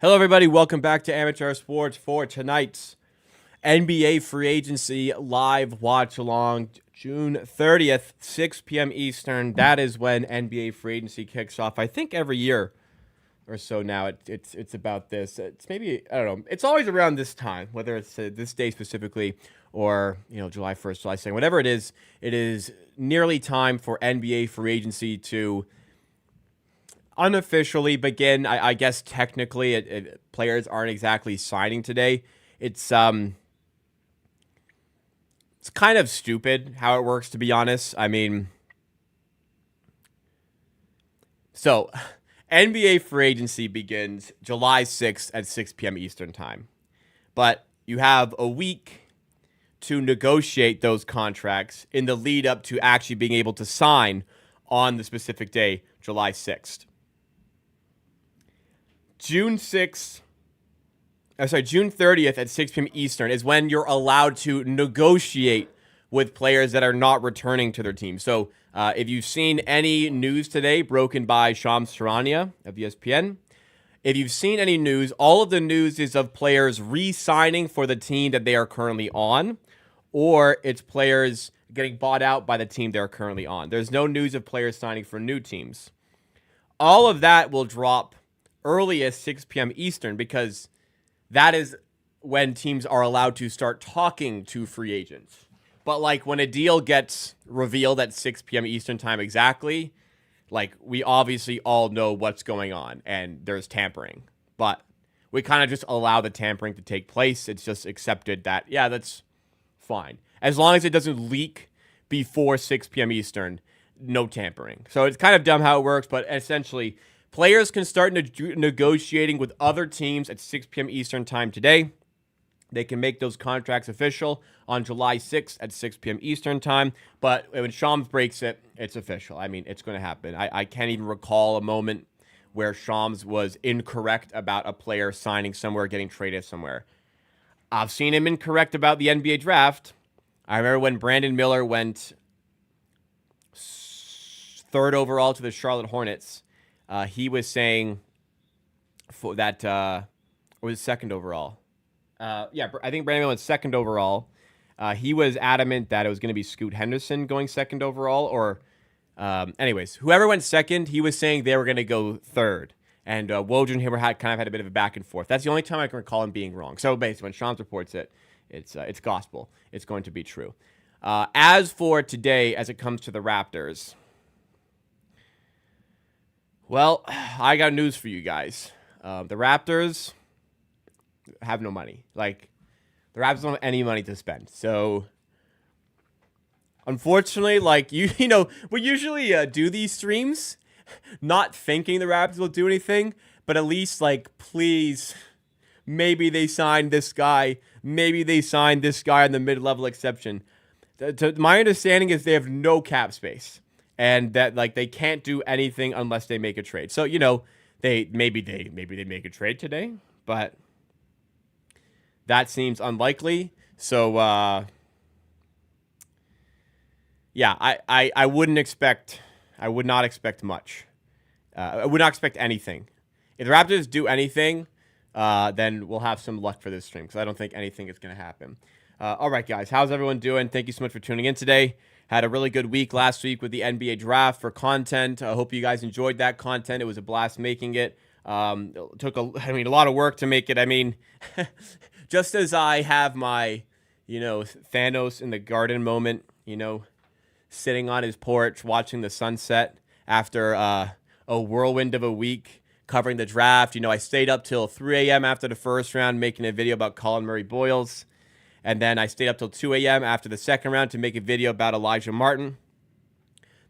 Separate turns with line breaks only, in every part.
Hello, everybody. Welcome back to Amateur Sports for tonight's NBA Free Agency live watch along. June 30th, 6 p.m. Eastern. That is when NBA Free Agency kicks off. I think every year or so now it's about this. It's maybe, I don't know. It's always around this time, whether it's this day specifically or, July 1st, July 2nd, whatever it is nearly time for NBA Free Agency to unofficially begin. I guess technically players aren't exactly signing today. It's kind of stupid how it works, to be honest. I mean, so NBA free agency begins July 6th at 6 p.m. Eastern time. But you have a week to negotiate those contracts in the lead up to actually being able to sign on the specific day, July 6th. June 30th at 6 p.m. Eastern is when you're allowed to negotiate with players that are not returning to their team. So if you've seen any news today broken by Shams Charania of ESPN, if you've seen any news, all of the news is of players re-signing for the team that they are currently on, or it's players getting bought out by the team they're currently on. There's no news of players signing for new teams. All of that will drop early as 6 p.m. Eastern because that is when teams are allowed to start talking to free agents. But like when a deal gets revealed at 6 p.m. Eastern time exactly, like we obviously all know what's going on and there's tampering. But we kind of just allow the tampering to take place. It's just accepted that, yeah, that's fine. As long as it doesn't leak before 6 p.m. Eastern, no tampering. So it's kind of dumb how it works, but essentially players can start negotiating with other teams at 6 p.m. Eastern time today. They can make those contracts official on July 6th at 6 p.m. Eastern time. But when Shams breaks it, it's official. I mean, it's going to happen. I can't even recall a moment where Shams was incorrect about a player signing somewhere, getting traded somewhere. I've seen him incorrect about the NBA draft. I remember when Brandon Miller went third overall to the Charlotte Hornets. He was saying for that, or was it second overall? I think Brandon Miller went second overall. He was adamant that it was going to be Scoot Henderson going second overall, or anyways, whoever went second, he was saying they were going to go third. And Woj and him had a bit of a back and forth. That's the only time I can recall him being wrong. So basically, when Shams reports it, it's gospel. It's going to be true. As for today, as it comes to the Raptors, well, I got news for you guys. The Raptors have no money. Like, the Raptors don't have any money to spend. So, unfortunately, like, we usually do these streams not thinking the Raptors will do anything, but at least, like, please, maybe they sign this guy. Maybe they sign this guy on the mid-level exception. My understanding is they have no cap space. And that like they can't do anything unless they make a trade. So they maybe they make a trade today, but that seems unlikely. So I would not expect much. I would not expect anything. If the Raptors do anything, then we'll have some luck for this stream because I don't think anything is going to happen. All right, guys, how's everyone doing? Thank you so much for tuning in today. Had a really good week last week with the NBA draft for content. I hope you guys enjoyed that content. It was a blast making it. It took a lot of work to make it. I mean, just as I have my, Thanos in the garden moment, sitting on his porch watching the sunset after a whirlwind of a week covering the draft. I stayed up till 3 a.m. after the first round making a video about Colin Murray Boyles. And then I stayed up till 2 a.m. after the second round to make a video about Elijah Martin.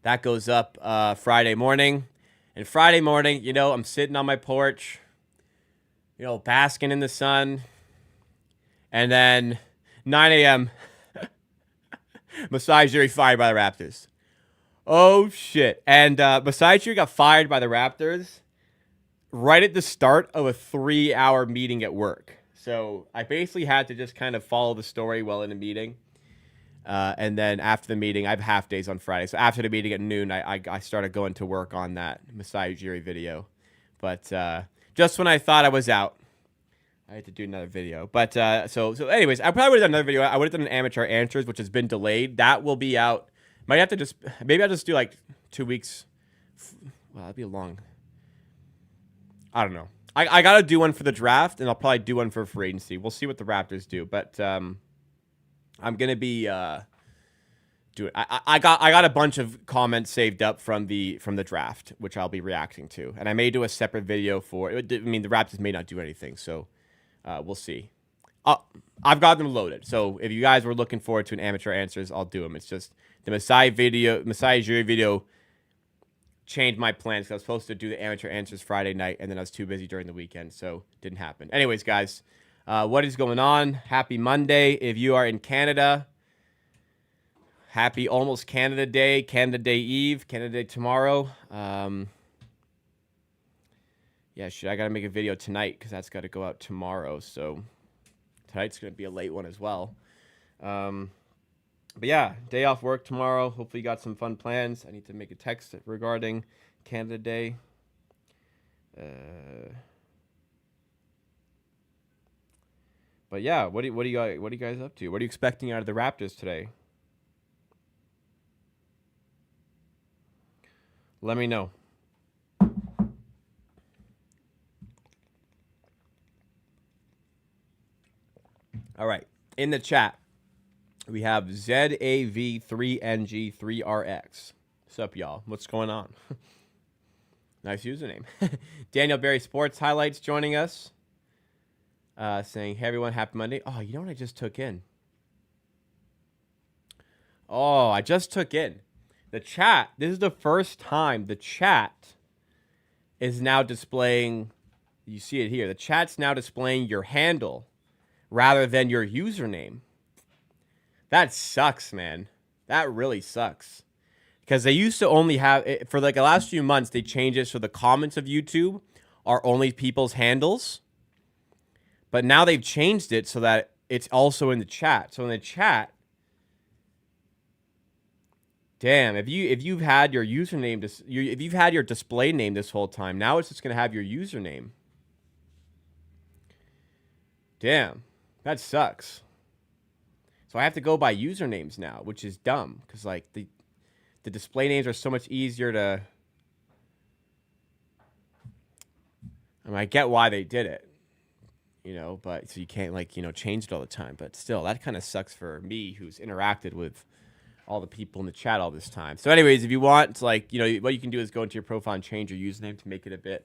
That goes up Friday morning. And Friday morning, I'm sitting on my porch, basking in the sun. And then 9 a.m., Masai Ujiri fired by the Raptors. Oh, shit. And Masai Ujiri got fired by the Raptors right at the start of a 3-hour meeting at work. So I basically had to just kind of follow the story while in a meeting. And then after the meeting, I have half days on Friday. So after the meeting at noon, I started going to work on that Masai Ujiri video. But just when I thought I was out, I had to do another video. But so anyways, I probably would have done another video. I would have done an amateur answers, which has been delayed. That will be out. Might have to just, maybe I'll just do like 2 weeks. Well, that'd be long. I don't know. I got to do one for the draft, and I'll probably do one for free agency. We'll see what the Raptors do. But I'm going to be doing, I got a bunch of comments saved up from the draft, which I'll be reacting to. And I may do a separate video for, I mean, the Raptors may not do anything, so we'll see. I've got them loaded. So if you guys were looking forward to an amateur answers, I'll do them. It's just the Masai Ujiri video changed my plans because I was supposed to do the amateur answers Friday night, and then I was too busy during the weekend, so didn't happen. Anyways, guys, what is going on? Happy Monday. If you are in Canada, happy almost Canada Day, Canada Day Eve, Canada Day tomorrow. Yeah, I got to make a video tonight because that's got to go out tomorrow, so tonight's going to be a late one as well. But yeah, day off work tomorrow. Hopefully you got some fun plans. I need to make a text regarding Canada Day. But yeah, what are you guys up to? What are you expecting out of the Raptors today? Let me know. All right, in the chat, we have ZAV3NG3RX. What's up, y'all? What's going on? Nice username. Daniel Berry Sports Highlights joining us. Saying, hey, everyone, happy Monday. Oh, you know what I just took in? Oh, I just took in. The chat, this is the first time the chat is now displaying, you see it here, the chat's now displaying your handle rather than your username. That sucks, man. That really sucks. Because they used to only have, for like the last few months, they changed it so the comments of YouTube are only people's handles. But now they've changed it so that it's also in the chat. So in the chat, damn, if you've had your username, if you've had your display name this whole time, now it's just going to have your username. Damn, that sucks. So I have to go by usernames now, which is dumb because like the display names are so much easier to. I mean, I get why they did it, you know, but so you can't like, you know, change it all the time. But still, that kind of sucks for me who's interacted with all the people in the chat all this time. So anyways, if you want to, like, you know, what you can do is go into your profile and change your username to make it a bit,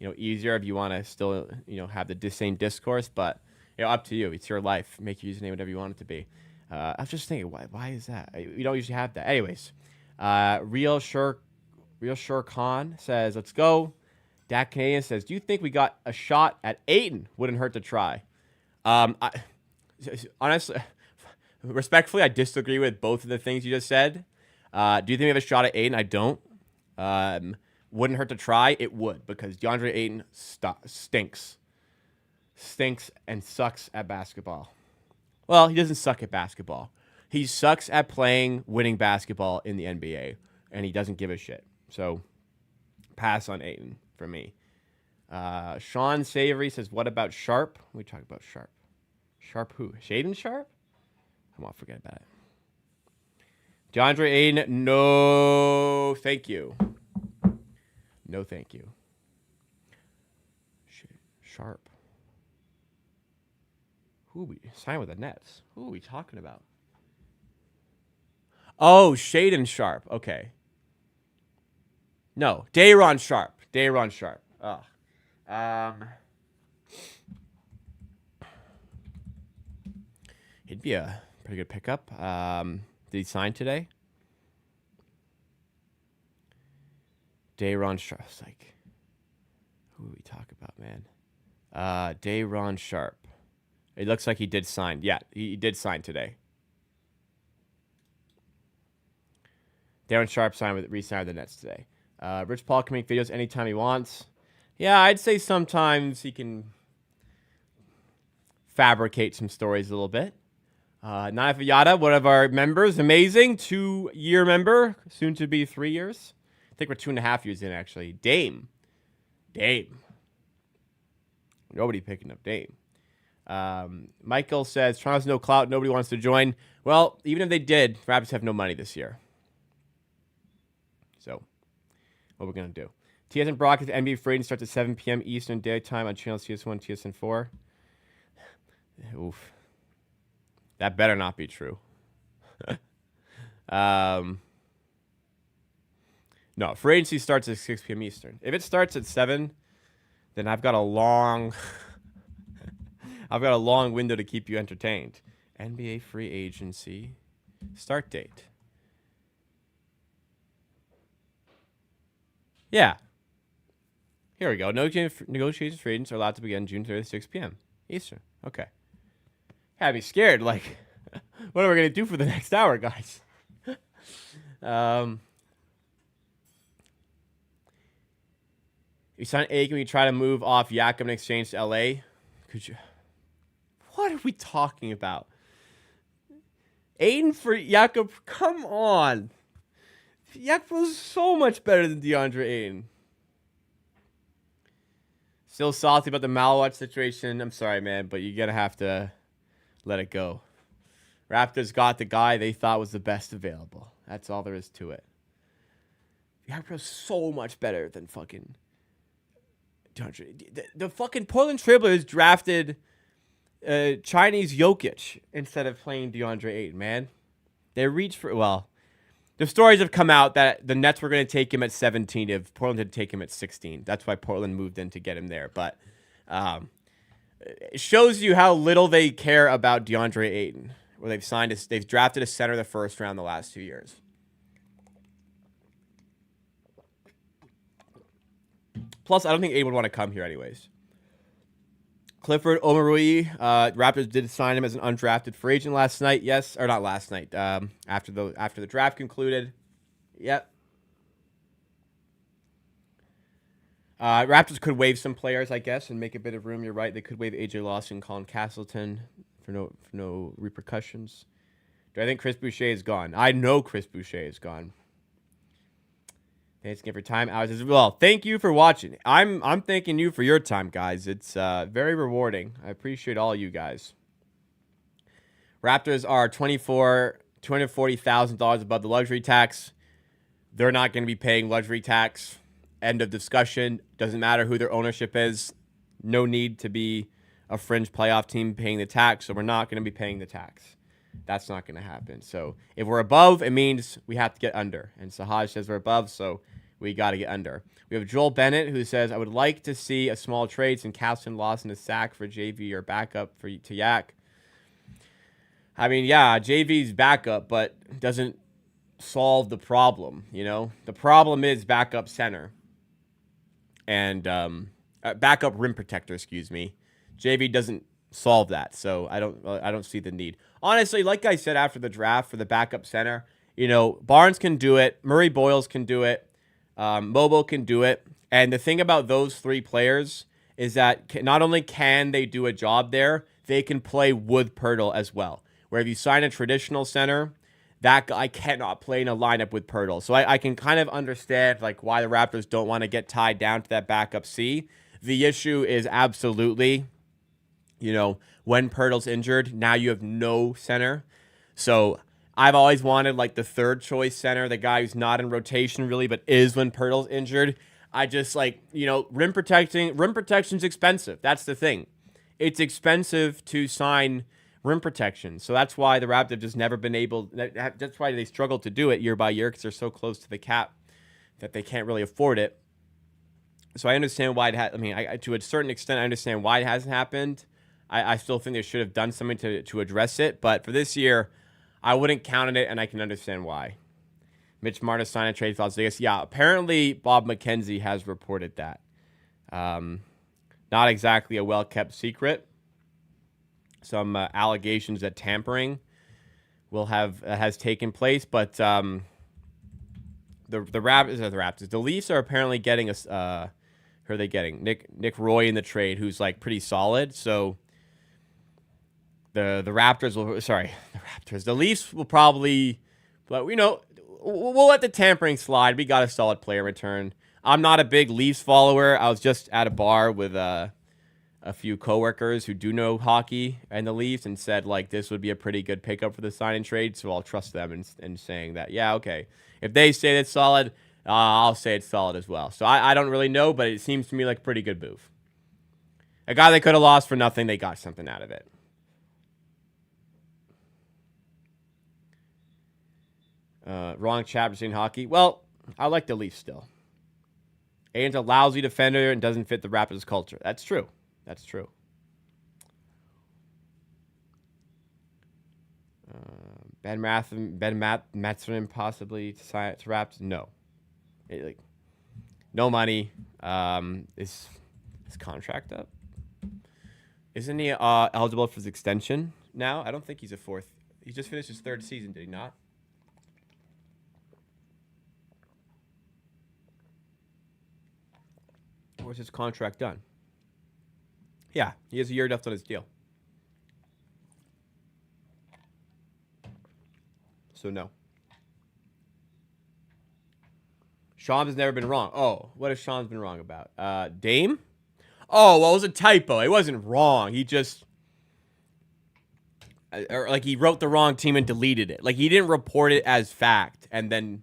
you know, easier if you want to still, you know, have the same discourse, but you know, up to you. It's your life. Make your username whatever you want it to be. I was just thinking, why is that? We don't usually have that. Anyways, Real Sure Khan says, let's go. Dak Canadian says, do you think we got a shot at Ayton? Wouldn't hurt to try. Honestly, respectfully, I disagree with both of the things you just said. Do you think we have a shot at Ayton? I don't. Wouldn't hurt to try. It would, because DeAndre Ayton stinks and sucks at basketball. Well, he doesn't suck at basketball. He sucks at playing winning basketball in the NBA, and he doesn't give a shit. So, pass on Ayton for me. Sean Savory says, what about Sharp? We talk about Sharp. Sharp who? Shaden Sharp? Come on, forget about it. DeAndre Ayton, no, thank you. No, thank you. Sharp. Who we signed with the Nets? Who are we talking about? Oh, Shaden Sharp. Okay. No, Day'Ron Sharp. Day'Ron Sharp. Oh. He'd be a pretty good pickup. Did he sign today? Day'Ron Sharp. It's like, who do we talk about, man? Day'Ron Sharp. It looks like he did sign. Yeah, he did sign today. Darren Sharp re-signed with the Nets today. Rich Paul can make videos anytime he wants. Yeah, I'd say sometimes he can fabricate some stories a little bit. Naif Yada, one of our members, amazing, 2-year member, soon to be 3 years. I think we're 2.5 years in, actually. Dame. Nobody picking up Dame. Michael says, Toronto's no clout. Nobody wants to join. Well, even if they did, Raptors have no money this year. So, what we're going to do. TSN broadcast NBA free agent starts at 7 p.m. Eastern Daytime on channels TSN1, TSN4. Oof. That better not be true. No, free agency starts at 6 p.m. Eastern. If it starts at 7, then I've got a long window to keep you entertained. NBA free agency start date. Yeah. Here we go. Negotiations for agents are allowed to begin June 30th, 6 p.m. Eastern. Okay. Had me scared. Like, what are we going to do for the next hour, guys? You sign Aiken, we try to move off Jakob in exchange to LA. Could you? What are we talking about? Aiden for Jakob? Come on. Jakob was so much better than DeAndre Ayton. Still salty about the Malwatch situation. I'm sorry, man, but you're going to have to let it go. Raptors got the guy they thought was the best available. That's all there is to it. Jakob was so much better than fucking DeAndre. The fucking Portland Trailblazers drafted Chinese Jokic instead of playing DeAndre Ayton, man. They reached for, well, the stories have come out that the Nets were going to take him at 17 if Portland had taken him at 16. That's why Portland moved in to get him there. But it shows you how little they care about DeAndre Ayton. Where they've drafted a center the first round the last 2 years. Plus, I don't think Ayton would want to come here anyways. Clifford Omarui, Raptors did sign him as an undrafted free agent last night. Yes, or not last night. After the draft concluded. Yep. Raptors could waive some players, I guess, and make a bit of room. You're right. They could waive AJ Lawson, Colin Castleton for no repercussions. Do I think Chris Boucher is gone? I know Chris Boucher is gone. Thanks again for time hours as well. Thank you for watching. I'm thanking you for your time, guys. It's very rewarding. I appreciate all you guys. Raptors are $240,000 above the luxury tax. They're not going to be paying luxury tax. End of discussion. Doesn't matter who their ownership is. No need to be a fringe playoff team paying the tax, so we're not going to be paying the tax. That's not going to happen. So if we're above, it means we have to get under. And Sahaj says we're above, so we got to get under. We have Joel Bennett who says, I would like to see a small trade since Castleton lost in a sack for JV or backup to Yak. I mean, yeah, JV's backup, but doesn't solve the problem, you know? The problem is backup center. And backup rim protector, excuse me. JV doesn't solve that, so I don't see the need. Honestly, like I said after the draft for the backup center, you know, Barnes can do it, Murray Boyles can do it, Mobo can do it, and the thing about those three players is that not only can they do a job there, they can play with Pirtle as well. Where if you sign a traditional center, that guy cannot play in a lineup with Pirtle. So I can kind of understand like why the Raptors don't want to get tied down to that backup C. The issue is absolutely, you know, when Pirtle's injured, now you have no center. So I've always wanted like the third choice center, the guy who's not in rotation really, but is when Pirtle's injured. I just like, you know, rim protection's expensive. That's the thing. It's expensive to sign rim protection. So that's why the Raptors have just never been able, that's why they struggle to do it year by year because they're so close to the cap that they can't really afford it. So I understand why to a certain extent, I understand why it hasn't happened. I still think they should have done something to address it. But for this year, I wouldn't count on it, and I can understand why. Mitch Martin signed a trade for Las Vegas. Yeah, apparently Bob McKenzie has reported that. Not exactly a well-kept secret. Some allegations that tampering has taken place, but the Raptors. The Leafs are apparently getting who are they getting? Nick Roy in the trade, who's like pretty solid. So the Leafs will probably, but you know, we'll let the tampering slide. We got a solid player return. I'm not a big Leafs follower. I was just at a bar with a few coworkers who do know hockey and the Leafs and said, like, this would be a pretty good pickup for the sign and trade. So I'll trust them in saying that, yeah, okay. If they say it's solid, I'll say it's solid as well. So I don't really know, but it seems to me like a pretty good move. A guy they could have lost for nothing, they got something out of it. Wrong chapter saying hockey. Well, I like the Leafs still. Aiden's a lousy defender and doesn't fit the Raptors culture. That's true. That's true. Ben Mathurin possibly to sign to Raptors? No. No money. Is his contract up? Isn't he eligible for his extension now? I don't think he's a fourth. He just finished his third season, did he not? Or was his contract done? Yeah, he has a year left on his deal. So no. Shams has never been wrong. Oh, what has Shams been wrong about? Dame? Oh, well, it was a typo. It wasn't wrong. He just... Or like he wrote the wrong team and deleted it. Like he didn't report it as fact and then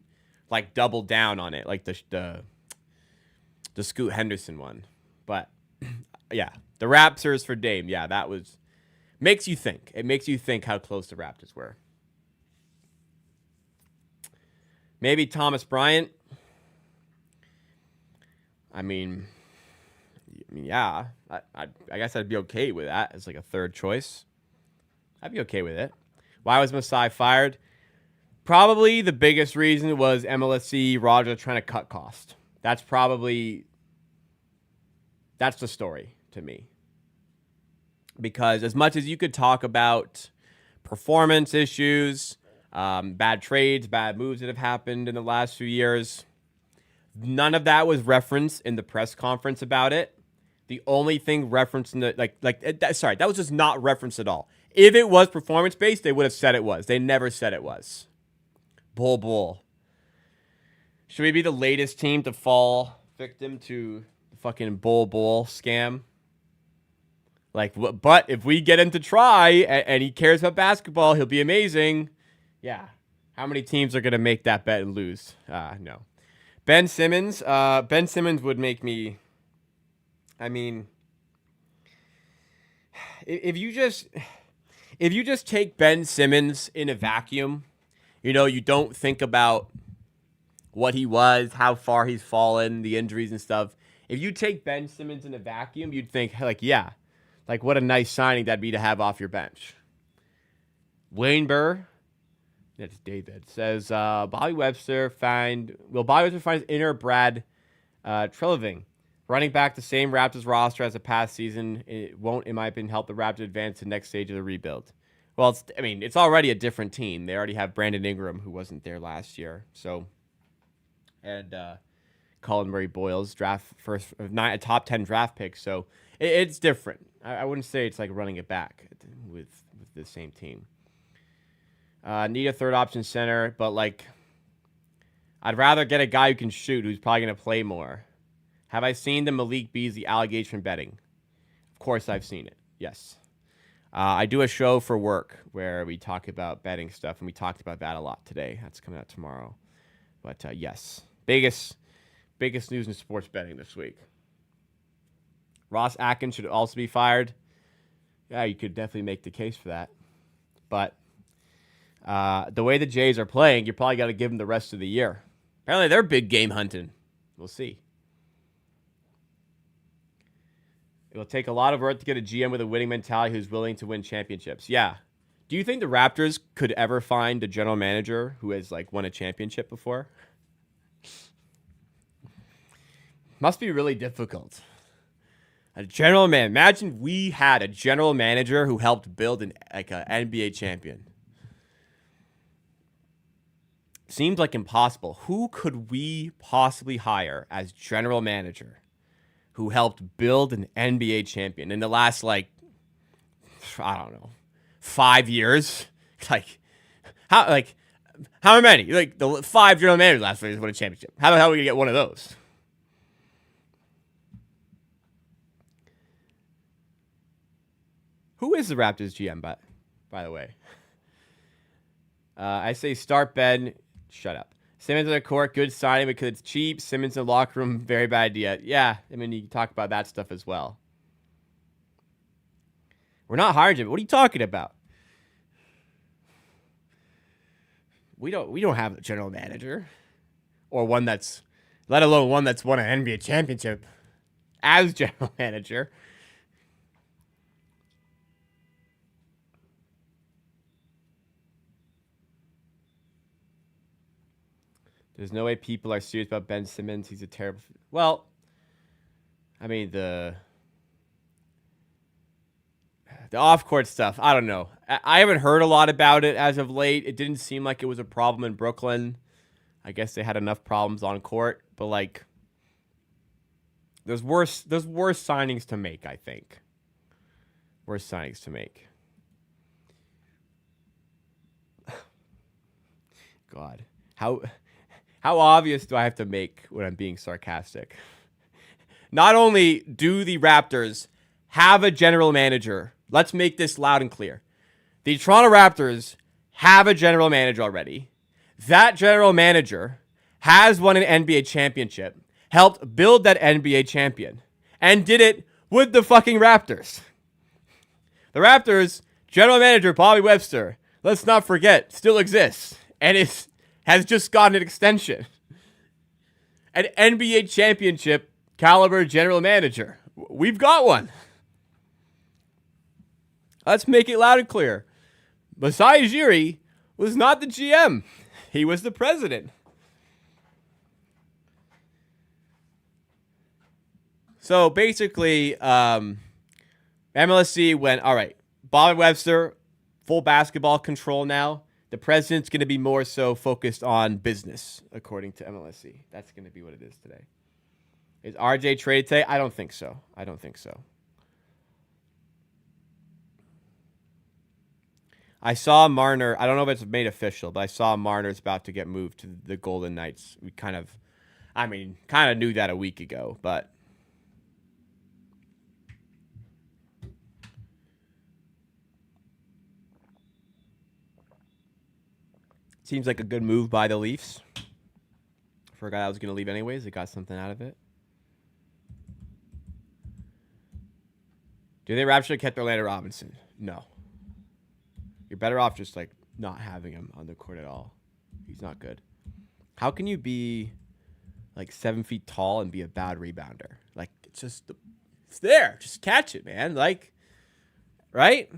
like double down on it. Like the Scoot Henderson one. But yeah, the Raptors for Dame. Yeah, that was... Makes you think. It makes you think how close the Raptors were. Maybe Thomas Bryant. I mean, yeah. I guess I'd be okay with that as like a third choice. I'd be okay with it. Why was Masai fired? Probably the biggest reason was MLSC Roger trying to cut cost. That's the story to me. Because as much as you could talk about performance issues, bad trades, bad moves that have happened in the last few years, none of that was referenced in the press conference about it. The only thing referenced in the that was just not referenced at all. If it was performance-based, they would have said it was. They never said it was. Bull. Should we be the latest team to fall victim to the fucking bull scam? Like, but if we get him to try and he cares about basketball, he'll be amazing. Yeah. How many teams are going to make that bet and lose? No. Ben Simmons. Ben Simmons would make me... I mean... If you just take Ben Simmons in a vacuum, you don't think about what he was, how far he's fallen, the injuries and stuff. If you take Ben Simmons in a vacuum, you'd think, like, yeah, like what a nice signing that'd be to have off your bench. Wayne Burr, that's David, says Bobby Webster find his inner Brad Treliving. Running back the same Raptors roster as the past season, it won't, in my opinion, help the Raptors advance to the next stage of the rebuild. Well, it's already a different team. They already have Brandon Ingram, who wasn't there last year. So, and Colin Murray Boyle's a top 10 draft pick. So it's different. I wouldn't say it's like running it back with the same team. Need a third option center, but like, I'd rather get a guy who can shoot, who's probably going to play more. Have I seen the Malik Beasley allegation betting? Of course I've seen it. Yes. I do a show for work where we talk about betting stuff, and we talked about that a lot today. That's coming out tomorrow. But yes, biggest news in sports betting this week. Ross Atkins should also be fired. Yeah, you could definitely make the case for that. But the way the Jays are playing, you probably got to give them the rest of the year. Apparently they're big game hunting. We'll see. It will take a lot of work to get a GM with a winning mentality who's willing to win championships. Yeah. Do you think the Raptors could ever find a general manager who has like won a championship before? Must be really difficult. A general man. Imagine we had a general manager who helped build an NBA champion. Seems like impossible. Who could we possibly hire as general manager who helped build an NBA champion in the last, I don't know, 5 years? How many? Like, the 5 general managers last year won a championship. How the hell are we going to get one of those? Who is the Raptors GM, by the way? I say start Ben. Shut up. Simmons on the court, good signing because it's cheap. Simmons in the locker room, very bad idea. Yeah, I mean, you can talk about that stuff as well. We're not hiring him. What are you talking about? We don't have a general manager. Or one that's, let alone one that's won an NBA championship as general manager. There's no way people are serious about Ben Simmons. He's a terrible... Well, I mean, the off-court stuff, I don't know. I haven't heard a lot about it as of late. It didn't seem like it was a problem in Brooklyn. I guess they had enough problems on court. But, like, there's worse signings to make, I think. Worse signings to make. God. How obvious do I have to make when I'm being sarcastic? Not only do the Raptors have a general manager, let's make this loud and clear. The Toronto Raptors have a general manager already. That general manager has won an NBA championship, helped build that NBA champion, and did it with the fucking Raptors. The Raptors general manager, Bobby Webster, let's not forget, still exists and has just gotten an extension. An NBA championship caliber general manager. We've got one. Let's make it loud and clear. Masai Ujiri was not the GM. He was the president. So basically, MLSC went, all right, Bobby Webster, full basketball control now. The president's going to be more so focused on business, according to MLSC. That's going to be what it is today. Is RJ traded today? I don't think so. I saw Marner. I don't know if it's made official, but I saw Marner's about to get moved to the Golden Knights. We kind of knew that a week ago, but seems like a good move by the Leafs. For a guy that was going to leave anyways, they got something out of it. Do they Raptors kept Orlando Robinson? No. You're better off just, like, not having him on the court at all. He's not good. How can you be, like, 7 feet tall and be a bad rebounder? Like, it's there. Just catch it, man. Like, right?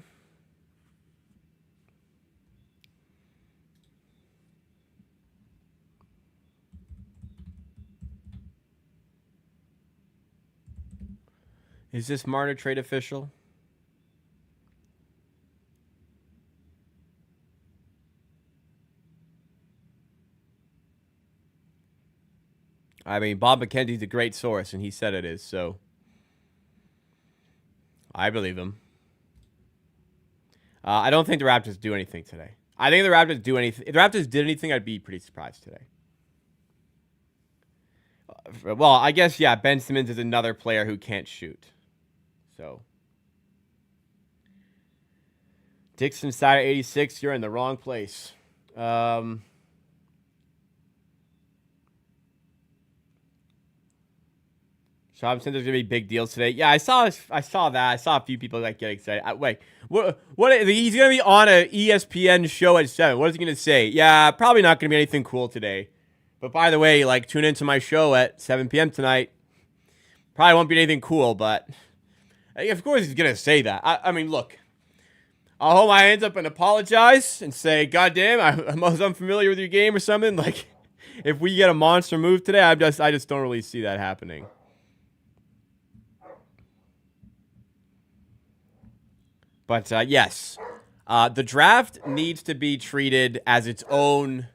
Is this Marner trade official? I mean, Bob McKenzie's a great source, and he said it is, so I believe him. I don't think the Raptors do anything today. I think the Raptors do anything. If the Raptors did anything, I'd be pretty surprised today. Well, I guess, yeah, Ben Simmons is another player who can't shoot. So, Dixon Saturday 86, you're in the wrong place. Sean said there's gonna be big deals today. Yeah, I saw that. I saw a few people like get excited. Wait, what? He's gonna be on a ESPN show at 7. What is he gonna say? Yeah, probably not gonna be anything cool today. But by the way, like, tune into my show at 7 p.m. tonight. Probably won't be anything cool, but of course he's gonna say that. I mean, look, I'll hold my hands up and apologize and say, "God damn, I'm unfamiliar with your game" or something. Like, if we get a monster move today, I just don't really see that happening. But yes, the draft needs to be treated as its own,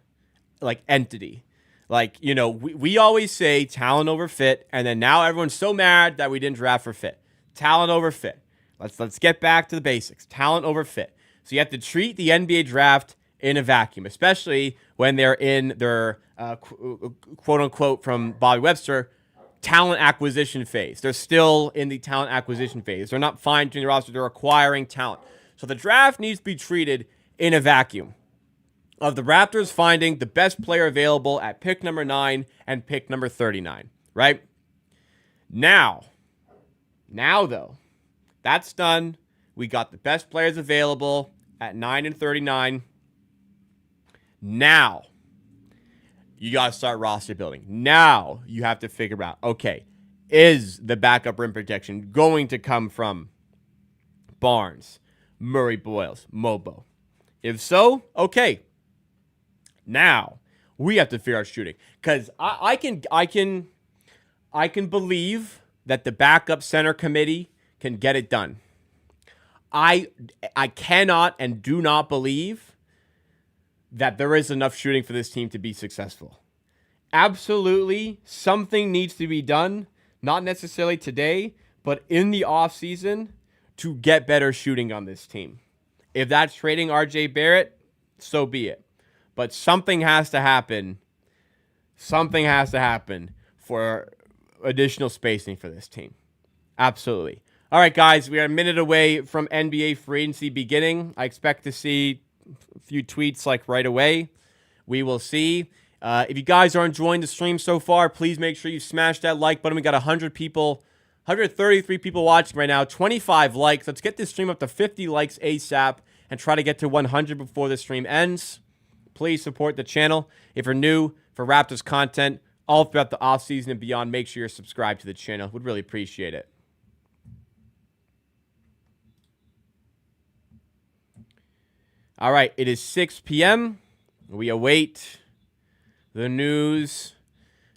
like, entity. Like, you know, we always say talent over fit, and then now everyone's so mad that we didn't draft for fit. Talent over fit. Let's get back to the basics. Talent over fit. So you have to treat the NBA draft in a vacuum, especially when they're in their quote unquote, from Bobby Webster, talent acquisition phase. They're still in the talent acquisition phase. They're not fine-tuning the roster. They're acquiring talent. So the draft needs to be treated in a vacuum of the Raptors finding the best player available at pick number 9 and pick number 39, right? Now, though, that's done. We got the best players available at 9 and 39. Now, you got to start roster building. Now, you have to figure out, okay, is the backup rim protection going to come from Barnes, Murray Boyles, Mobo? If so, okay. Now, we have to figure out shooting. Because I can believe that the backup center committee can get it done. I cannot and do not believe that there is enough shooting for this team to be successful. Absolutely, something needs to be done, not necessarily today, but in the offseason to get better shooting on this team. If that's trading RJ Barrett, so be it. But something has to happen. Something has to happen for additional spacing for this team. Absolutely. All right, guys, we are a minute away from NBA free agency beginning. I expect to see a few tweets like right away. We will see. If you guys are enjoying the stream so far, please make sure you smash that like button. We got 100 people, 133 people watching right now, 25 likes. Let's get this stream up to 50 likes ASAP and try to get to 100 before the stream ends. Please support the channel. If you're new for Raptors content all throughout the offseason and beyond, make sure you're subscribed to the channel. Would really appreciate it. All right, it is 6 p.m. We await the news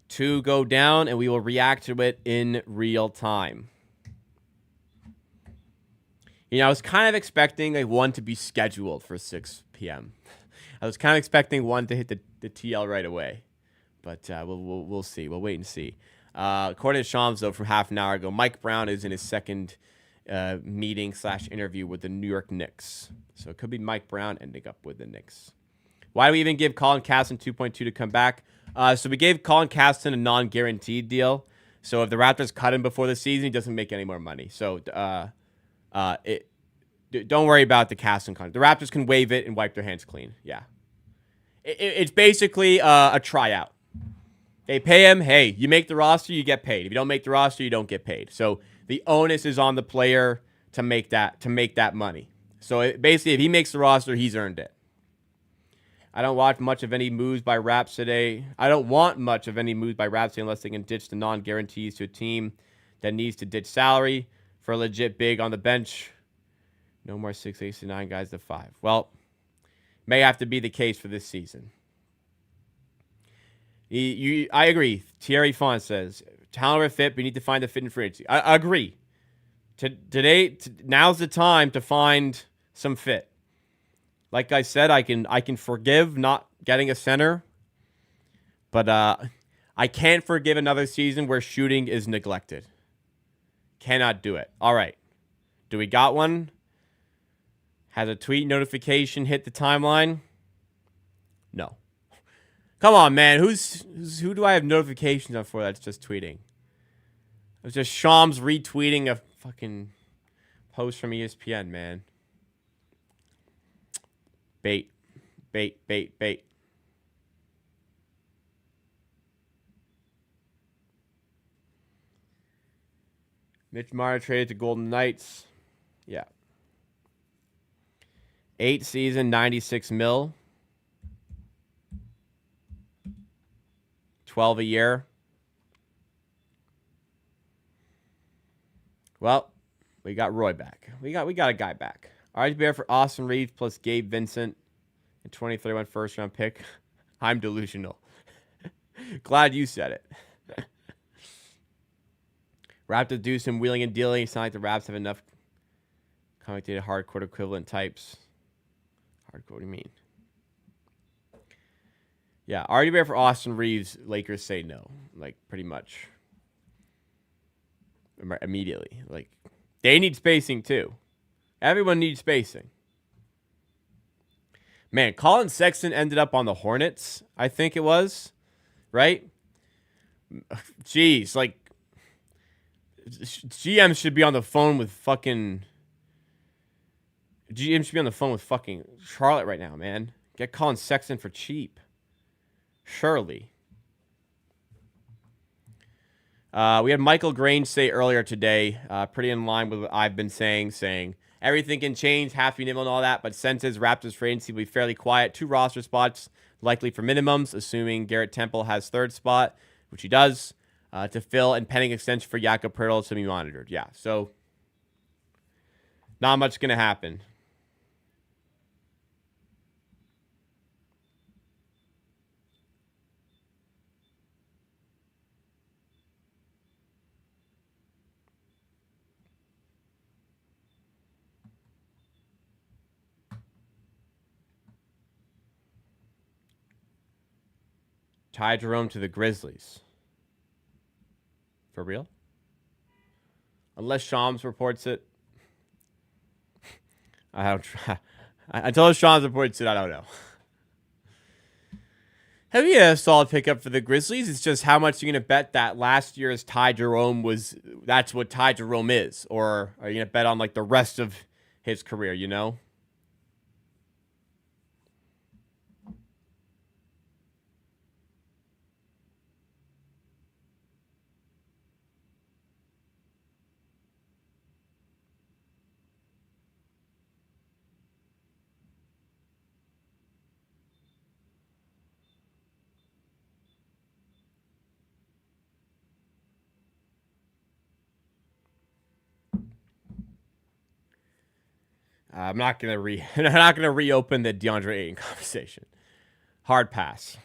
to go down, and we will react to it in real time. You know, I was kind of expecting one to be scheduled for 6 p.m. I was kind of expecting one to hit the TL right away, but we'll see. We'll wait and see. According to Shams, though, from half an hour ago, Mike Brown is in his second meeting/interview with the New York Knicks. So it could be Mike Brown ending up with the Knicks. Why do we even give Colin Caston 2.2 to come back? So we gave Colin Caston a non-guaranteed deal. So if the Raptors cut him before the season, he doesn't make any more money. So don't worry about the Caston contract. The Raptors can waive it and wipe their hands clean. Yeah. It's basically a tryout. They pay him, hey, you make the roster, you get paid. If you don't make the roster, you don't get paid. So the onus is on the player to make that money. So basically, if he makes the roster, he's earned it. I don't watch much of any moves by Raps today. I don't want much of any moves by Raps today unless they can ditch the non-guarantees to a team that needs to ditch salary for a legit big on the bench. No more 6, 8, 9 guys to 5. Well, may have to be the case for this season. I agree. Thierry Font says, talent or fit, but we need to find the fit in free agency. I agree. Now's the time to find some fit. Like I said, I can forgive not getting a center, but I can't forgive another season where shooting is neglected. Cannot do it. All right. Do we got one? Has a tweet notification hit the timeline? No. Come on, man. Who do I have notifications on for that's just tweeting? It was just Shams retweeting a fucking post from ESPN, man. Bait. Mitch Marner traded to Golden Knights. Yeah. 8 season, 96 mil. 12 a year. Well, we got Roy back. We got a guy back. RJ Barrett for Austin Reeves plus Gabe Vincent and 2031 first round pick. I'm delusional. Glad you said it. Raptors do some wheeling and dealing. It's not like the Raps have enough commentated hardcore equivalent types. Hardcore, what do you mean? Yeah, RJ Barrett for Austin Reeves. Lakers say no. Like, pretty much. Immediately. Like, they need spacing, too. Everyone needs spacing. Man, Colin Sexton ended up on the Hornets, I think it was. Right? Jeez, like, GM should be on the phone with fucking. GM should be on the phone with fucking Charlotte right now, man. Get Colin Sexton for cheap. Surely. We had Michael Grange say earlier today, pretty in line with what I've been saying everything can change, happy nimble and all that, but senses Raptors free agency will be fairly quiet. 2 roster spots likely for minimums, assuming Garrett Temple has 3rd spot, which he does, to fill, and pending extension for Jakob Poeltl to be monitored. Yeah, so not much going to happen. Ty Jerome to the Grizzlies. For real? Unless Shams reports it. I don't try. Until Shams reports it, I don't know. Have you a solid pickup for the Grizzlies? It's just how much you're going to bet that last year's Ty Jerome that's what Ty Jerome is? Or are you going to bet on like the rest of his career, you know? I'm not gonna reopen the DeAndre Ayton conversation. Hard pass.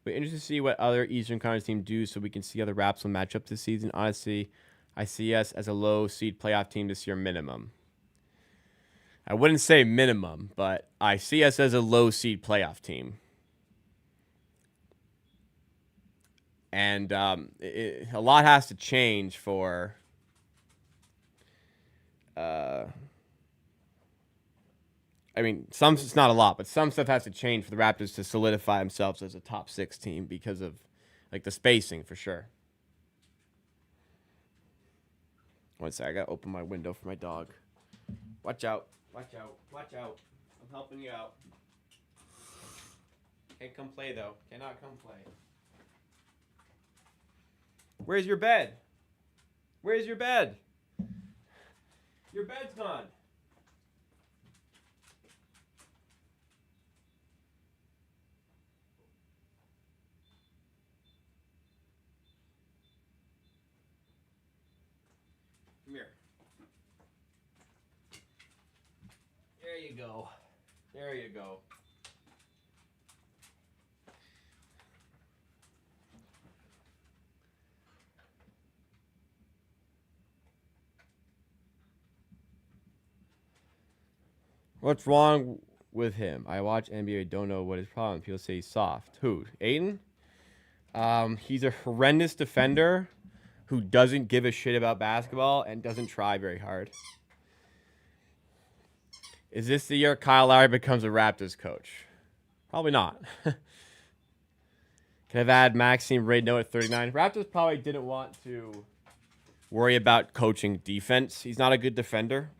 We're interested to see what other Eastern Conference team do, so we can see how the Raps will match up this season. Honestly, I see us as a low seed playoff team this year minimum. I wouldn't say minimum, but I see us as a low seed playoff team. And a lot has to change for. I mean, it's not a lot, but some stuff has to change for the Raptors to solidify themselves as a top 6 team because of like the spacing for sure. One sec, I gotta open my window for my dog. Watch out. Watch out. Watch out. I'm helping you out. Can't come play though. Cannot come play. Where's your bed? Where's your bed? Your bed's gone. Come here. There you go. There you go. What's wrong with him? I watch NBA, don't know what his problem. People say he's soft. Who? Aiden? He's a horrendous defender who doesn't give a shit about basketball and doesn't try very hard. Is this the year Kyle Lowry becomes a Raptors coach? Probably not. Can I add Maxime Reidno at 39? Raptors probably didn't want to worry about coaching defense. He's not a good defender.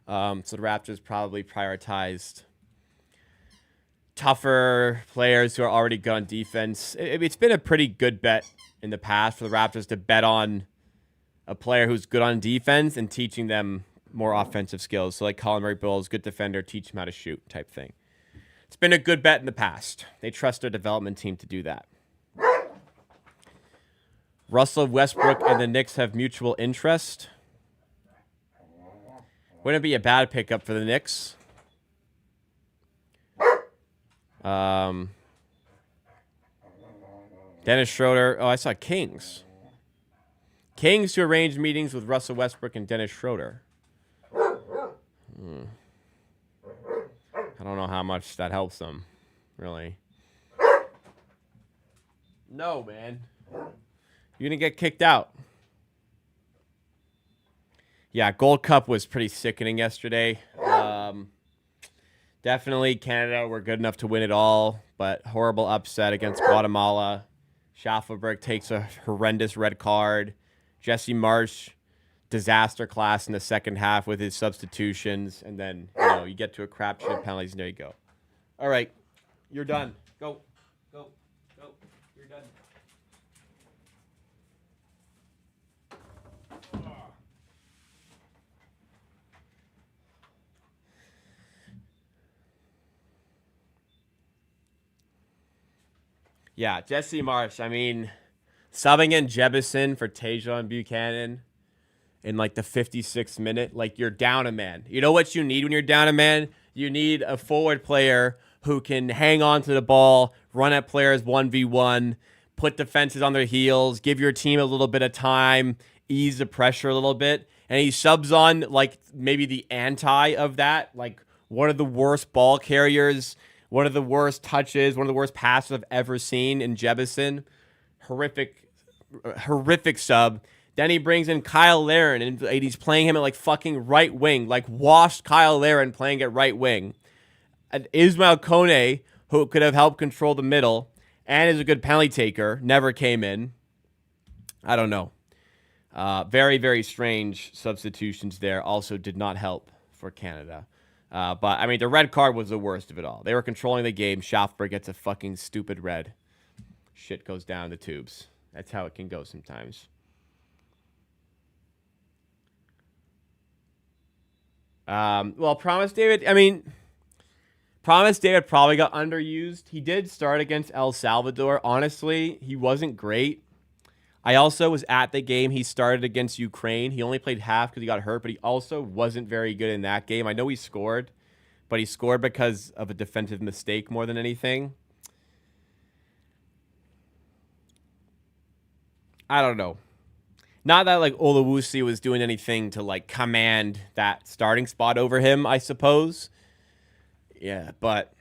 So the Raptors probably prioritized tougher players who are already good on defense. It's been a pretty good bet in the past for the Raptors to bet on a player who's good on defense and teaching them more offensive skills. So like Colin Murray-Bills, good defender, teach him how to shoot type thing. It's been a good bet in the past. They trust their development team to do that. Russell Westbrook and the Knicks have mutual interest. Wouldn't it be a bad pickup for the Knicks? Dennis Schroeder. Oh, I saw Kings. Kings to arrange meetings with Russell Westbrook and Dennis Schroeder. I don't know how much that helps them, really. No, man. You're going to get kicked out. Yeah, Gold Cup was pretty sickening yesterday. Definitely Canada were good enough to win it all, but horrible upset against Guatemala. Schaffelberg takes a horrendous red card. Jesse Marsh, disaster class in the second half with his substitutions. And then, you get to a crapshoot of penalties, and there you go. All right. You're done. Go. Go. Go. You're done. Yeah, Jesse Marsh. I mean, subbing in Jebison for Tajon Buchanan in like the 56th minute, like you're down a man. You know what you need when you're down a man? You need a forward player who can hang on to the ball, run at players 1v1, put defenses on their heels, give your team a little bit of time, ease the pressure a little bit. And he subs on like maybe the anti of that, like one of the worst ball carriers, one of the worst touches, one of the worst passes I've ever seen in Jebison. Horrific sub. Then he brings in Kyle Larin, and he's playing him at like fucking right wing, like washed Kyle Larin playing at right wing. And Ismail Kone, who could have helped control the middle and is a good penalty taker, never came in. I don't know. Very, very strange substitutions there. Also did not help for Canada. But, I mean, the red card was the worst of it all. They were controlling the game. Schaffberg gets a fucking stupid red. Shit goes down the tubes. That's how it can go sometimes. Promise David, Promise David probably got underused. He did start against El Salvador. Honestly, he wasn't great. I also was at the game he started against Ukraine. He only played half because he got hurt, but he also wasn't very good in that game. I know he scored, but he scored because of a defensive mistake more than anything. I don't know. Not that like Olawusi was doing anything to like command that starting spot over him, I suppose. Yeah, but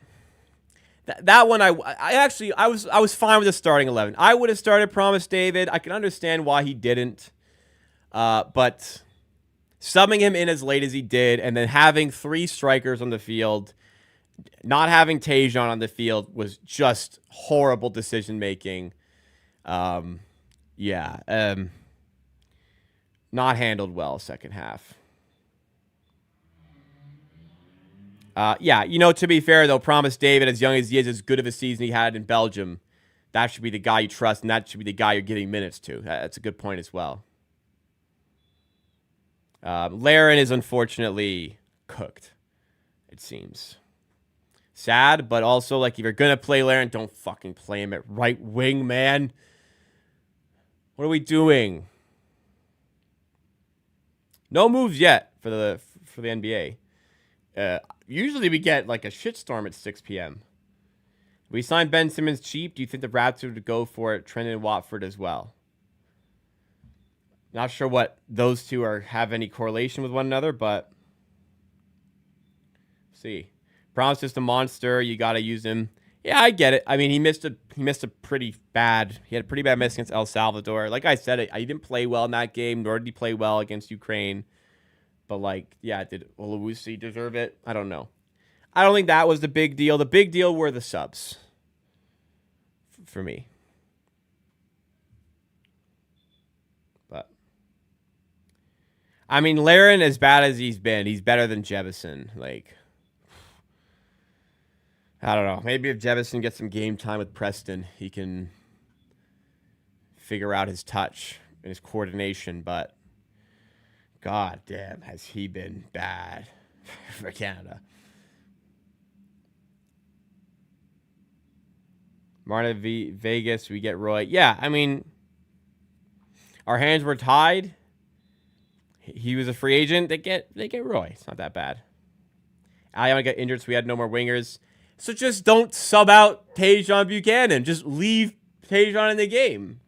that one I was fine with the starting 11. I would have started Promise David. I can understand why he didn't. But subbing him in as late as he did and then having three strikers on the field, not having Tajon on the field was just horrible decision making. Not handled well second half. To be fair, though, Promise David, as young as he is, as good of a season he had in Belgium, that should be the guy you trust, and that should be the guy you're giving minutes to. That's a good point as well. Larin is unfortunately cooked, it seems. Sad, but also, like, if you're going to play Larin, don't fucking play him at right wing, man. What are we doing? No moves yet for the NBA. Usually we get like a shitstorm at 6 p.m. We signed Ben Simmons cheap. Do you think the Raptors would go for it? Trent and Watford as well. Not sure what those two have any correlation with one another, but see. Brown's just a monster. You got to use him. Yeah, I get it. I mean, he missed a pretty bad. He had a pretty bad miss against El Salvador. Like I said, he didn't play well in that game, nor did he play well against Ukraine. But did Olawusi deserve it? I don't know. I don't think that was the big deal. The big deal were the subs for me. But I mean, Larin, as bad as he's been, he's better than Jebison. I don't know. Maybe if Jebison gets some game time with Preston, he can figure out his touch and his coordination. But god damn, has he been bad for Canada. Marta Vegas, we get Roy. Yeah, I mean, our hands were tied. He was a free agent. They get Roy. It's not that bad. Aliana got injured, so we had no more wingers. So just don't sub out Tajon Buchanan. Just leave Tajon in the game.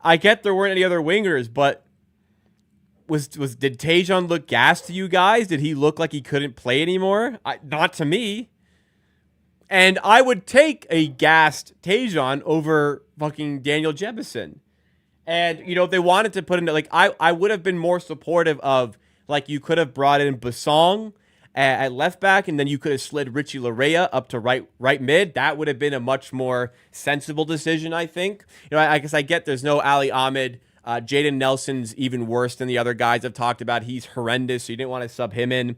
I get there weren't any other wingers, but did Tajon look gassed to you guys? Did he look like he couldn't play anymore? Not to me. And I would take a gassed Tajon over fucking Daniel Jebison. And, if they wanted to put in, I would have been more supportive of, you could have brought in Basong at left back, and then you could have slid Richie Larea up to right mid. That would have been a much more sensible decision, I think. I guess I get there's no Ali Ahmed. Jaden Nelson's even worse than the other guys I've talked about. He's horrendous, so you didn't want to sub him in.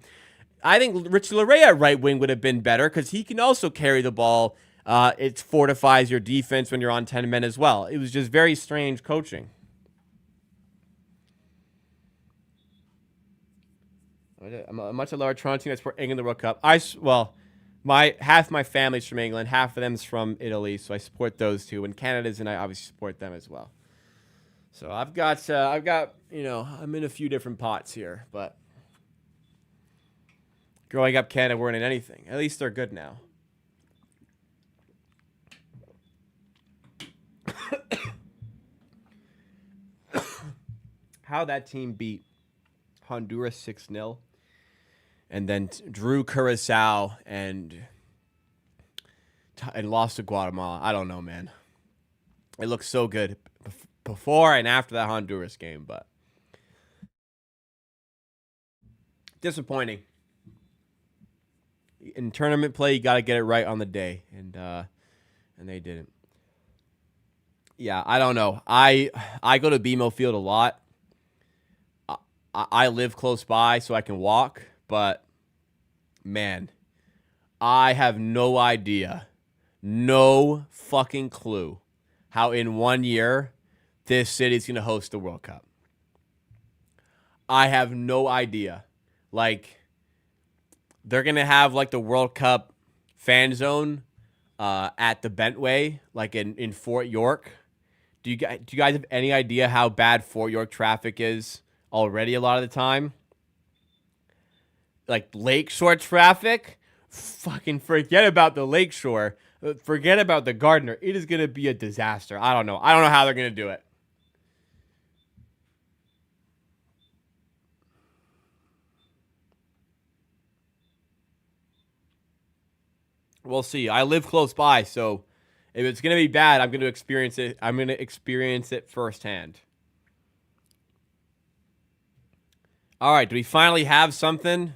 I think Richie Larea at right wing would have been better because he can also carry the ball. It fortifies your defense when you're on 10 men as well. It was just very strange coaching. I'm a much lower Toronto team that's for England the World Cup. Half my family's from England, half of them's from Italy, so I support those two. And Canada's, and I obviously support them as well. So I've got, I'm in a few different pots here, but growing up, Canada weren't in anything. At least they're good now. How that team beat Honduras 6-0. And then drew Curacao and lost to Guatemala. I don't know, man. It looks so good before and after that Honduras game, but disappointing. In tournament play, you got to get it right on the day, and they didn't. Yeah, I don't know. I go to BMO Field a lot. I live close by, so I can walk. But, man, I have no idea, no fucking clue how in 1 year this city's going to host the World Cup. I have no idea. Like, they're going to have, like, the World Cup fan zone at the Bentway, like in Fort York. Do you guys have any idea how bad Fort York traffic is already a lot of the time? Like Lakeshore traffic, fucking forget about the Lakeshore. Forget about the Gardner. It is going to be a disaster. I don't know how they're going to do it. We'll see. I live close by, so if it's going to be bad, I'm going to experience it. I'm going to experience it firsthand. All right, do we finally have something?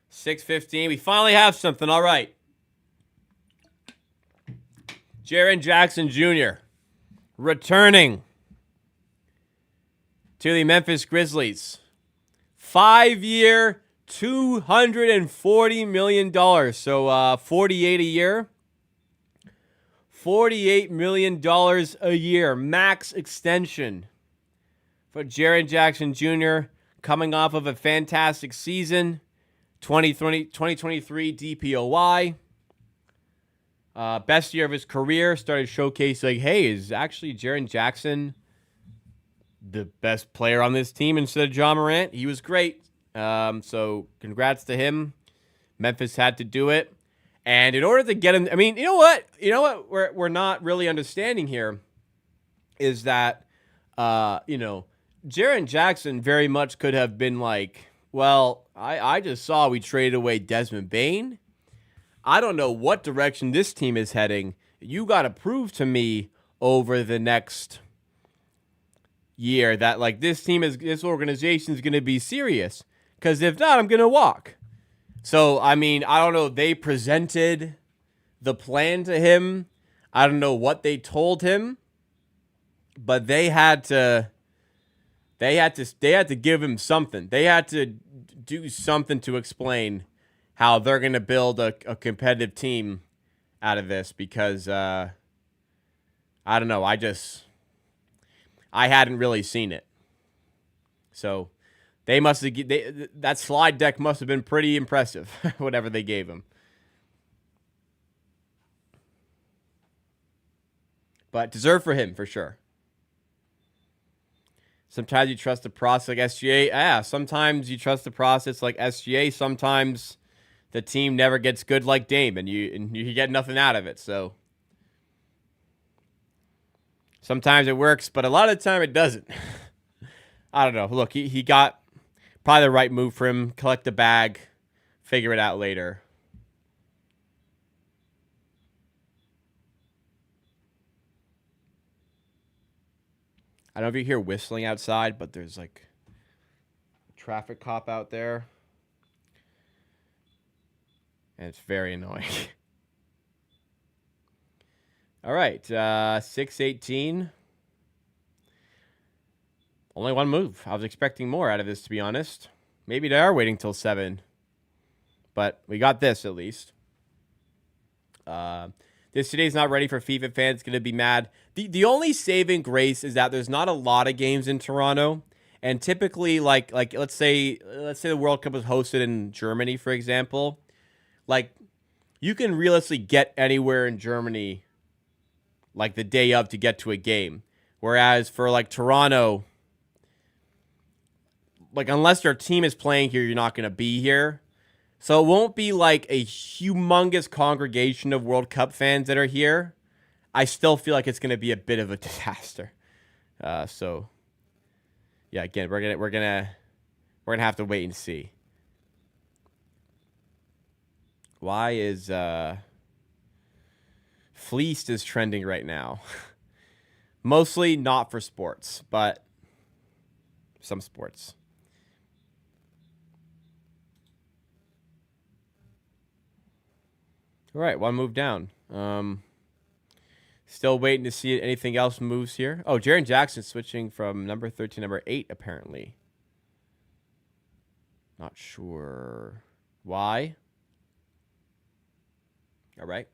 6:15. We finally have something. All right. Jaren Jackson Jr. returning to the Memphis Grizzlies. 5-year, $240 million. So $48 a year. $48 million a year. Max extension for Jaren Jackson Jr. coming off of a fantastic season. 2023 DPOY. Best year of his career. Started showcasing, like, hey, is actually Jaren Jackson the best player on this team instead of Ja Morant? He was great. So congrats to him. Memphis had to do it. And in order to get him, I mean, you know what we're not really understanding here is that, Jaren Jackson very much could have been like, well, I just saw we traded away Desmond Bane. I don't know what direction this team is heading. You got to prove to me over the next year that, like, this organization is going to be serious. Because if not, I'm going to walk. So, I mean, I don't know. They presented the plan to him. I don't know what they told him. But they had to give him something. They had to do something to explain how they're going to build a competitive team out of this because I don't know. I hadn't really seen it. So they must have that slide deck must have been pretty impressive, whatever they gave him. But deserved for him for sure. Sometimes you trust the process like SGA. Yeah, sometimes you trust the process like SGA. Sometimes the team never gets good like Dame, and you get nothing out of it. So sometimes it works, but a lot of the time it doesn't. I don't know. Look, he got probably the right move for him. Collect the bag, figure it out later. I don't know if you hear whistling outside, but there's like a traffic cop out there. And it's very annoying. All right, 6:18. Only one move. I was expecting more out of this, to be honest. Maybe they are waiting till 7. But we got this, at least. This today's not ready for FIFA fans. Going to be mad. The only saving grace is that there's not a lot of games in Toronto. And typically, like let's say the World Cup was hosted in Germany, for example. Like, you can realistically get anywhere in Germany, like, the day of to get to a game. Whereas for, like, Toronto, like, unless your team is playing here, you're not going to be here. So it won't be, like, a humongous congregation of World Cup fans that are here. I still feel like it's going to be a bit of a disaster. So, yeah, again, we're gonna have to wait and see. Why is Fleeced is trending right now? Mostly not for sports, but some sports. All right, one move down. Still waiting to see anything else moves here. Oh, Jaren Jackson switching from number 13 to number 8, apparently. Not sure why. All right.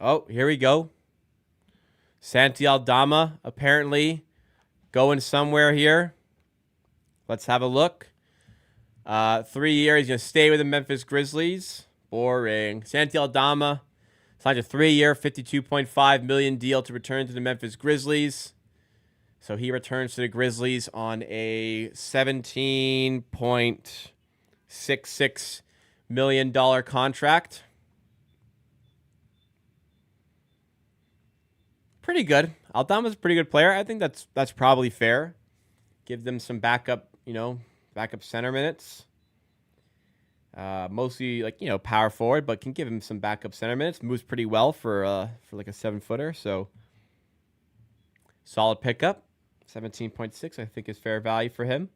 Oh, here we go. Santi Aldama, apparently going somewhere here. Let's have a look. 3 years, he's going to stay with the Memphis Grizzlies. Boring. Santi Aldama signed a 3-year, $52.5 million deal to return to the Memphis Grizzlies. So he returns to the Grizzlies on a $17.66 million contract. Pretty good. Aldama's a pretty good player. I think that's probably fair. Give them some backup center minutes. Mostly power forward, but can give him some backup center minutes. Moves pretty well for like a 7-footer. So solid pickup. 17.6 I think is fair value for him.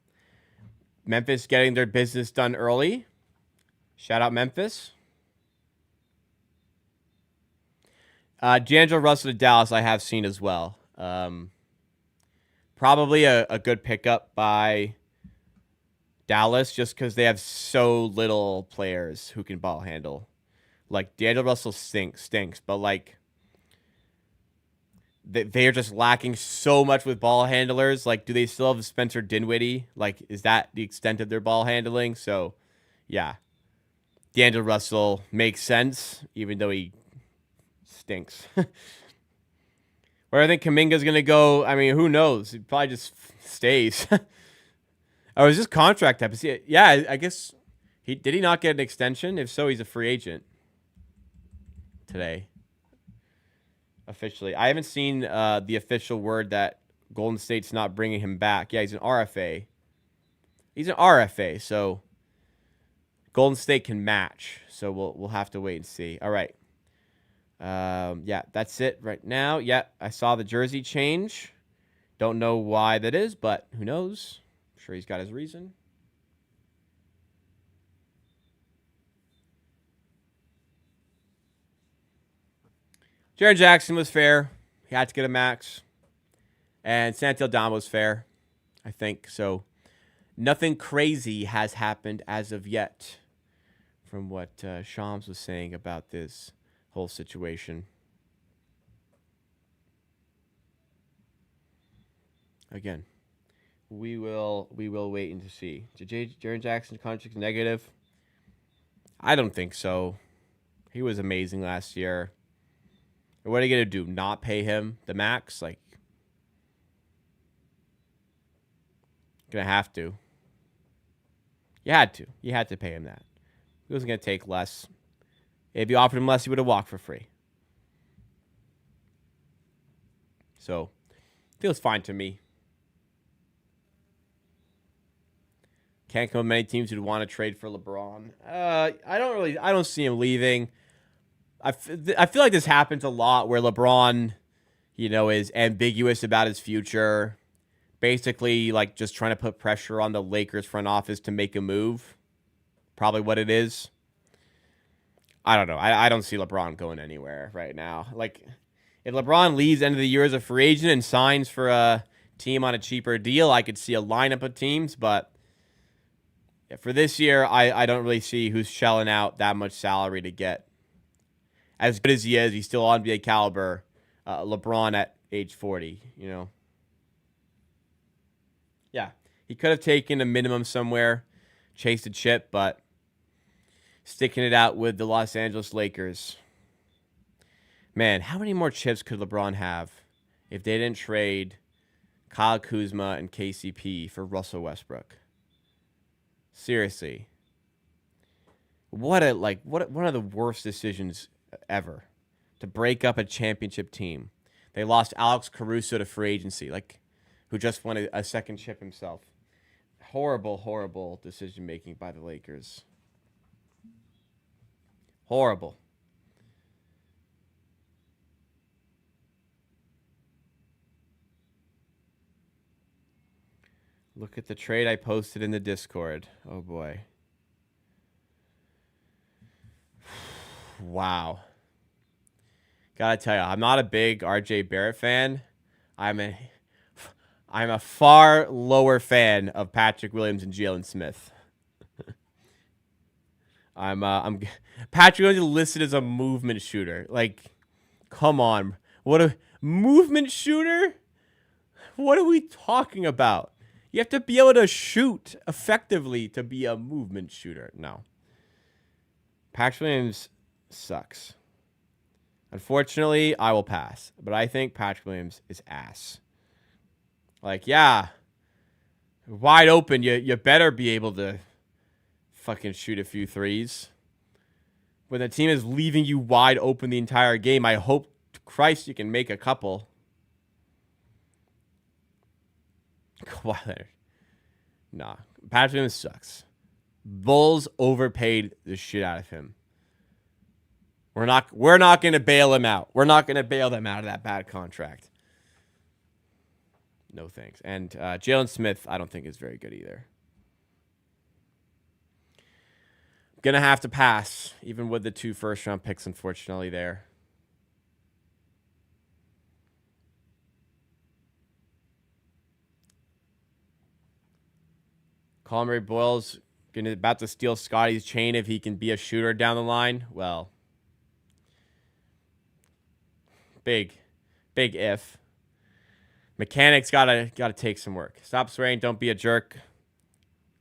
Memphis getting their business done early. Shout out Memphis. D'Angelo Russell to Dallas I have seen as well. Probably a good pickup by Dallas just because they have so little players who can ball handle. Like, D'Angelo Russell stinks, but like they are just lacking so much with ball handlers. Like, do they still have Spencer Dinwiddie? Like, is that the extent of their ball handling? So, yeah. D'Angelo Russell makes sense, even though he stinks. Where I think Kuminga's going to go, I mean, who knows? He probably just stays. Oh, is this contract type? Yeah, I guess did he not get an extension? If so, he's a free agent today. Officially. I haven't seen the official word that Golden State's not bringing him back. Yeah, he's an RFA. He's an RFA, so Golden State can match. So we'll have to wait and see. All right. Yeah, that's it right now. Yeah, I saw the jersey change. Don't know why that is, but who knows? I'm sure he's got his reason. Jaren Jackson was fair. He had to get a max. And Santi Aldama was fair, I think. So nothing crazy has happened as of yet from what Shams was saying about this whole situation. Again, we will wait and see. Jaren Jackson's contract negative? I don't think so. He was amazing last year. What are you going to do? Not pay him the max? Like, going to have to. You had to. You had to pay him that. He wasn't going to take less. If you offered him less, he would have walked for free. So, feels fine to me. Can't come with many teams who'd want to trade for LeBron. I don't see him leaving. I feel like this happens a lot where LeBron, is ambiguous about his future. basically like just trying to put pressure on the Lakers front office to make a move. Probably what it is. I don't know. I don't see LeBron going anywhere right now. Like, if LeBron leaves end of the year as a free agent and signs for a team on a cheaper deal, I could see a lineup of teams. But for this year, I don't really see who's shelling out that much salary to get. As good as he is, he's still NBA caliber. LeBron at age 40, you know. Yeah, he could have taken a minimum somewhere, chased a chip, but sticking it out with the Los Angeles Lakers. Man, how many more chips could LeBron have if they didn't trade Kyle Kuzma and KCP for Russell Westbrook? Seriously. One of the worst decisions ever to break up a championship team. They lost Alex Caruso to free agency, who just won a second chip himself. Horrible, horrible decision making by the Lakers. Horrible. Look at the trade I posted in the Discord. Oh boy. Wow. Gotta tell you, I'm not a big RJ Barrett fan. I'm a far lower fan of Patrick Williams and Jalen Smith. I'm Patrick Williams is listed as a movement shooter. Like, come on. What a movement shooter? What are we talking about? You have to be able to shoot effectively to be a movement shooter. No. Patrick Williams sucks. Unfortunately, I will pass. But I think Patrick Williams is ass. Like, yeah. Wide open, you better be able to fucking shoot a few threes. When the team is leaving you wide open the entire game, I hope to Christ you can make a couple. Nah. Patrick Williams sucks. Bulls overpaid the shit out of him. We're not going to bail him out. We're not going to bail them out of that bad contract. No thanks. And Jalen Smith, I don't think is very good either. Going to have to pass, even with the 2 first-round picks, unfortunately, there. Colin Murray Boyle's about to steal Scotty's chain if he can be a shooter down the line. Well, big if. Mechanics gotta take some work. Stop swearing. Don't be a jerk.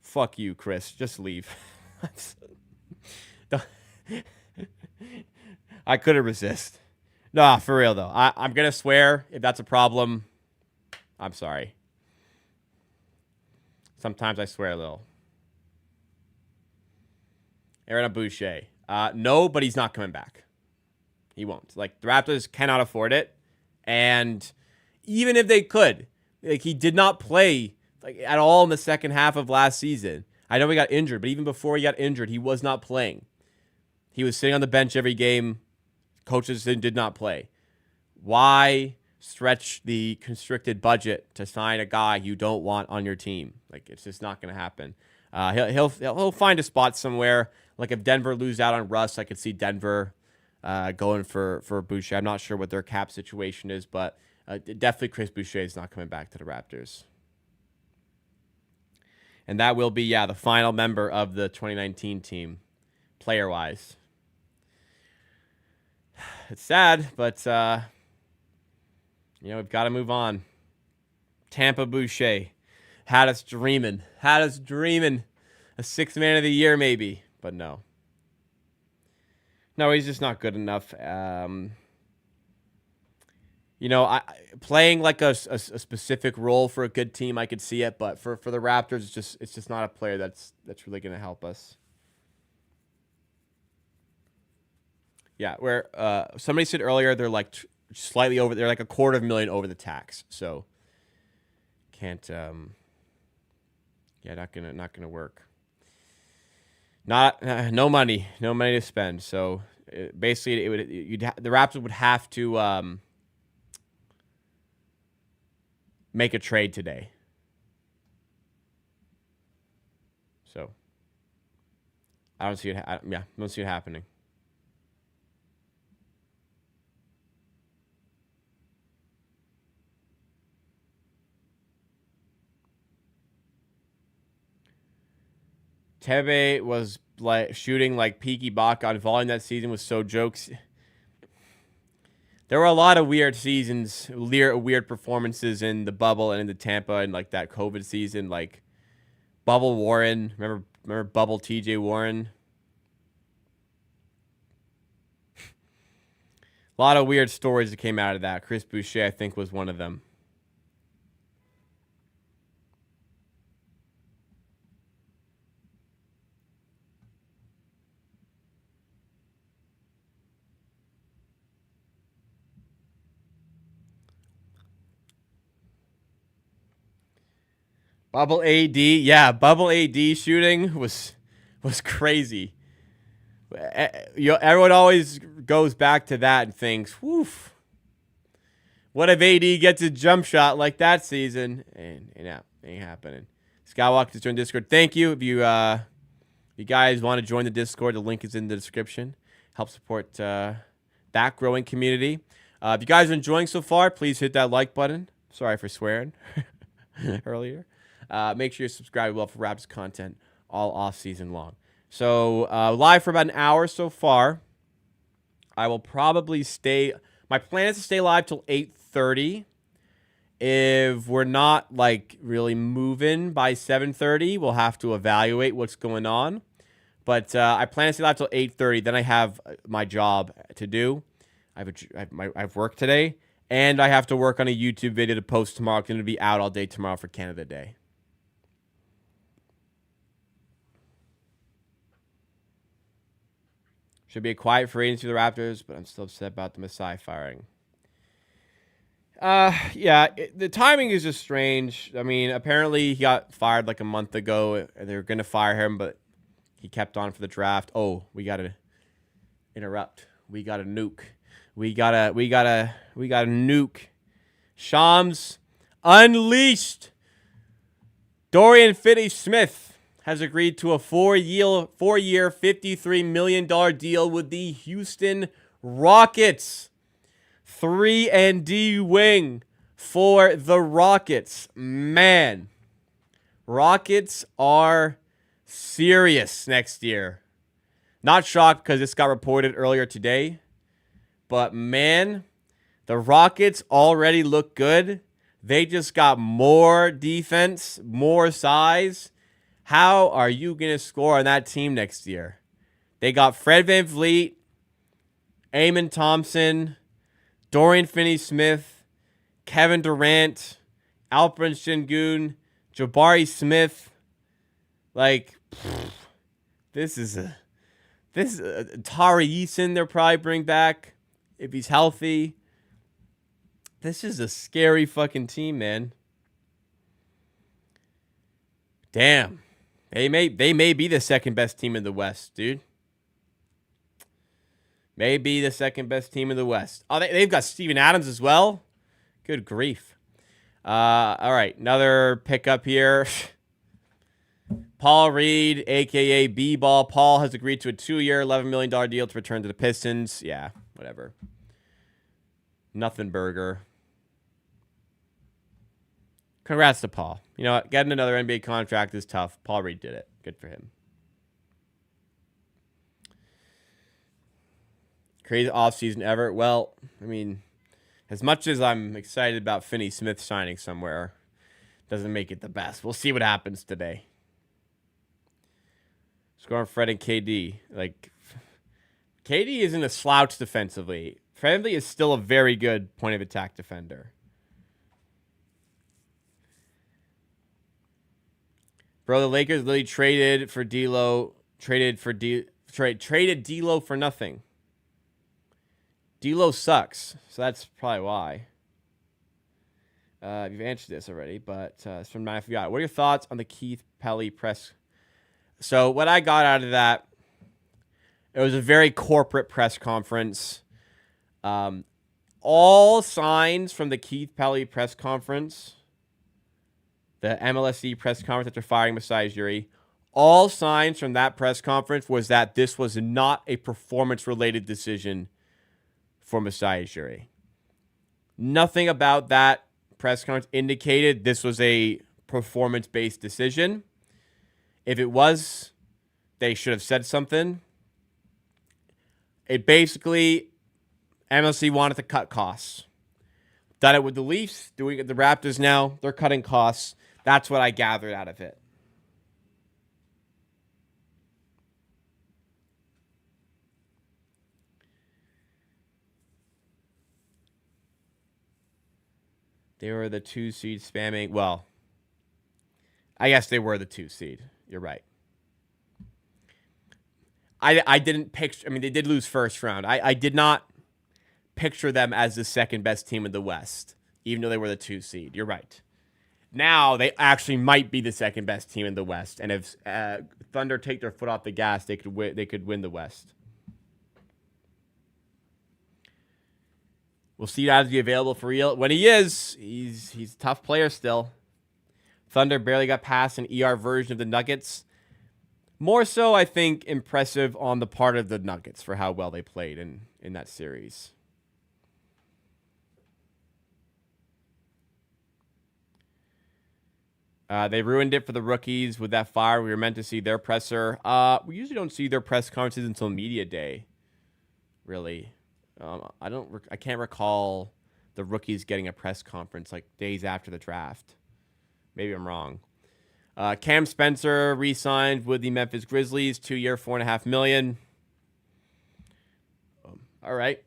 Fuck you, Chris. Just leave. I couldn't resist. Nah, for real though. I'm gonna swear if that's a problem. I'm sorry. Sometimes I swear a little. Aaron Boucher. No, but he's not coming back. He won't. Like, the Raptors cannot afford it. And even if they could, he did not play at all in the second half of last season. I know he got injured, but even before he got injured, he was not playing. He was sitting on the bench every game. Coaches did not play. Why stretch the constricted budget to sign a guy you don't want on your team? It's just not going to happen. He'll find a spot somewhere. Like, if Denver lose out on Russ, I could see Denver going for Boucher. I'm not sure what their cap situation is, but definitely Chris Boucher is not coming back to the Raptors. And that will be, the final member of the 2019 team, player-wise. It's sad, but, we've got to move on. Tampa Boucher had us dreaming. A 6th man of the year, maybe. But no. No, he's just not good enough. Playing like a specific role for a good team, I could see it. But for the Raptors, it's just not a player that's really going to help us. Yeah, where somebody said earlier they're slightly over. They're like $250,000 over the tax. So can't. Not gonna work. No money to spend. So basically, the Raptors would have to make a trade today. I don't see it. I don't see it happening. Tebe was like shooting like Peaky Baka on volume that season was so jokes. There were a lot of weird seasons, weird performances in the bubble and in the Tampa and like that COVID season, like Bubble Warren. Remember Bubble TJ Warren? A lot of weird stories that came out of that. Chris Boucher, I think, was one of them. Bubble AD, yeah, Bubble AD shooting was crazy. Everyone always goes back to that and thinks, "Woof, what if AD gets a jump shot like that season?" And ain't happening. Skywalker just joined Discord. Thank you. If you guys want to join the Discord, the link is in the description. Help support that growing community. If you guys are enjoying so far, please hit that like button. Sorry for swearing earlier. Make sure you subscribe well for Raptors content all off season long. So live for about an hour so far. I will probably stay. My plan is to stay live till 8:30. If we're not like really moving by 7:30, we'll have to evaluate what's going on. But I plan to stay live till 8:30. Then I have my job to do. I have work today, and I have to work on a YouTube video to post tomorrow. It's going to be out all day tomorrow for Canada Day. Should be a quiet free agency for the Raptors, but I'm still upset about the Masai firing. Yeah, the timing is just strange. I mean, apparently he got fired like a month ago. They were going to fire him, but he kept on for the draft. Oh, we got to interrupt. We got to nuke. We got to nuke. Shams unleashed. Dorian Finney-Smith has agreed to a four-year, $53 million deal with the Houston Rockets. 3-and-D wing for the Rockets. Man, Rockets are serious next year. Not shocked because this got reported earlier today. But man, the Rockets already look good. They just got more defense, more size. How are you going to score on that team next year? They got Fred VanVleet, Amen Thompson, Dorian Finney-Smith, Kevin Durant, Alperen Sengun, Jabari Smith. Like, this is Tari Eason they'll probably bring back if he's healthy. This is a scary fucking team, man. Damn. They may be the second best team in the West, dude. May be the second best team in the West. Oh, they've got Steven Adams as well. Good grief. All right, another pickup here. Paul Reed, a.k.a. B-Ball. Paul has agreed to a 2-year, $11 million deal to return to the Pistons. Yeah, whatever. Nothing burger. Congrats to Paul. You know what? Getting another NBA contract is tough. Paul Reed did it. Good for him. Crazy offseason ever. Well, I mean, as much as I'm excited about Finney-Smith signing somewhere, doesn't make it the best. We'll see what happens today. Scoring Fred and KD. Like, KD isn't a slouch defensively. Fred is still a very good point of attack defender. Bro, the Lakers literally traded D'Lo for nothing. D'Lo sucks, so that's probably why. You've answered this already, but it's from 9 Forgot. What are your thoughts on the Keith Pelly press? So what I got out of that, it was a very corporate press conference. All signs from the Keith Pelly press conference, the MLSE press conference after firing Masai Ujiri, All signs from that press conference was that this was not a performance-related decision for Masai Ujiri. Nothing about that press conference indicated this was a performance-based decision. If it was, they should have said something. It basically, MLC wanted to cut costs. Done it with the Leafs, doing it with the Raptors now. They're cutting costs. That's what I gathered out of it. They were the 2 seed spamming. Well, I guess they were the 2 seed. You're right. I didn't picture. I mean, they did lose first round. I did not picture them as the second best team in the West, even though they were the 2 seed. You're right. Now they actually might be the second best team in the West, and if Thunder take their foot off the gas, they could win the West. We'll see as he available for real. When he is, he's a tough player still. Thunder barely got past an ER version of the Nuggets. More so, I think, impressive on the part of the Nuggets for how well they played in that series. They ruined it for the rookies with that fire. We were meant to see their presser. We usually don't see their press conferences until media day, really. I can't recall the rookies getting a press conference like days after the draft. Maybe I'm wrong. Cam Spencer re-signed with the Memphis Grizzlies, 2-year, $4.5 million. All right.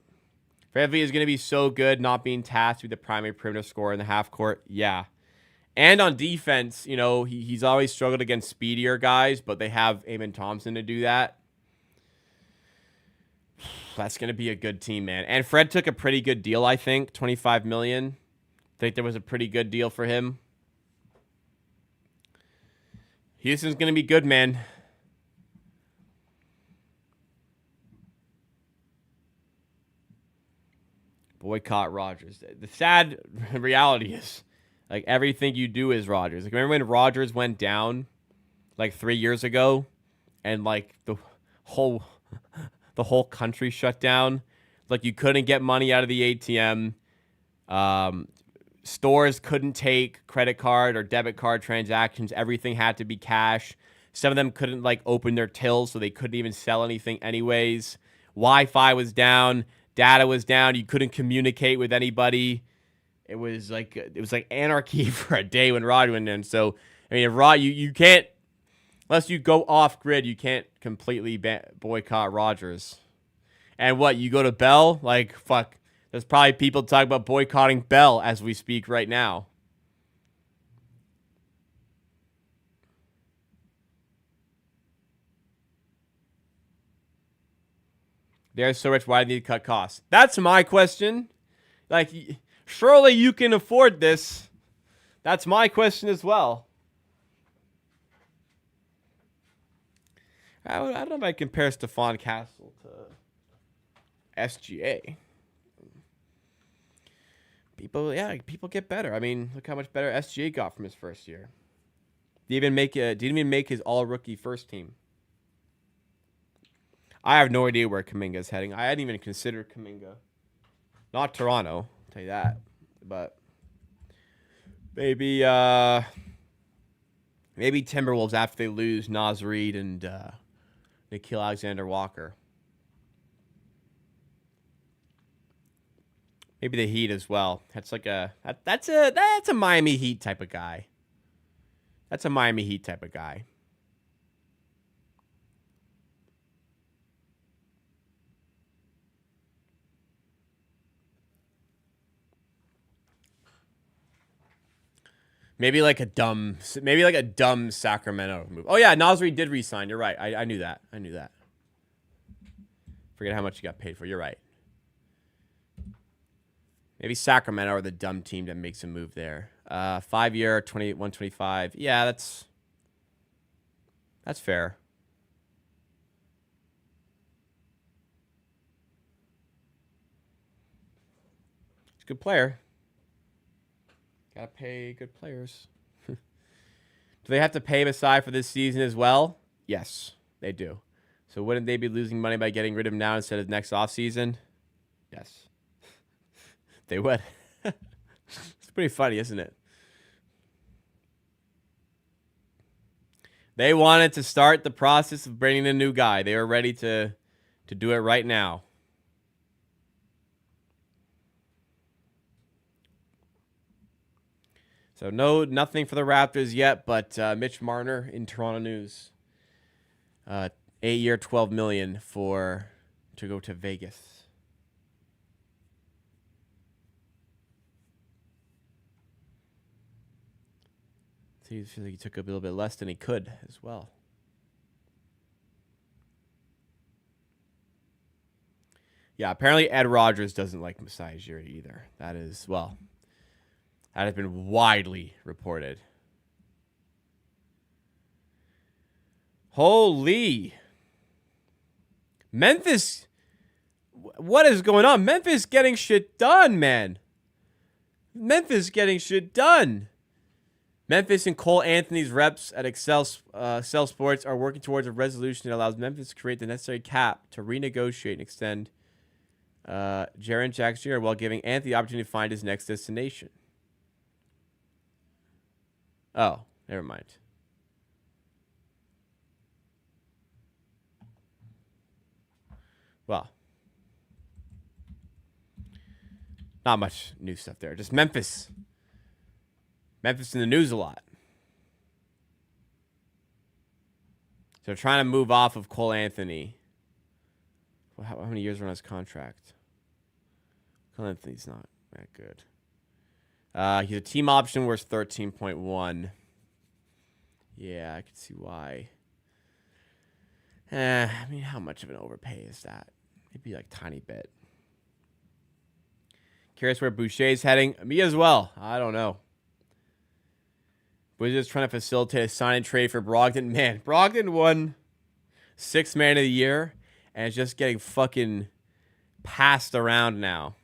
Bradley is going to be so good not being tasked with the primary perimeter scorer in the half court. Yeah. And on defense, you know, he's always struggled against speedier guys, but they have Amen Thompson to do that. That's going to be a good team, man. And Fred took a pretty good deal, I think, $25 million. I think there was a pretty good deal for him. Houston's going to be good, man. Boycott Rodgers. The sad reality is, like, everything you do is Rodgers. Like, remember when Rodgers went down, like, 3 years ago, and, like, the whole country shut down? Like, you couldn't get money out of the ATM. Stores couldn't take credit card or debit card transactions. Everything had to be cash. Some of them couldn't, like, open their tills, so they couldn't even sell anything anyways. Wi-Fi was down. Data was down. You couldn't communicate with anybody. It was like anarchy for a day when Rod went in. So, I mean, Rod, you can't, unless you go off grid, you can't completely boycott Rodgers. And what, you go to Bell? Like, fuck. There's probably people talking about boycotting Bell as we speak right now. They're so rich, why do they need to cut costs? That's my question. Like, surely you can afford this. That's my question as well. I don't know if I compare Stephon Castle to SGA. People get better. I mean, look how much better SGA got from his first year. Didn't even make his all-rookie first team. I have no idea where Kuminga's heading. I hadn't even considered Kuminga. Not Toronto, I'll tell you that. But maybe Timberwolves after they lose Naz Reid and Nickeil Alexander-Walker. Maybe the Heat as well. That's like that's a Miami Heat type of guy. That's a Miami Heat type of guy. Maybe like a dumb Sacramento move. Oh yeah, Naz Reid did resign. You're right. I knew that. Forget how much he got paid for. You're right. Maybe Sacramento are the dumb team that makes a move there. 5-year, 125. Yeah, that's fair. He's a good player. Gotta pay good players. Do they have to pay Masai for this season as well? Yes, they do. So wouldn't they be losing money by getting rid of him now instead of next offseason? Yes. They would. It's pretty funny, isn't it? They wanted to start the process of bringing a new guy. They were ready to do it right now. So nothing for the Raptors yet, but Mitch Marner in Toronto News. 8-year, $12 million to go to Vegas. So he feels like he took a little bit less than he could as well. Yeah, apparently Ed Rogers doesn't like Masai Ujiri either. That has been widely reported. Holy. Memphis. What is going on? Memphis getting shit done, man. Memphis getting shit done. Memphis and Cole Anthony's reps at Excel Sports are working towards a resolution that allows Memphis to create the necessary cap to renegotiate and extend Jaren Jackson Jr. while giving Anthony the opportunity to find his next destination. Oh, never mind. Well, not much new stuff there. Just Memphis. Memphis in the news a lot. So they're trying to move off of Cole Anthony. Well, how many years are on his contract? Cole Anthony's not that good. He's a team option worth 13.1. Yeah, I can see why. I mean, how much of an overpay is that? Maybe like tiny bit. Curious where Boucher's heading. Me as well. I don't know. Wizards trying to facilitate a sign and trade for Brogdon. Man, Brogdon won 6th man of the year and is just getting fucking passed around now.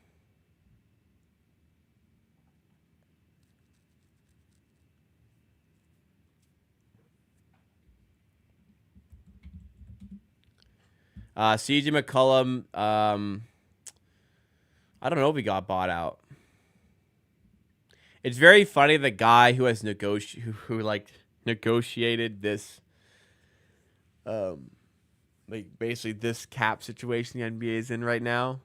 CJ McCollum, I don't know if he got bought out. It's very funny the guy who has negotiated this, basically this cap situation the NBA is in right now,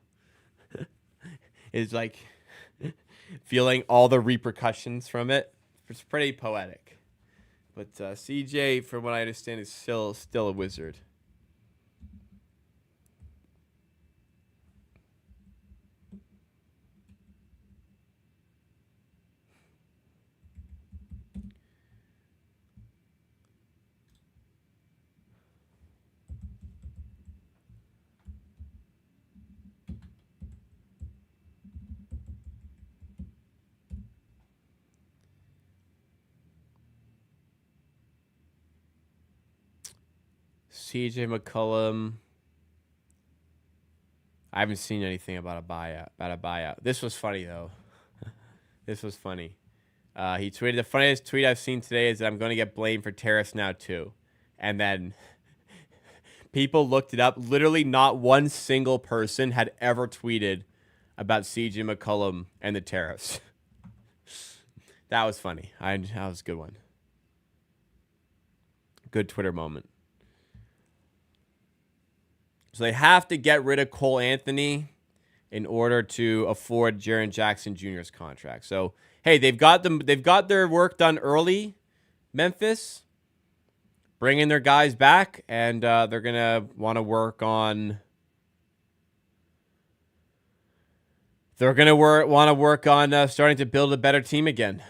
is like feeling all the repercussions from it. It's pretty poetic. But CJ, from what I understand, is still a Wizard. CJ McCollum. I haven't seen anything about a buyout. This was funny though. This was funny. He tweeted, the funniest tweet I've seen today is that I'm going to get blamed for tariffs now too. And then people looked it up. Literally not one single person had ever tweeted about CJ McCollum and the tariffs. That was funny. That was a good one. Good Twitter moment. So they have to get rid of Cole Anthony in order to afford Jaren Jackson Jr.'s contract. So, hey, they've got their work done early, Memphis, bringing their guys back, and they're going to want to work on starting to build a better team again.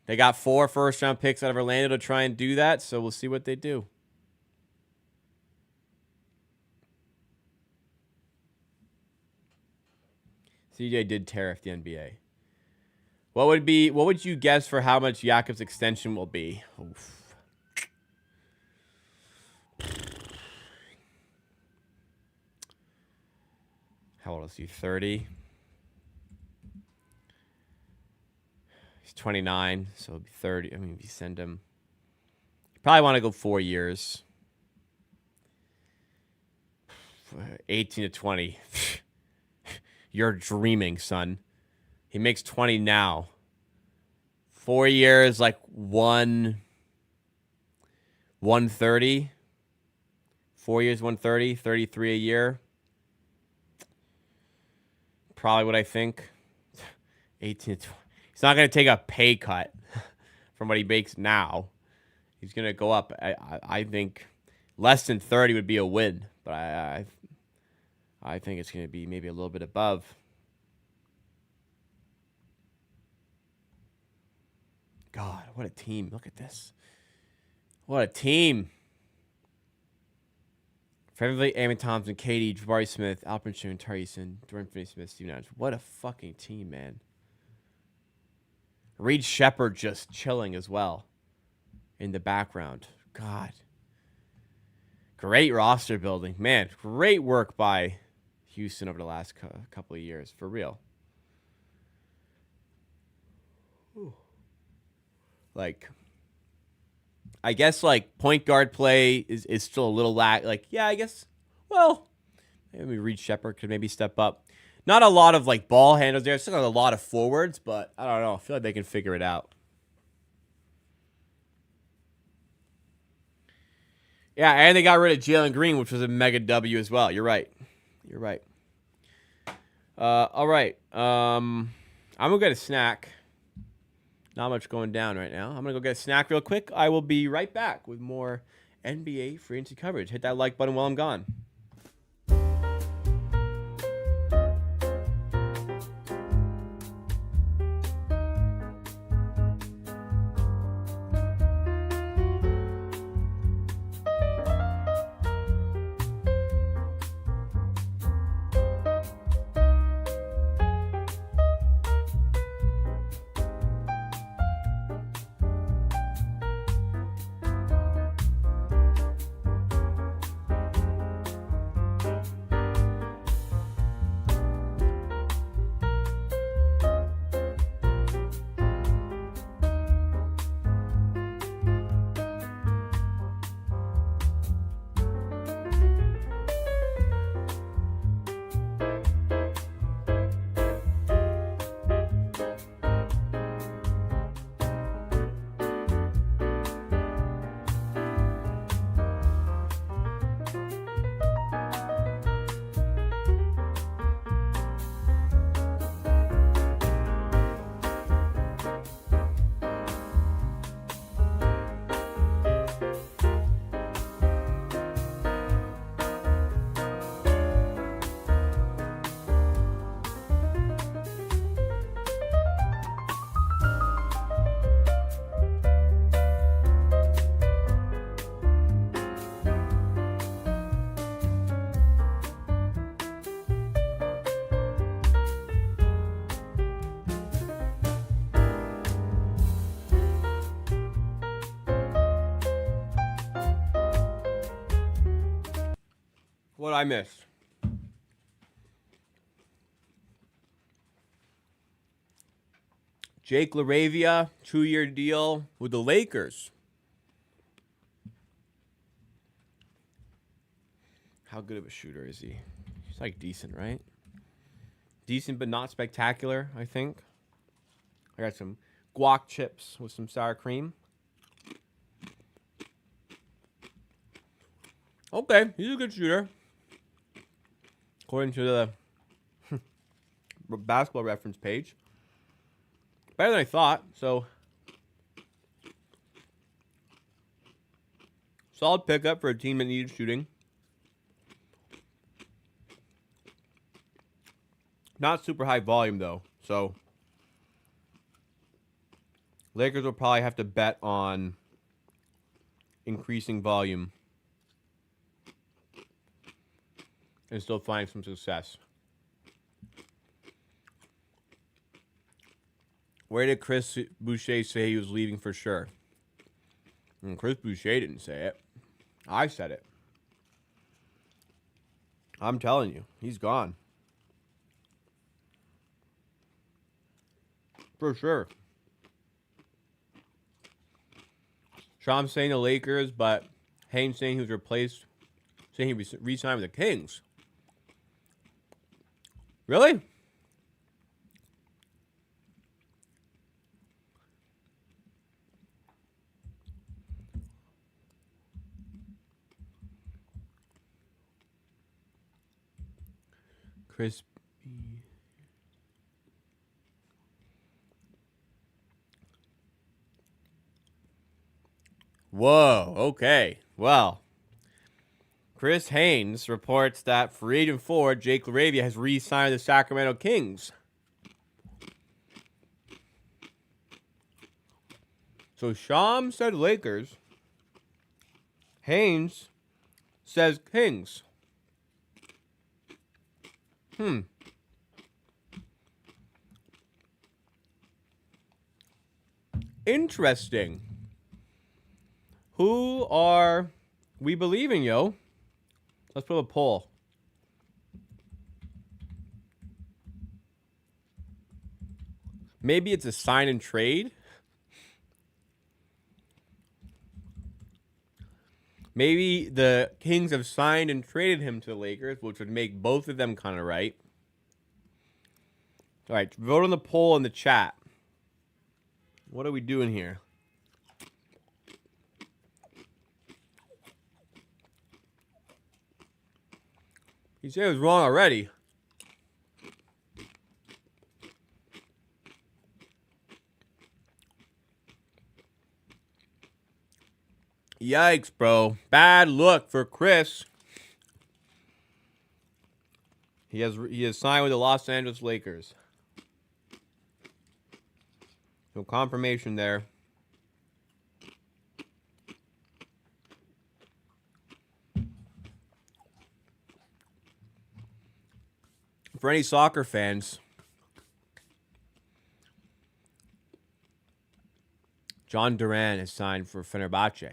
They got 4 first-round picks out of Orlando to try and do that, so we'll see what they do. CJ did tariff the NBA. What would you guess for how much Jakob's extension will be? Oof. How old is he? 30? He's 29, so it'll be 30. I mean, if you send him Probably want to go 4 years. 18 to 20. You're dreaming, son. He makes 20 now. 4 years, like 130. 4 years, 130, 33 a year. Probably what I think. 18 to 20. He's not going to take a pay cut from what he makes now. He's going to go up. I think less than 30 would be a win, but I think it's going to be maybe a little bit above. God, what a team. Look at this. What a team. Frederick, Eamon Thompson, Katie, Jabari Smith, Alperen Sengun, Tyson, Dorian Finney-Smith, Steven Adams. What a fucking team, man. Reed Shepherd just chilling as well in the background. God. Great roster building. Man, great work by Houston over the last couple of years. For real. Ooh. Like, I guess, like, point guard play is still a little yeah, I guess, well, maybe Reed Shepherd could maybe step up. Not a lot of, like, ball handlers there. Still got a lot of forwards, but I don't know. I feel like they can figure it out. Yeah, and they got rid of Jalen Green, which was a mega W as well. You're right. You're right. All right. I'm going to get a snack. Not much going down right now. I'm going to go get a snack real quick. I will be right back with more NBA free agency coverage. Hit that like button while I'm gone. What I missed? Jake LaRavia, 2-year deal with the Lakers. How good of a shooter is he? He's like decent, right? Decent but not spectacular, I think. I got some guac chips with some sour cream. Okay, he's a good shooter. According to the basketball reference page. Better than I thought, so solid pickup for a team that needed shooting. Not super high volume, though, so Lakers will probably have to bet on increasing volume and still finding some success. Where did Chris Boucher say he was leaving for sure? And Chris Boucher didn't say it. I said it. I'm telling you, he's gone. For sure. Sham saying the Lakers, but Haynes saying he was replaced, saying he re-signed with the Kings. Really? Chris. Whoa, okay. Well, Chris Haynes reports that free agent forward Jake LaRavia has re-signed the Sacramento Kings. So Sham said Lakers. Haynes says Kings. Interesting. Who are we believing, yo? Let's put a poll. Maybe it's a sign and trade. Maybe the Kings have signed and traded him to the Lakers, which would make both of them kind of right. All right, vote on the poll in the chat. What are we doing here? He said it was wrong already. Yikes, bro. Bad look for Chris. He has signed with the Los Angeles Lakers. No confirmation there. For any soccer fans, John Duran has signed for Fenerbahce.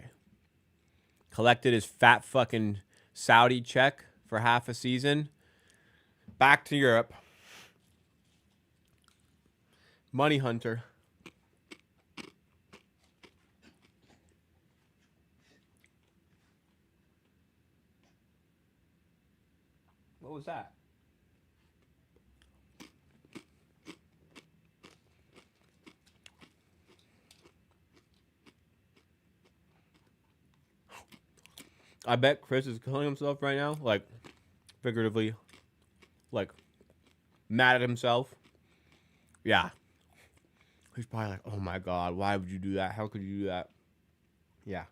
Collected his fat fucking Saudi check for half a season. Back to Europe. Money hunter. What was that? I bet Chris is killing himself right now, like figuratively, like mad at himself. Yeah. He's probably like, oh my God, why would you do that? How could you do that? Yeah.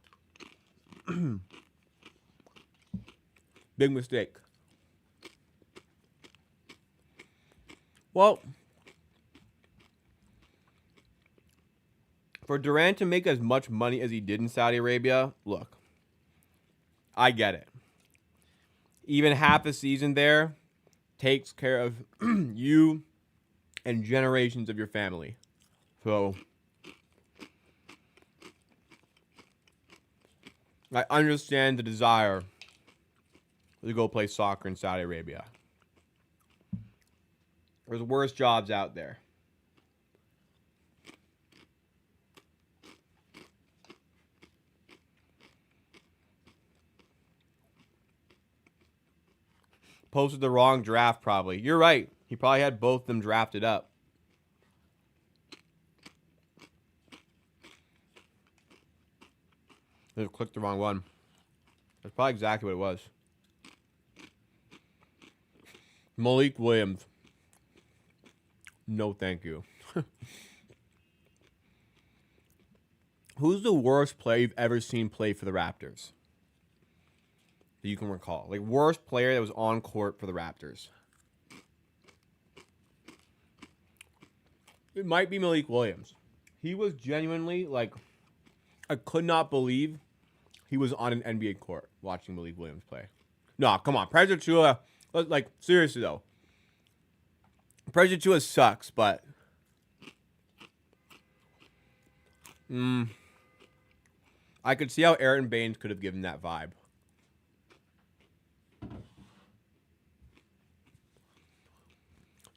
Big mistake. Well, for Durant to make as much money as he did in Saudi Arabia, look, I get it. Even half a season there takes care of you and generations of your family. So I understand the desire to go play soccer in Saudi Arabia. There's worse jobs out there. Posted the wrong draft, probably. You're right. He probably had both of them drafted up. Just clicked the wrong one. That's probably exactly what it was. Malik Williams. No, thank you. Who's the worst player you've ever seen play for the Raptors? That you can recall. Like, worst player that was on court for the Raptors. It might be Malik Williams. He was genuinely, like, I could not believe he was on an NBA court watching Malik Williams play. No, come on. Prez Achiuwa, like, seriously, though. Prez Achiuwa sucks, but I could see how Aaron Baines could have given that vibe.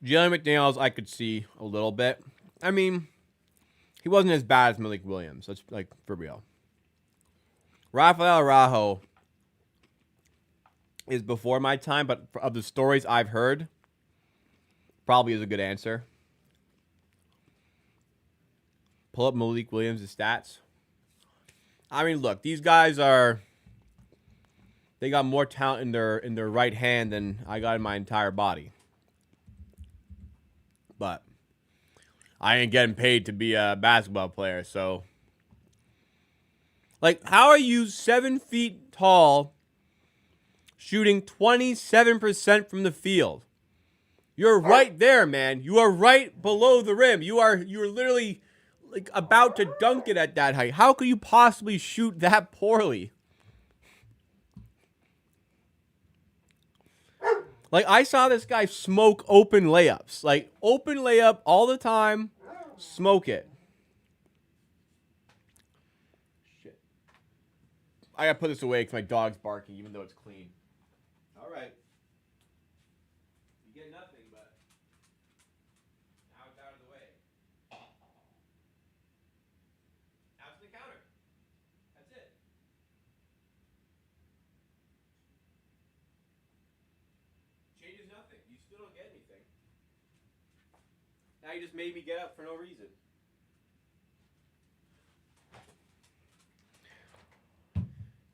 Jalen McDaniels, I could see a little bit. I mean, he wasn't as bad as Malik Williams. Let's, like, for real. Rafael Araujo is before my time, but of the stories I've heard, probably is a good answer. Pull up Malik Williams' stats. I mean, look, these guys they got more talent in their right hand than I got in my entire body. But I ain't getting paid to be a basketball player, so like, how are you 7 feet tall, shooting 27% from the field? You're right there, man. You are right below the rim. You're literally like about to dunk it at that height. How could you possibly shoot that poorly? Like, I saw this guy smoke open layups. Like, open layup all the time. Smoke it. Shit. I gotta put this away because my dog's barking, even though it's clean. All right. You get nothing, but now it's out of the way. Now it's the counter. That's it. Changes nothing. You still don't get anything. Now you just made me get up for no reason.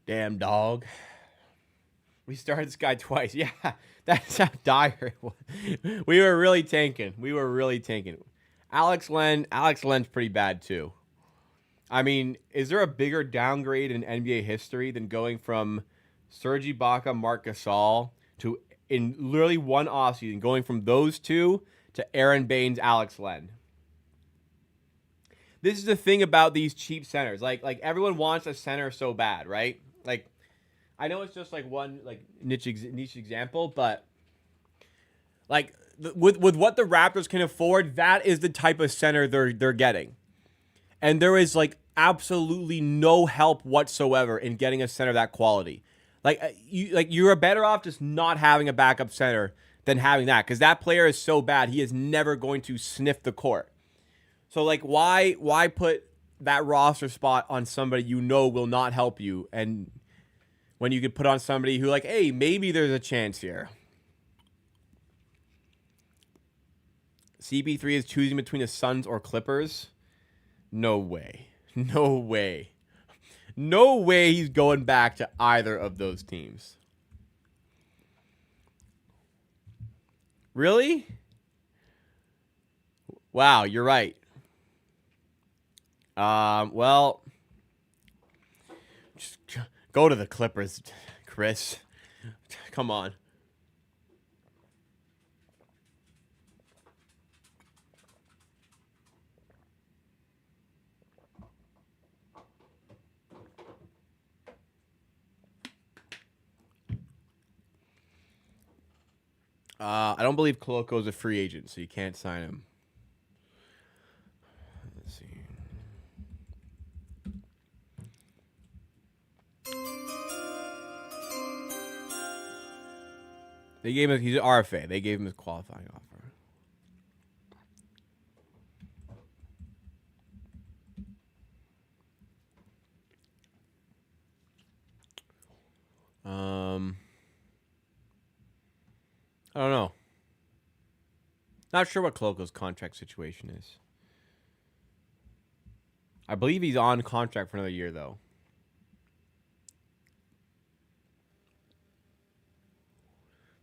Damn dog. We started this guy twice. Yeah, that's how dire it was. We were really tanking. Alex Len's pretty bad too. I mean, is there a bigger downgrade in NBA history than going from Serge Ibaka, Marc Gasol to, in literally one offseason, going from those two to Aaron Baines, Alex Len? This is the thing about these cheap centers. Like everyone wants a center so bad, right? Like, I know it's just like one like niche example, but like with what the Raptors can afford, that is the type of center they're getting, and there is like absolutely no help whatsoever in getting a center that quality. You're better off just not having a backup center than having that, because that player is so bad he is never going to sniff the court. So like why put that roster spot on somebody you know will not help you, and when you could put on somebody who like, hey, maybe there's a chance here. CP3 is choosing between the Suns or Clippers. No way. No way. No way he's going back to either of those teams. Really? Wow, you're right. Well, just go to the Clippers, Chris. Come on. I don't believe Coloco's a free agent, so you can't sign him. Let's see. They gave him, he's an RFA. They gave him his qualifying offer. I don't know. Not sure what Coloco's contract situation is. I believe he's on contract for another year, though.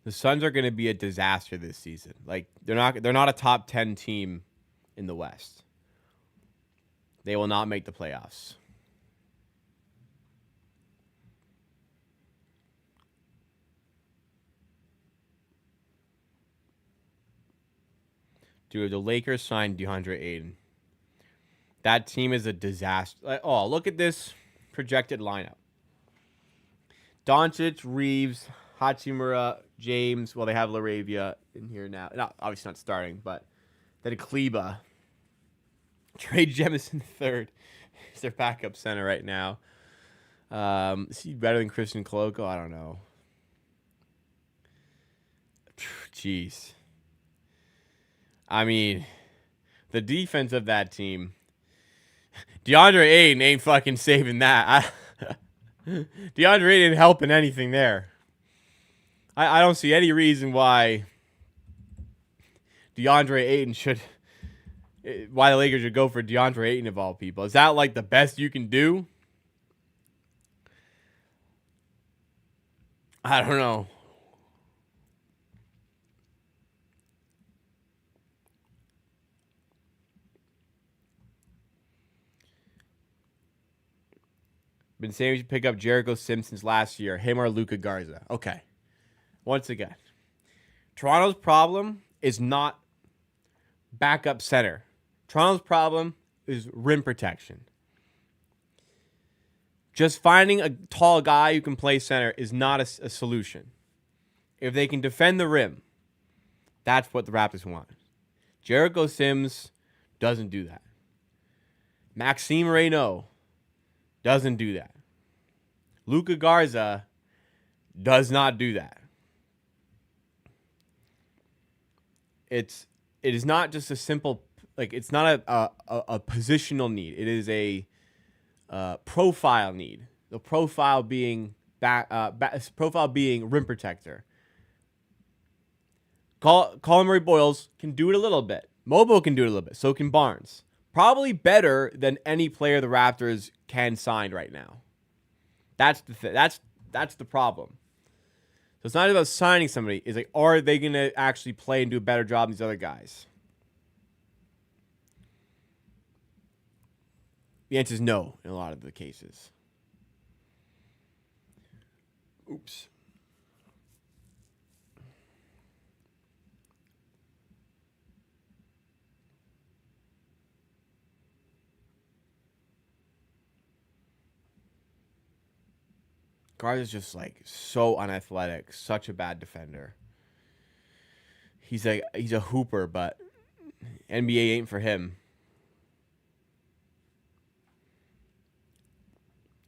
The Suns are going to be a disaster this season. Like, they're not a top 10 team in the West. They will not make the playoffs. Dude, the Lakers signed DeAndre Ayton. That team is a disaster. Oh, look at this projected lineup. Doncic, Reeves, Hachimura, James. Well, they have LaRavia in here now. Not obviously not starting, but then Kleba. Trey Jemison third. He's their backup center right now. Is he better than Christian Coloco? I don't know. Jeez. I mean, the defense of that team. DeAndre Ayton ain't fucking saving that. DeAndre didn't help in anything there. I don't see any reason why DeAndre Ayton should... Why the Lakers should go for DeAndre Ayton of all people. Is that like the best you can do? I don't know. Been saying we should pick up Jericho Simpson's last year. Him or Luka Garza. Okay. Once again, Toronto's problem is not backup center. Toronto's problem is rim protection. Just finding a tall guy who can play center is not a solution. If they can defend the rim, that's what the Raptors want. Jericho Sims doesn't do that. Maxime Reynaud doesn't do that. Luka Garza does not do that. It is not just a simple, like, it's not a positional need. It is a profile need. The profile being rim protector. Colin Murray Boyles can do it a little bit. Mobo can do it a little bit. So can Barnes. Probably better than any player the Raptors can sign right now. That's the problem. So it's not about signing somebody. It's like, are they going to actually play and do a better job than these other guys? The answer is no in a lot of the cases. Oops. Garza's just like so unathletic, such a bad defender. He's a hooper, but NBA ain't for him.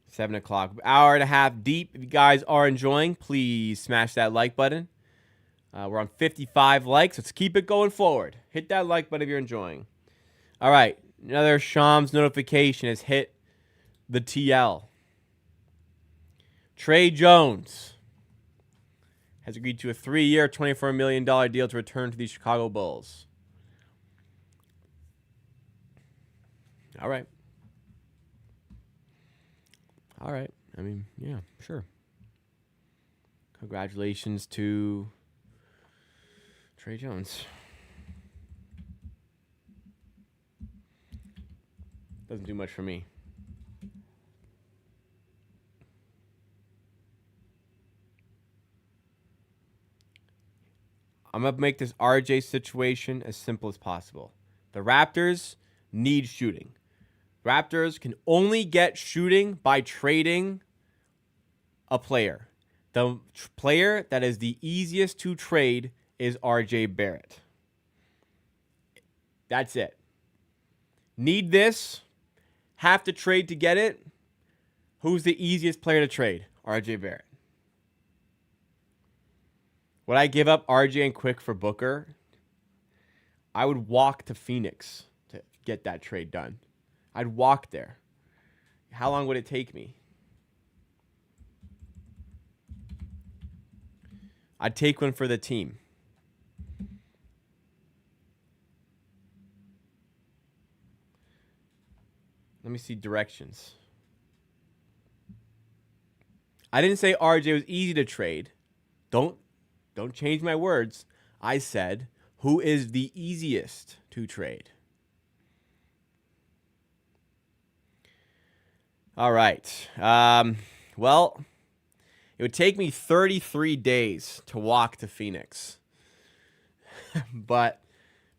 7 o'clock, hour and a half deep. If you guys are enjoying, please smash that like button. We're on 55 likes. Let's keep it going forward. Hit that like button if you're enjoying. All right, another Shams notification has hit the TL. Trey Jones has agreed to a 3-year, $24 million deal to return to the Chicago Bulls. All right. All right. I mean, yeah, sure. Congratulations to Trey Jones. Doesn't do much for me. I'm going to make this RJ situation as simple as possible. The Raptors need shooting. Raptors can only get shooting by trading a player. The player that is the easiest to trade is RJ Barrett. That's it. Need this. Have to trade to get it. Who's the easiest player to trade? RJ Barrett. Would I give up RJ and Quick for Booker? I would walk to Phoenix to get that trade done. I'd walk there. How long would it take me? I'd take one for the team. Let me see directions. I didn't say RJ was easy to trade. Don't change my words. I said, who is the easiest to trade? All right. Well, it would take me 33 days to walk to Phoenix. But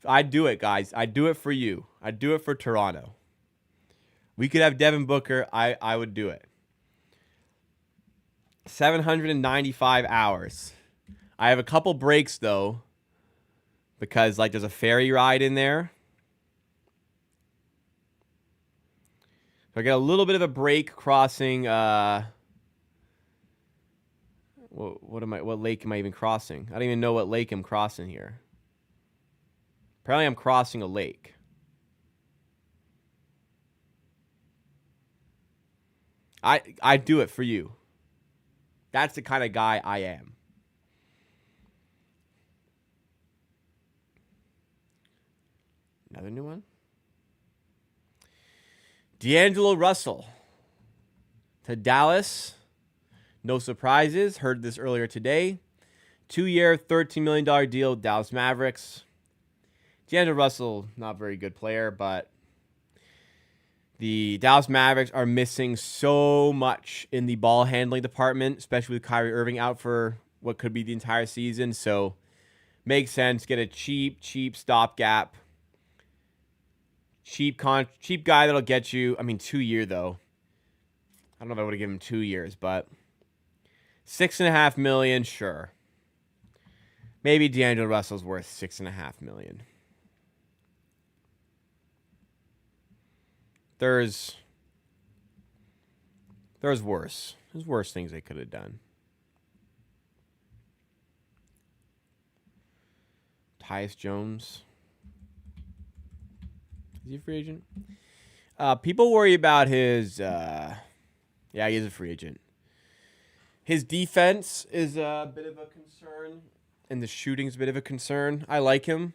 I'd do it, guys. I'd do it for you. I'd do it for Toronto. We could have Devin Booker. I would do it. 795 hours. I have a couple breaks, though, because, like, there's a ferry ride in there. So I get a little bit of a break crossing. What lake am I even crossing? I don't even know what lake I'm crossing here. Apparently, I'm crossing a lake. I'd do it for you. That's the kind of guy I am. Another new one. D'Angelo Russell to Dallas. No surprises. Heard this earlier today. 2-year, $13 million deal with Dallas Mavericks. D'Angelo Russell, not a very good player, but the Dallas Mavericks are missing so much in the ball handling department, especially with Kyrie Irving out for what could be the entire season. So, makes sense. Get a cheap stopgap. Cheap guy that'll get you, 2-year though. I don't know if I would have given him 2 years, but $6.5 million, sure. Maybe D'Angelo Russell's worth $6.5 million. There's worse. There's worse things they could have done. Tyus Jones. Is he a free agent? People worry about his... yeah, he is a free agent. His defense is a bit of a concern, and the shooting's a bit of a concern. I like him.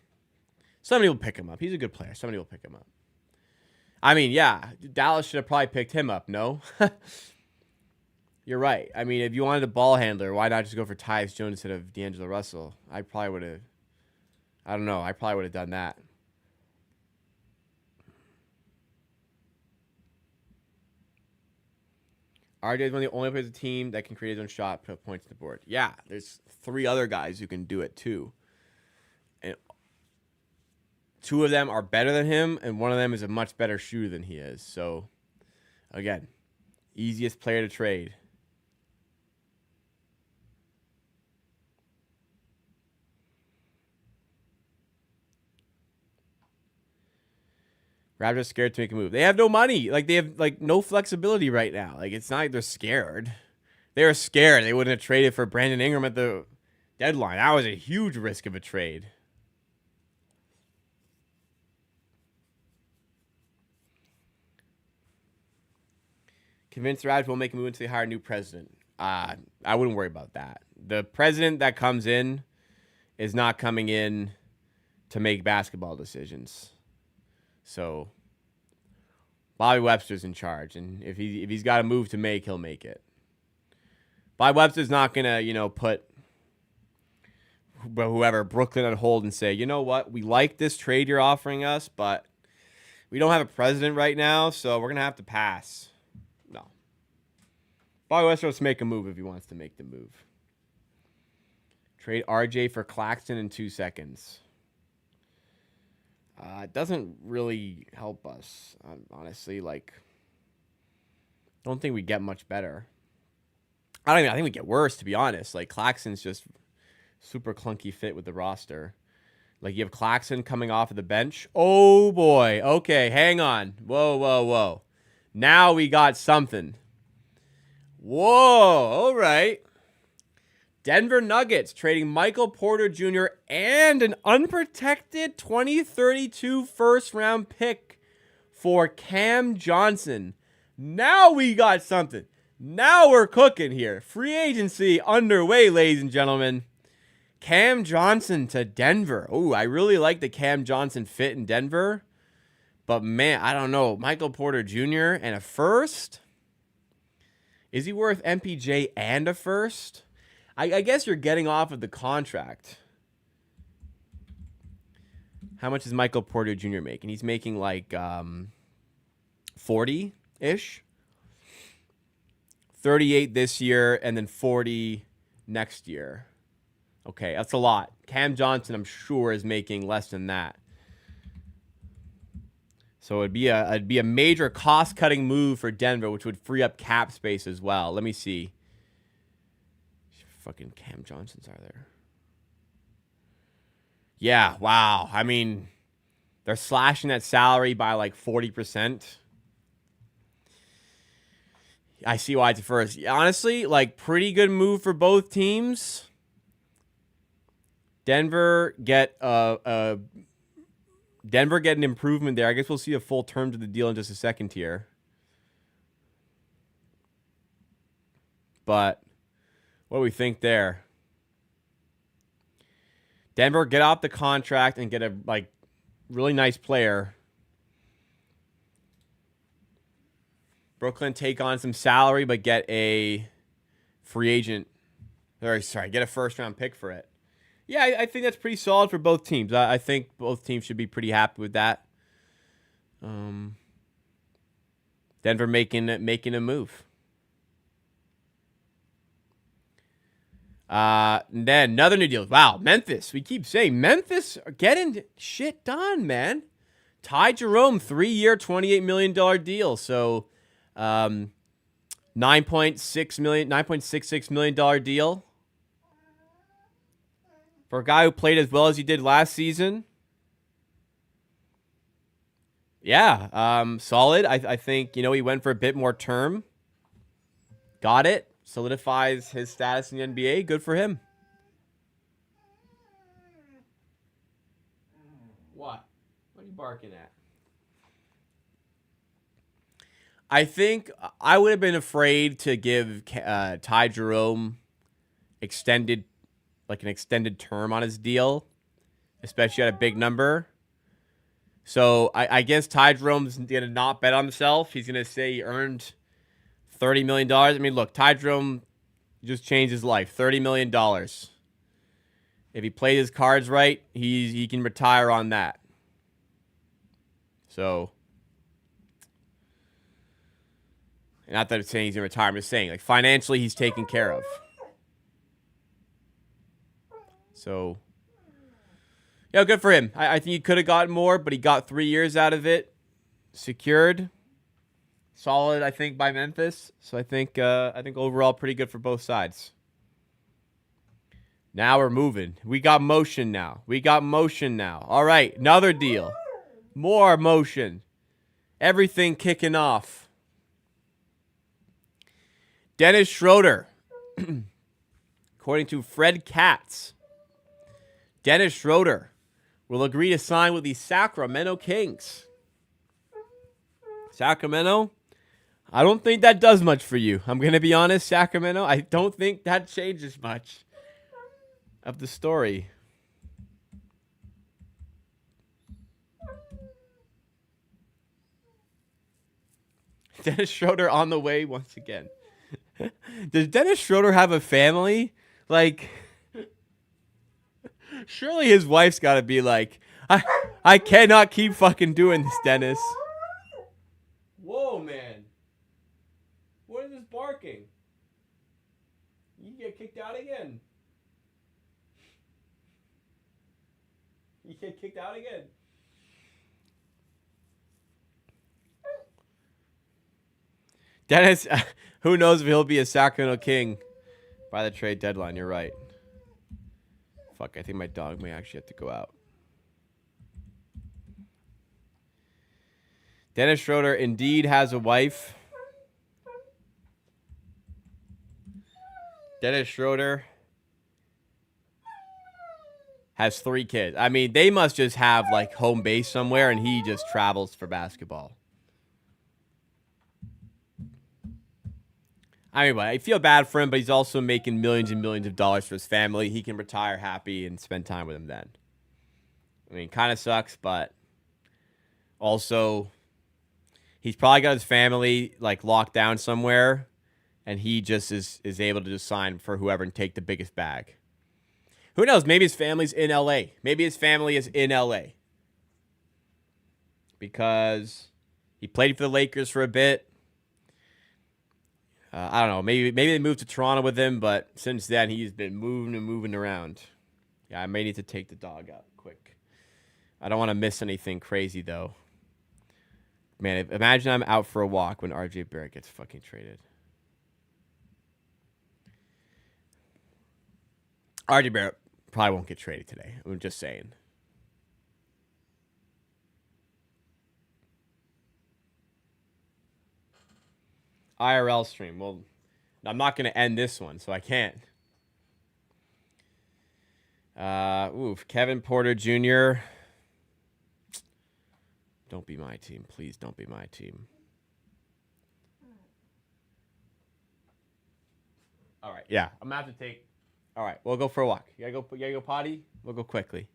Somebody will pick him up. He's a good player. Somebody will pick him up. Yeah, Dallas should have probably picked him up, no? You're right. If you wanted a ball handler, why not just go for Tyus Jones instead of D'Angelo Russell? I probably would have... I don't know. I probably would have done that. RJ is one of the only players on the team that can create his own shot, put points on the board. Yeah, there's 3 other guys who can do it too. And 2 of them are better than him, and one of them is a much better shooter than he is. So, again, easiest player to trade. Raptors scared to make a move. They have no money. They have no flexibility right now. It's not like they're scared. They were scared. They wouldn't have traded for Brandon Ingram at the deadline. That was a huge risk of a trade. Convinced the Raptors will make a move until they hire a new president. I wouldn't worry about that. The president that comes in is not coming in to make basketball decisions. So, Bobby Webster's in charge, and if he's got a move to make, he'll make it. Bobby Webster's not gonna, put whoever Brooklyn on hold and say, you know what, we like this trade you're offering us, but we don't have a president right now, so we're gonna have to pass. No. Bobby Webster wants to make a move if he wants to make the move. Trade RJ for Claxton in 2 seconds. It doesn't really help us, honestly. Don't think we get much better. I think we get worse, to be honest. Claxton's just super clunky fit with the roster. You have Claxton coming off of the bench. Oh, boy. Okay, hang on. Whoa. Now we got something. Whoa, all right. Denver Nuggets trading Michael Porter Jr. and an unprotected 2032 first-round pick for Cam Johnson. Now we got something. Now we're cooking here. Free agency underway, ladies and gentlemen. Cam Johnson to Denver. Oh, I really like the Cam Johnson fit in Denver. But, man, I don't know. Michael Porter Jr. and a first? Is he worth MPJ and a first? I guess you're getting off of the contract. How much is Michael Porter Jr. making? He's making 40-ish. 38 this year and then 40 next year. Okay, that's a lot. Cam Johnson, I'm sure, is making less than that. So it'd be a major cost-cutting move for Denver, which would free up cap space as well. Let me see. Fucking Cam Johnsons are there. Yeah, wow. They're slashing that salary by 40%. I see why it's a first. Honestly, pretty good move for both teams. Denver get an improvement there. I guess we'll see the full terms of the deal in just a second here. but what do we think there? Denver, get off the contract and get a really nice player. Brooklyn, take on some salary, but get a free agent. Get a first-round pick for it. Yeah, I think that's pretty solid for both teams. I think both teams should be pretty happy with that. Denver making a move. And then another new deal. Wow, Memphis. We keep saying Memphis are getting shit done, man. Ty Jerome, 3-year, $28 million deal. So, $9.66 million deal for a guy who played as well as he did last season. Yeah, solid. I think, he went for a bit more term. Got it. Solidifies his status in the NBA. Good for him. What? What are you barking at? I think I would have been afraid to give Ty Jerome an extended term on his deal, especially at a big number. So I guess Ty Jerome's going to not bet on himself. He's going to say he earned $30 million. I mean, look, Ty Jerome just changed his life. $30 million. If he plays his cards right, he can retire on that. So, not that I'm saying he's going to retire. I'm just saying, financially, he's taken care of. So, yeah, good for him. I think he could have gotten more, but he got 3 years out of it. Secured. Solid, I think, by Memphis. So I think overall pretty good for both sides. Now we're moving. We got motion now. All right, another deal. More motion. Everything kicking off. Dennis Schroeder. According to Fred Katz, Dennis Schroeder will agree to sign with the Sacramento Kings. Sacramento, I don't think that does much for you. I'm going to be honest, Sacramento, I don't think that changes much of the story. Dennis Schroeder on the way once again. Does Dennis Schroeder have a family? Surely his wife's got to be like, I cannot keep fucking doing this, Dennis. Whoa, man. What is this barking? You get kicked out again. Dennis, who knows if he'll be a Sacramento King by the trade deadline. You're right. Fuck, I think my dog may actually have to go out. Dennis Schroeder indeed has a wife. Dennis Schroeder has 3 kids. I mean, they must just have home base somewhere, and he just travels for basketball. I mean, I feel bad for him, but he's also making millions and millions of dollars for his family. He can retire happy and spend time with him then. I mean, kind of sucks, but also he's probably got his family locked down somewhere, and he just is able to just sign for whoever and take the biggest bag. Who knows? Maybe his family's in LA. Maybe his family is in LA because he played for the Lakers for a bit. I don't know. Maybe they moved to Toronto with him, but since then he's been moving around. Yeah, I may need to take the dog out quick. I don't want to miss anything crazy though. Man, imagine I'm out for a walk when RJ Barrett gets fucking traded. RJ Barrett probably won't get traded today. I'm just saying. IRL stream. Well, I'm not going to end this one, so I can't. Kevin Porter Jr. Don't be my team. Please don't be my team. All right. Yeah. I'm going to have to take. All right. We'll go for a walk. You gotta go potty? We'll go quickly.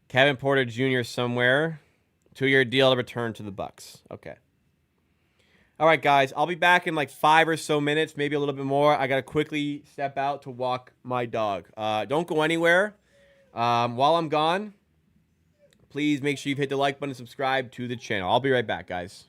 Kevin Porter Jr. somewhere. 2-year deal to return to the Bucks. Okay. All right, guys. I'll be back in like 5 or so minutes, maybe a little bit more. I got to quickly step out to walk my dog. Don't go anywhere. While I'm gone, please make sure you've hit the like button and subscribe to the channel. I'll be right back, guys.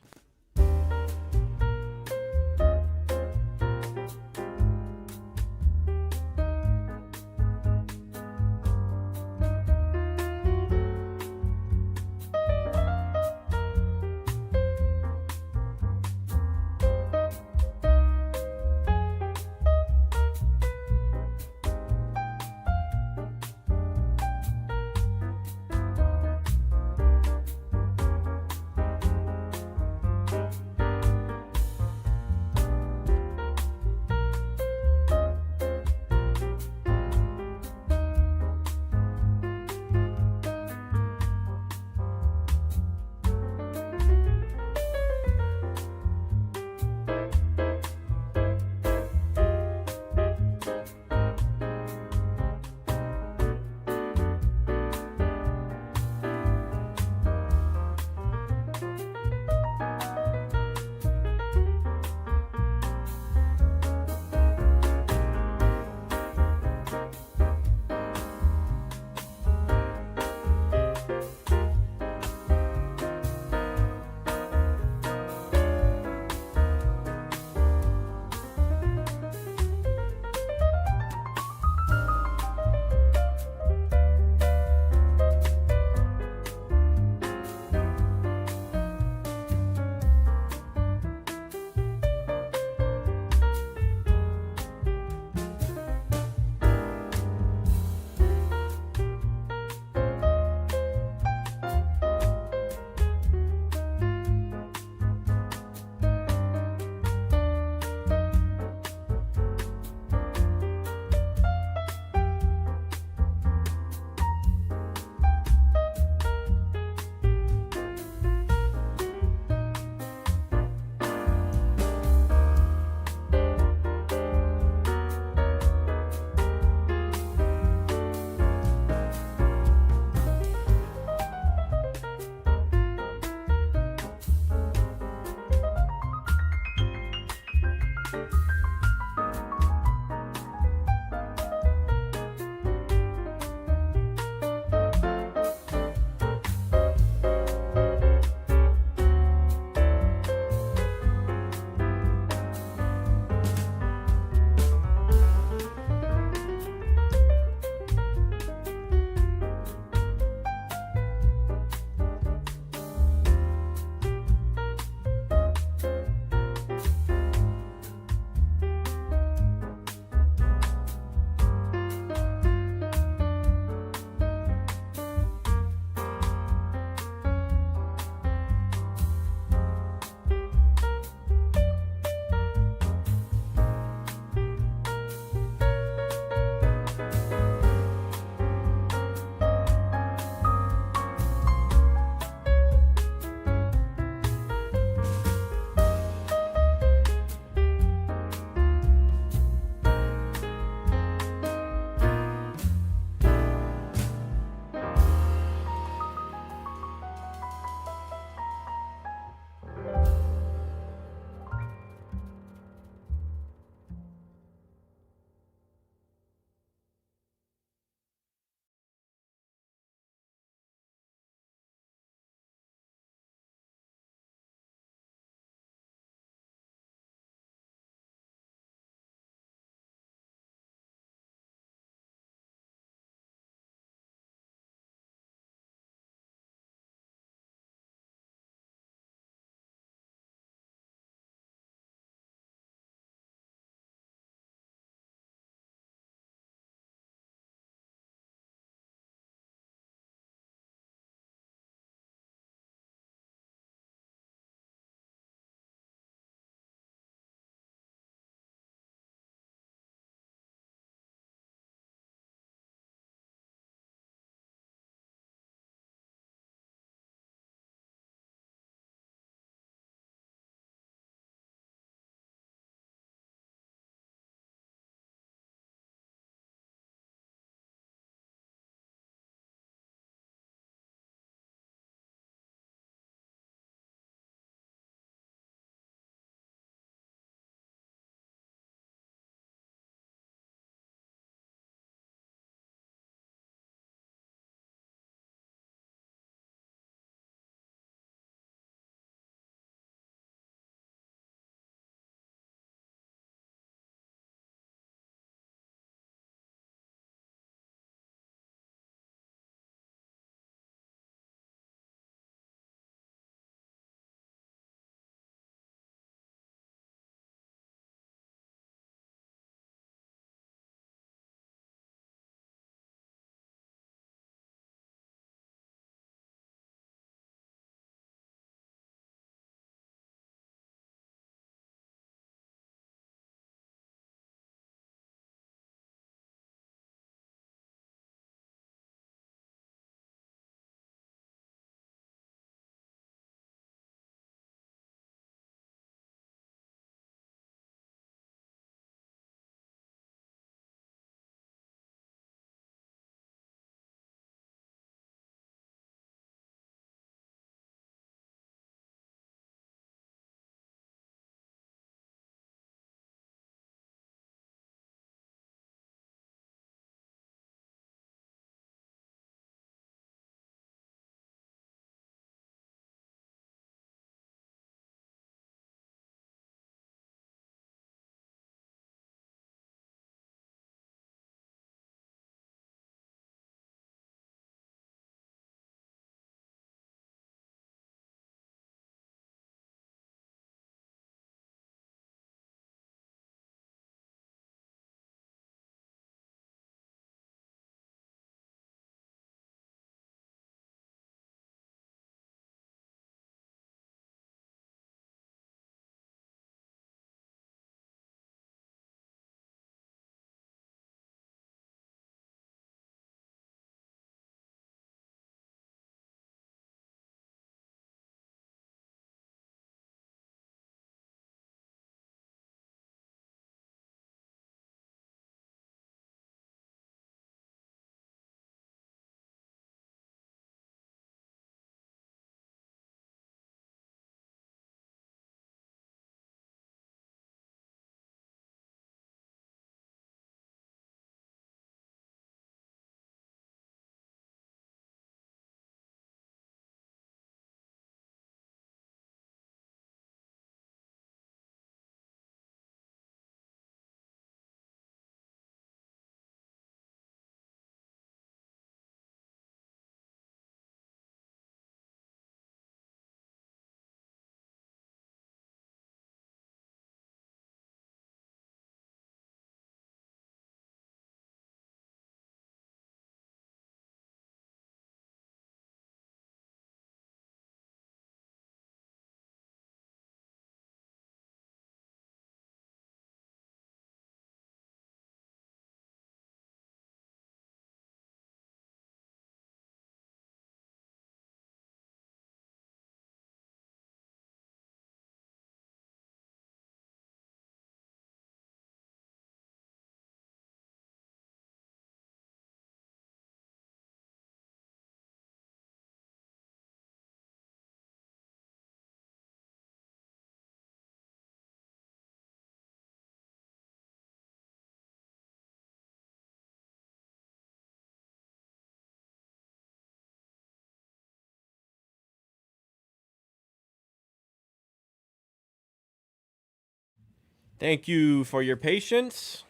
Thank you for your patience.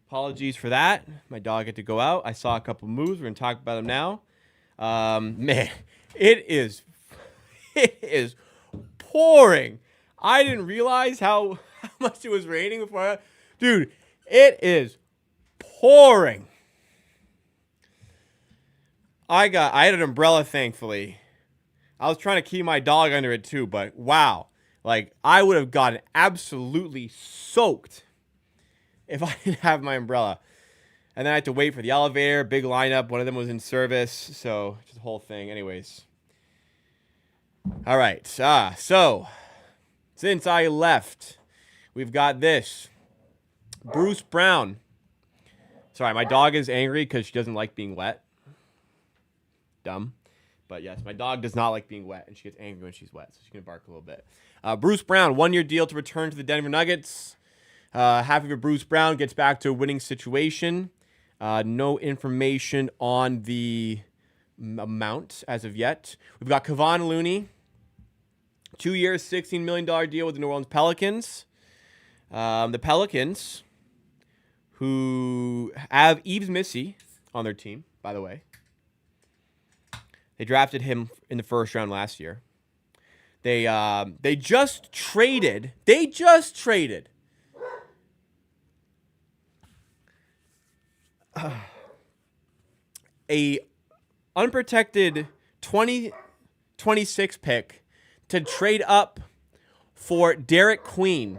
Apologies for that. My dog had to go out. I saw a couple moves. We're going to talk about them now. Man, it is pouring. I didn't realize how much it was raining before. Dude, it is pouring. I had an umbrella, thankfully. I was trying to keep my dog under it too, but wow. Like, I would have gotten absolutely soaked if I didn't have my umbrella. And then I had to wait for the elevator, big lineup. One of them was in service, so just the whole thing. Anyways. All right. So, since I left, we've got this. Bruce Brown. Sorry, my dog is angry because she doesn't like being wet. Dumb. But yes, my dog does not like being wet, and she gets angry when she's wet, so she's going to bark a little bit. Bruce Brown, 1-year deal to return to the Denver Nuggets. Happy for Bruce Brown, gets back to a winning situation. No information on the amount as of yet. We've got Kevon Looney, 2 years, $16 million deal with the New Orleans Pelicans. The Pelicans, who have Yves Missy on their team, by the way. They drafted him in the first round last year. They just traded. A unprotected 2026 pick to trade up for Derek Queen,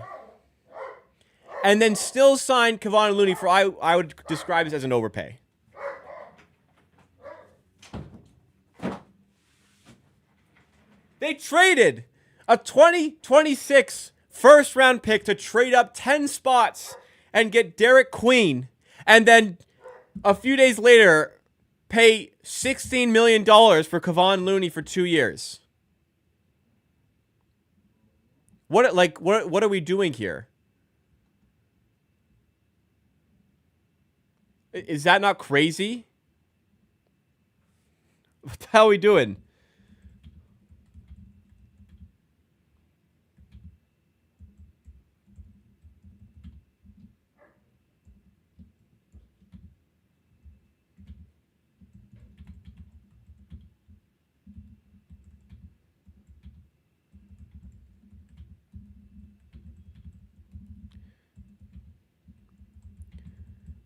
and then still sign Kevon Looney for I would describe this as an overpay. They traded a 2026 first-round pick to trade up 10 spots and get Derek Queen, and then a few days later pay $16 million for Kevon Looney for 2 years. What are we doing here? Is that not crazy? What the hell are we doing?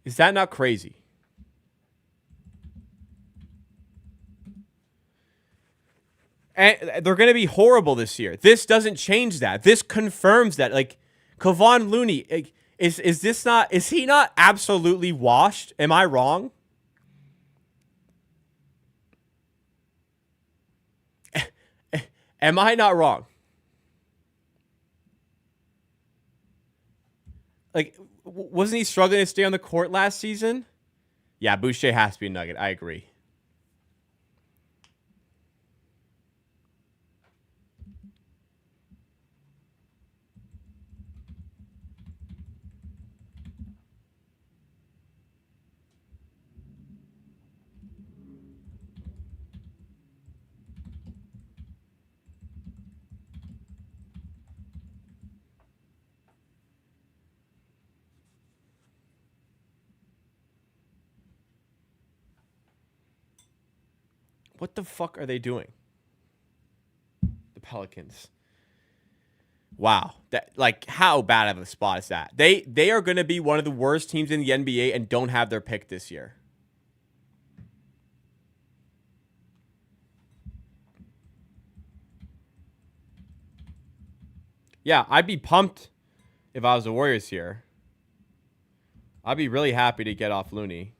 Is that not crazy? And they're going to be horrible this year. This doesn't change that. This confirms that. Like, Kevon Looney, is he not absolutely washed? Am I wrong? Am I not wrong? Like, wasn't he struggling to stay on the court last season? Yeah, Boucher has to be a Nugget. I agree. What the fuck are they doing? The Pelicans. Wow. How bad of a spot is that? They are going to be one of the worst teams in the NBA and don't have their pick this year. Yeah, I'd be pumped if I was the Warriors here. I'd be really happy to get off Looney.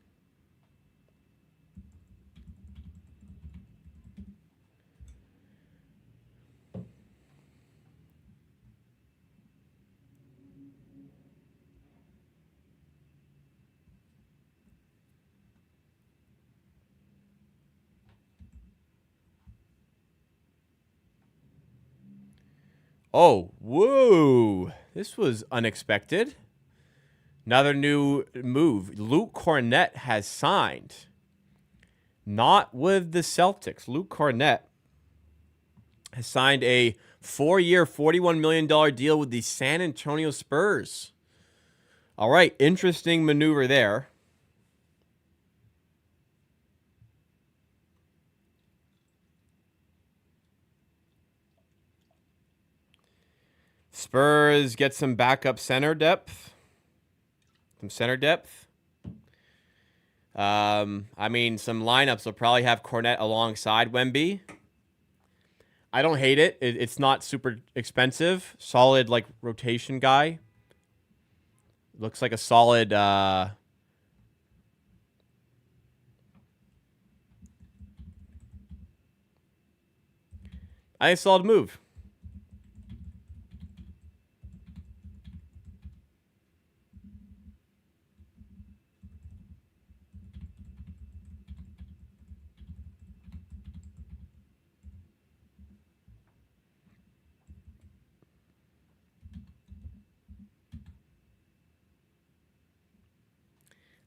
Oh, whoa. This was unexpected. Another new move. Luke Cornett has signed. Not with the Celtics. Luke Cornett has signed a 4-year, $41 million deal with the San Antonio Spurs. All right, interesting maneuver there. Spurs get some backup center depth. Some center depth. I mean, some lineups will probably have Cornet alongside Wemby. I don't hate it. It's not super expensive. Solid, like, rotation guy. Looks like a solid... I think it's a solid move.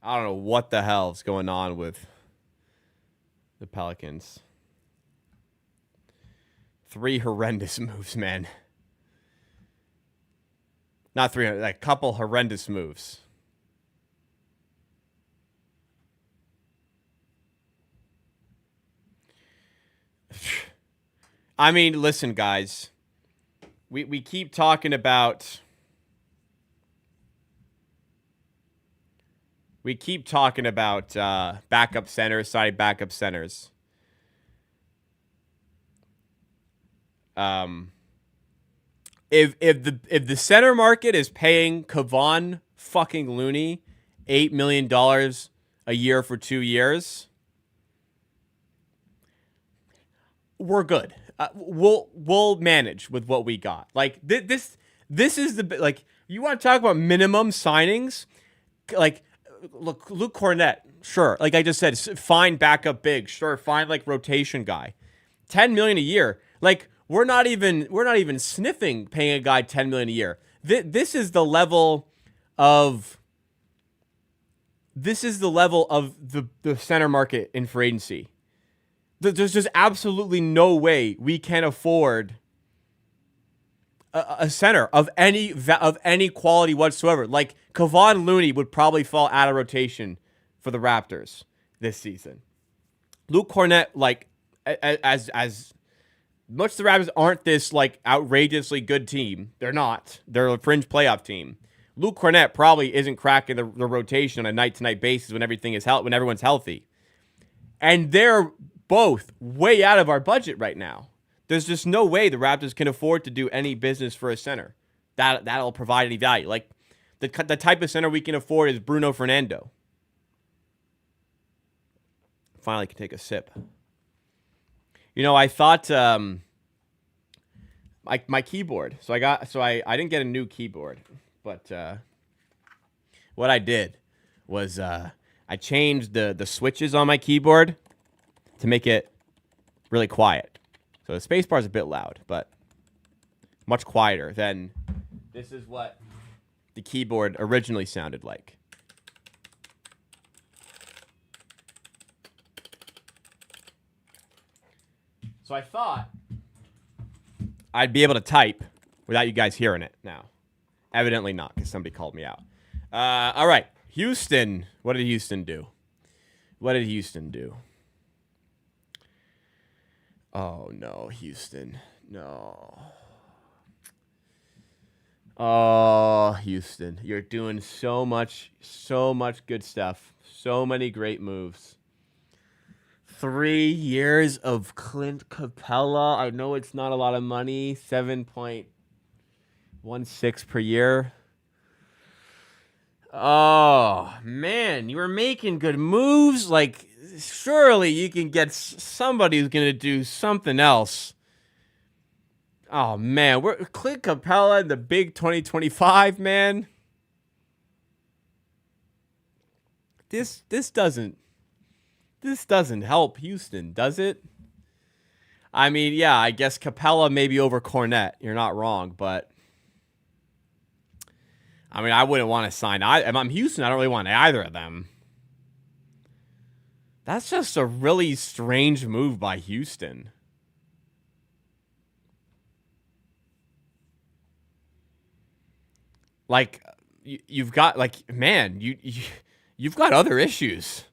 I don't know what the hell's going on with the Pelicans. 3 horrendous moves, man. Not 3, like a couple horrendous moves. I mean, listen, guys. We keep talking about... We keep talking about backup centers, side backup centers. If the center market is paying Kevon fucking Looney $8 million a year for 2 years, we're good. We'll manage with what we got. Like this is the like, you want to talk about minimum signings, like. Look, Luke Cornet, sure. Like I just said, fine backup big, sure. Fine, like, rotation guy. $10 million a year. Like, we're not even sniffing paying a guy $10 million a year. This is the level of the center market in free agency. There's just absolutely no way we can afford a center of any quality whatsoever. Like, Kevon Looney would probably fall out of rotation for the Raptors this season. Luke Cornet, like, as much the Raptors aren't this, like, outrageously good team. They're not. They're a fringe playoff team. Luke Cornet probably isn't cracking the rotation on a night-to-night basis when when everyone's healthy. And they're both way out of our budget right now. There's just no way the Raptors can afford to do any business for a center that'll provide any value. Like, the type of center we can afford is Bruno Fernando. Finally can take a sip. You know, I thought my keyboard. So I didn't get a new keyboard, but what I did was I changed the switches on my keyboard to make it really quiet. So the spacebar is a bit loud, but much quieter than this is what the keyboard originally sounded like. So I thought I'd be able to type without you guys hearing it now. Evidently not, because somebody called me out. All right, Houston. What did Houston do? Oh, no, Houston. No. Oh, Houston. You're doing so much good stuff. So many great moves. 3 years of Clint Capella. I know it's not a lot of money. 7.16 per year. Oh, man. You were making good moves. Like, surely you can get somebody who's going to do something else. Oh, man. We're Clint Capella in the big 2025, man. This doesn't help Houston, does it? I mean, yeah, I guess Capella maybe over Cornet. You're not wrong, but I mean, I wouldn't want to sign. If I'm Houston, I don't really want either of them. That's just a really strange move by Houston. Like you've got man, you've got other issues.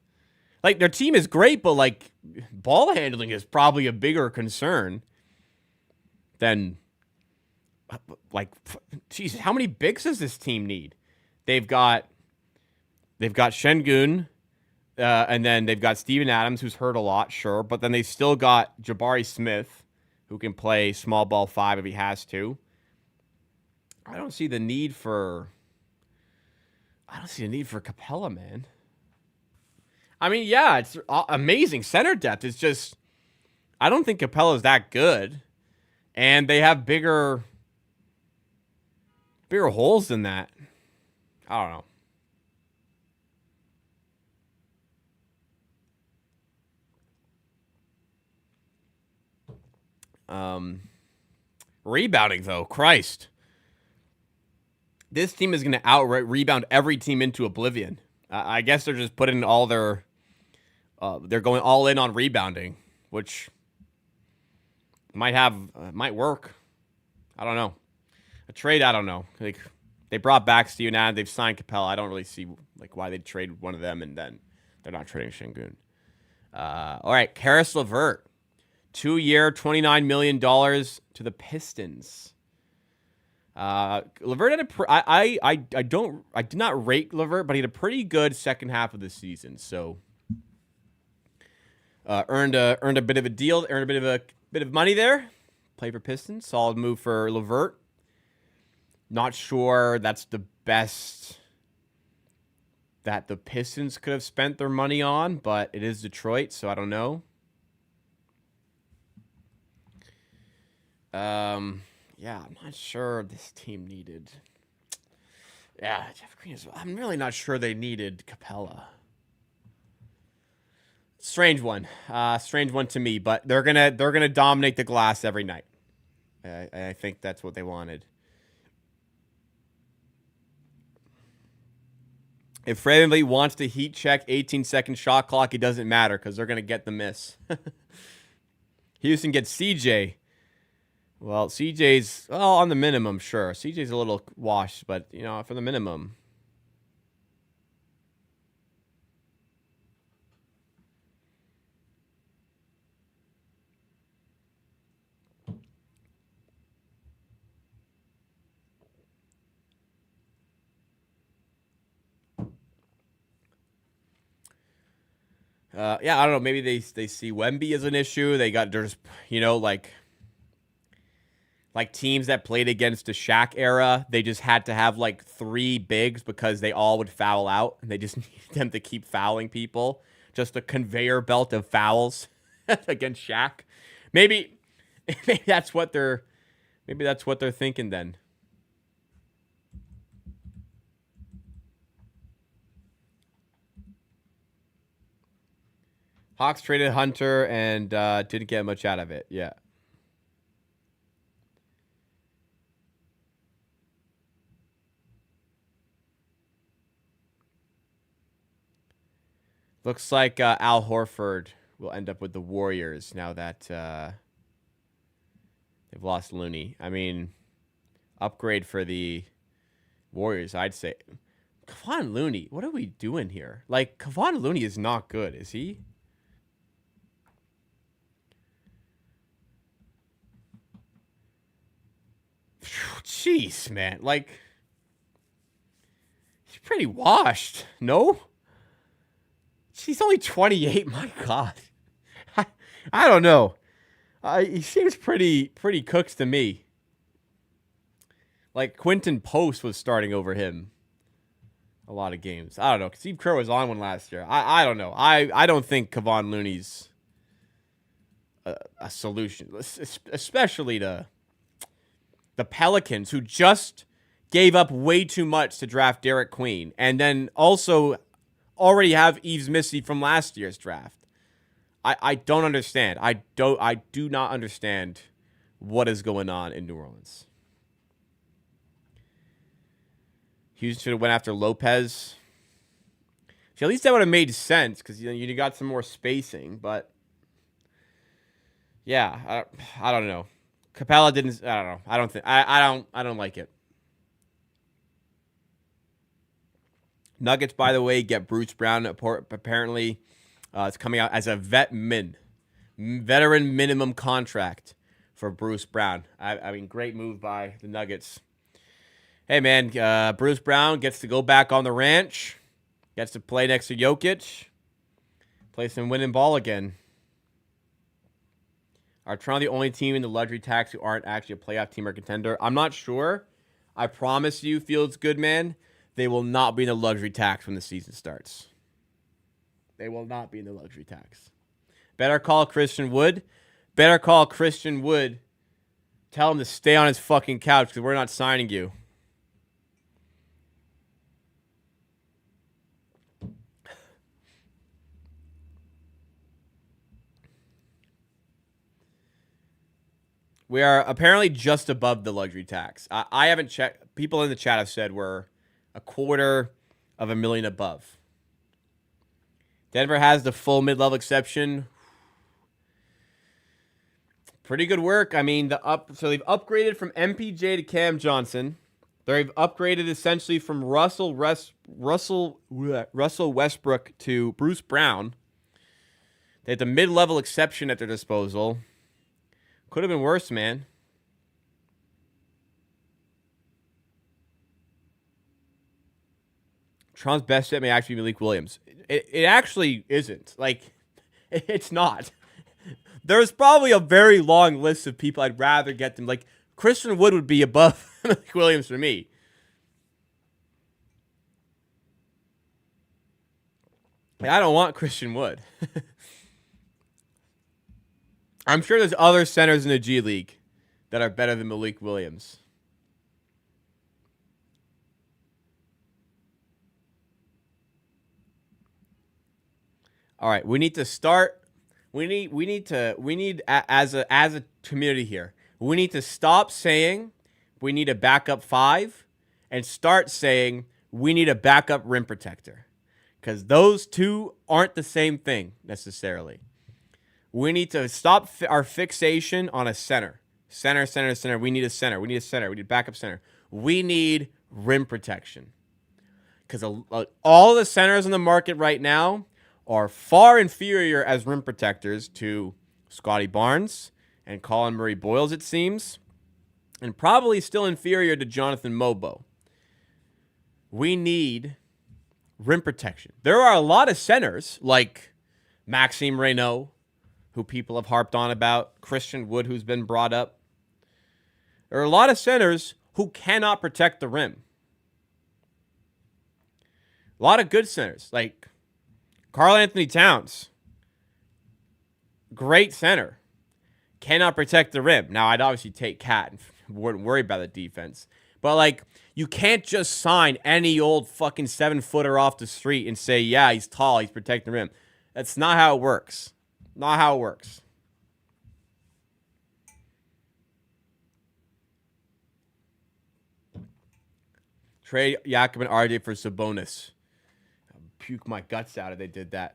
Like their team is great, but like ball handling is probably a bigger concern than like geez, how many bigs does this team need? They've got Şengün, and then they've got Steven Adams, who's hurt a lot, sure, but then they still got Jabari Smith, who can play small ball 5 if he has to. I don't see the need for Capella, man. I mean, yeah, it's amazing center depth. It's just I don't think Capella's that good, and they have bigger holes than that. I don't know. Rebounding though, Christ, this team is going to outright rebound every team into oblivion. I guess they're just putting all their, they're going all in on rebounding, which might work. I don't know. A trade, I don't know. Like they brought back Steven Adams, they've signed Capella. I don't really see like why they'd trade one of them and then they're not trading Şengün. All right, Karis LeVert, 2-year, $29 million to the Pistons. LeVert had I did not rate LeVert, but he had a pretty good second half of the season. So earned a bit of a deal, earned a bit of money there. Play for Pistons, solid move for LeVert. Not sure that's the best that the Pistons could have spent their money on, but it is Detroit, so I don't know. Yeah, I'm not sure this team needed. Yeah, Jeff Green is. I'm really not sure they needed Capella. Strange one to me, but they're gonna dominate the glass every night. I think that's what they wanted. If Fred wants to heat check 18-second shot clock, it doesn't matter because they're gonna get the miss. Houston gets CJ. Well, CJ's on the minimum, sure. CJ's a little washed, but for the minimum. Yeah, I don't know. Maybe they see Wemby as an issue. They're just like teams that played against the Shaq era, they just had to have like 3 bigs because they all would foul out, and they just needed them to keep fouling people. Just a conveyor belt of fouls against Shaq. Maybe that's what they're thinking then. Hawks traded Hunter and didn't get much out of it. Yeah. Looks like Al Horford will end up with the Warriors now that they've lost Looney. I mean, upgrade for the Warriors, I'd say. Kevon Looney, what are we doing here? Like, Kevon Looney is not good, is he? Jeez, man. Like, he's pretty washed, no? He's only 28. My God. I don't know. He seems pretty cooked to me. Like, Quinton Post was starting over him a lot of games. I don't know. Steve Kerr was on one last year. I don't know. I don't think Kevon Looney's a solution, especially to the Pelicans, who just gave up way too much to draft Derek Queen, and then also already have Yves Missi from last year's draft. I don't understand. I do not understand what is going on in New Orleans. Houston should have went after Lopez. See, at least that would have made sense because you got some more spacing. But yeah, I don't know. Capella didn't. I don't know. I don't think. I don't like it. Nuggets, by the way, get Bruce Brown. Apparently, it's coming out as a veteran minimum contract for Bruce Brown. I mean, great move by the Nuggets. Hey, man, Bruce Brown gets to go back on the ranch, gets to play next to Jokic, play some winning ball again. Are Toronto the only team in the luxury tax who aren't actually a playoff team or contender? I'm not sure. I promise you, Fields Goodman, they will not be in the luxury tax when the season starts. They will not be in the luxury tax. Better call Christian Wood. Better call Christian Wood. Tell him to stay on his fucking couch because we're not signing you. We are apparently just above the luxury tax. I haven't checked. People in the chat have said we're $250,000 above. Denver has the full mid-level exception. Pretty good work. I mean, so they've upgraded from MPJ to Cam Johnson. They've upgraded essentially from Russell Westbrook to Bruce Brown. They had the mid-level exception at their disposal. Could have been worse, man. Toronto's best fit may actually be Malik Williams. It actually isn't. Like, it's not. There's probably a very long list of people I'd rather get them. Like, Christian Wood would be above Malik Williams for me. I don't want Christian Wood. I'm sure there's other centers in the G League that are better than Malik Williams. All right, we need to start. We need as a community here. We need to stop saying we need a backup 5 and start saying we need a backup rim protector, because those two aren't the same thing necessarily. We need to stop our fixation on a center. Center. We need a center. We need a backup center. We need rim protection. Because all the centers in the market right now are far inferior as rim protectors to Scotty Barnes and Colin Murray-Boyles, it seems. And probably still inferior to Jonathan Mobo. We need rim protection. There are a lot of centers like Maxime Reynaud, who people have harped on about, Christian Wood, who's been brought up. There are a lot of centers who cannot protect the rim. A lot of good centers, like Karl Anthony Towns. Great center. Cannot protect the rim. Now, I'd obviously take Cat and wouldn't worry about the defense. But, like, you can't just sign any old fucking 7-footer off the street and say, yeah, he's tall, he's protecting the rim. That's not how it works. Not how it works. Trade Jakob and RJ for Sabonis. I'll puke my guts out if they did that.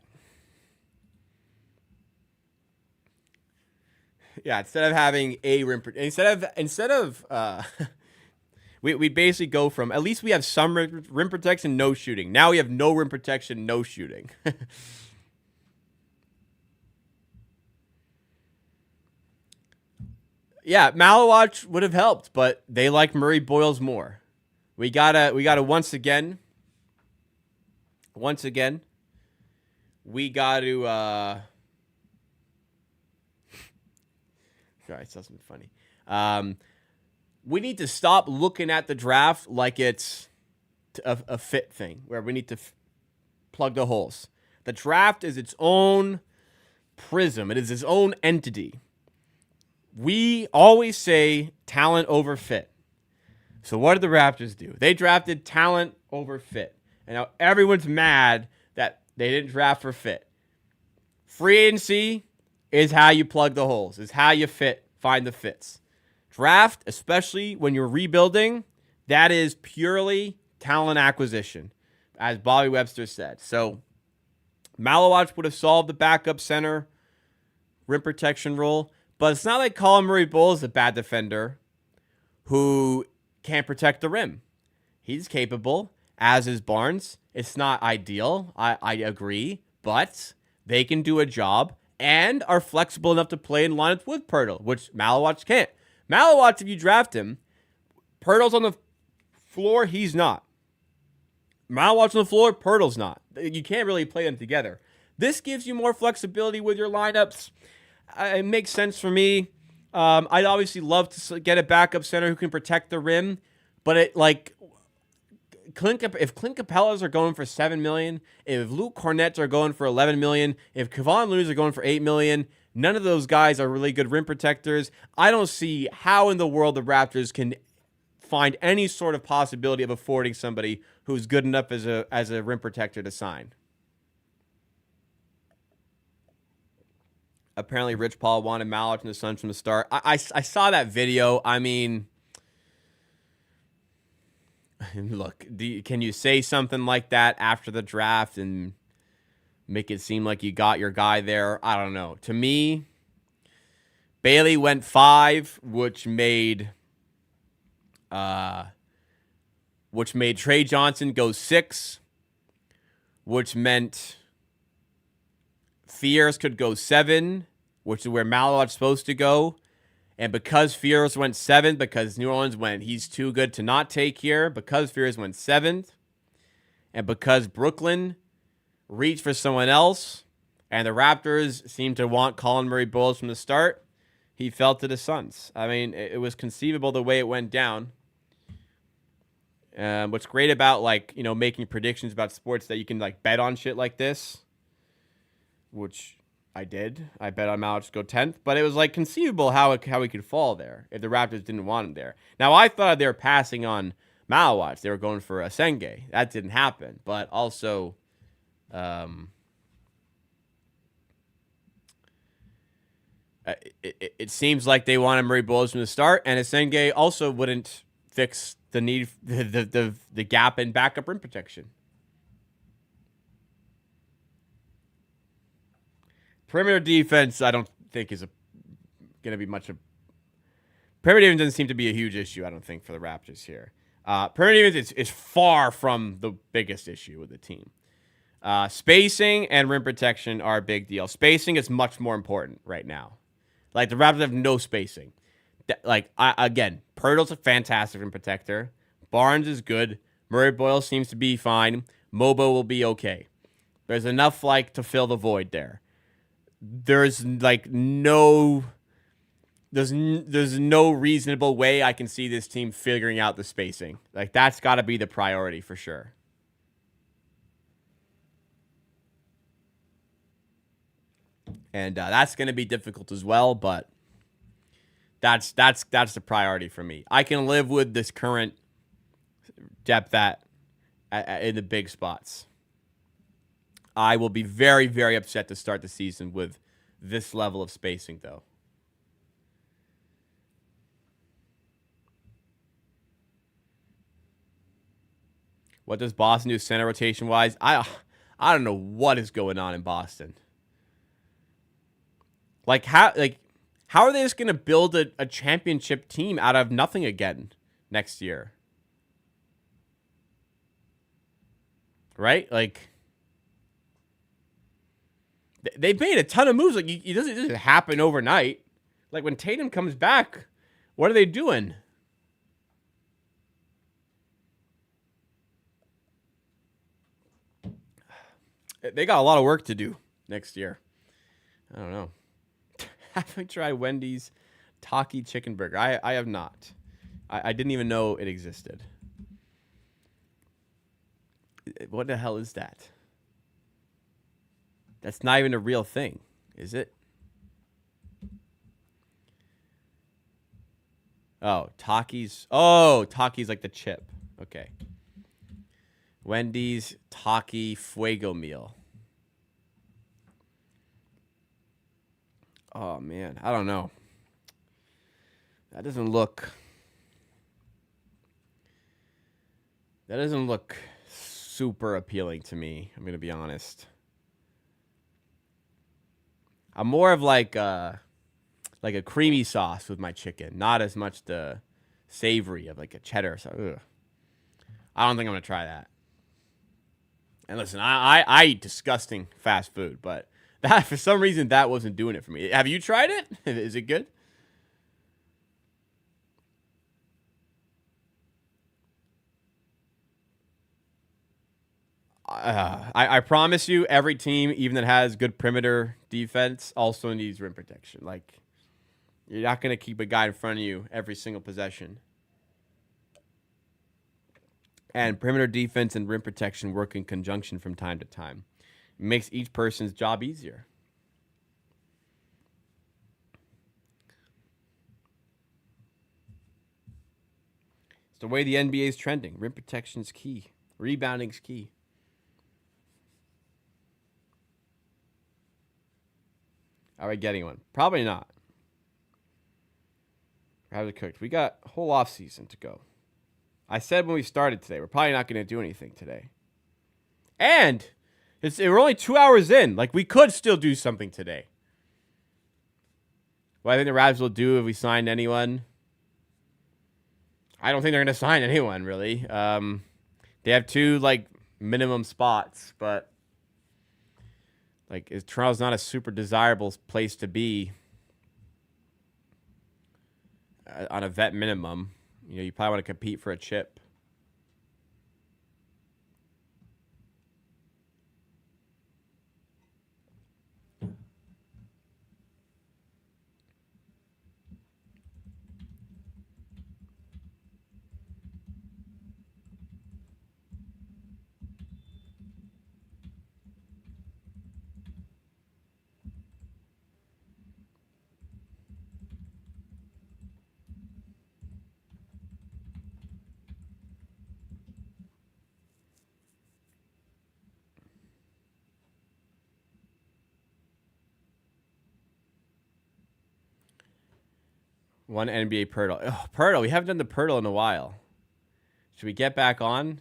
Yeah, instead of having a rim, instead of we basically go from, at least we have some rim protection, no shooting. Now we have no rim protection, no shooting. Yeah, Malawatch would have helped, but they like Murray-Boyles more. We gotta once again, we gotta sorry, I saw something funny. We need to stop looking at the draft like it's a fit thing where we need to plug the holes. The draft is its own prism. It is its own entity. We always say talent over fit. So what did the Raptors do? They drafted talent over fit. And now everyone's mad that they didn't draft for fit. Free agency is how you plug the holes, is how you find the fits. Draft, especially when you're rebuilding, that is purely talent acquisition, as Bobby Webster said. So Malawatch would have solved the backup center rim protection role. But it's not like Colin Murray-Boyles is a bad defender who can't protect the rim. He's capable, as is Barnes. It's not ideal. I agree, but they can do a job and are flexible enough to play in lineups with Pirtle, which Malawatch can't. Malawatch, if you draft him, Pirtle's on the floor, he's not. Malawatch on the floor, Pirtle's not. You can't really play them together. This gives you more flexibility with your lineups. It makes sense for me. I'd obviously love to get a backup center who can protect the rim, but if Clint Capellas are going for $7 million, if Luke Cornets are going for $11 million, if Kevon Looney's are going for $8 million, none of those guys are really good rim protectors. I don't see how in the world the Raptors can find any sort of possibility of affording somebody who's good enough as a rim protector to sign. Apparently, Rich Paul wanted Malawatch and the Suns from the start. I saw that video. I mean, look, can you say something like that after the draft and make it seem like you got your guy there? I don't know. To me, Bailey went 5, which made Trey Johnson go 6, which meant Fierce could go 7, which is where Malawatch's supposed to go. And because Fierce went 7th, because New Orleans went, he's too good to not take here, because Fierce went 7th, and because Brooklyn reached for someone else, and the Raptors seemed to want Colin Murray-Boyles from the start, he fell to the Suns. I mean, it was conceivable the way it went down. What's great about, making predictions about sports that you can, bet on shit like this, which I did. I bet on Malawatch to go 10th, but it was, conceivable how he could fall there if the Raptors didn't want him there. Now, I thought they were passing on Malawatch. They were going for Senge. That didn't happen, but also it seems like they wanted Murray-Boyles from the start, and Senge also wouldn't fix the need, the gap in backup rim protection. Perimeter defense, I don't think is going to be much of. Perimeter defense doesn't seem to be a huge issue, I don't think, for the Raptors here. Perimeter defense is far from the biggest issue with the team. Spacing and rim protection are a big deal. Spacing is much more important right now. The Raptors have no spacing. Again, Pirtle's a fantastic rim protector. Barnes is good. Murray-Boyles seems to be fine. Mobo will be okay. There's enough to fill the void there. There's no reasonable way I can see this team figuring out the spacing. That's got to be the priority for sure. And that's going to be difficult as well, but that's the priority for me. I can live with this current depth in the big spots. I will be very, very upset to start the season with this level of spacing, though. What does Boston do center rotation-wise? I don't know what is going on in Boston. How are they just going to build a championship team out of nothing again next year? Right? They made a ton of moves. It doesn't happen overnight. When Tatum comes back, what are they doing? They got a lot of work to do next year. I don't know. Have I tried Wendy's Taki Chicken Burger? I have not. I didn't even know it existed. What the hell is that? That's not even a real thing, is it? Oh, Takis. Oh, Takis like the chip. Okay. Wendy's Taki Fuego meal. Oh, man. I don't know. That doesn't look super appealing to me. I'm going to be honest. I'm more of a creamy sauce with my chicken, not as much the savory of a cheddar. So, ugh. I don't think I'm going to try that. And listen, I eat disgusting fast food, but that for some reason that wasn't doing it for me. Have you tried it? Is it good? I promise you, every team, even that has good perimeter defense, also needs rim protection. Like, you're not going to keep a guy in front of you every single possession. And perimeter defense and rim protection work in conjunction from time to time. It makes each person's job easier. It's the way the NBA is trending. Rim protection is key. Rebounding is key. Are we getting one? Probably not. How's it cooked? We got a whole off season to go. I said when we started today, we're probably not going to do anything today. And we're only 2 hours in. Like, we could still do something today. What I think the Raptors will do if we sign anyone, I don't think they're going to sign anyone, really. They have 2, like, minimum spots, but like, Toronto's not a super desirable place to be on a vet minimum. You know, you probably want to compete for a chip. One NBA Pirtle. Oh, Pirtle. We haven't done the Pirtle in a while. Should we get back on?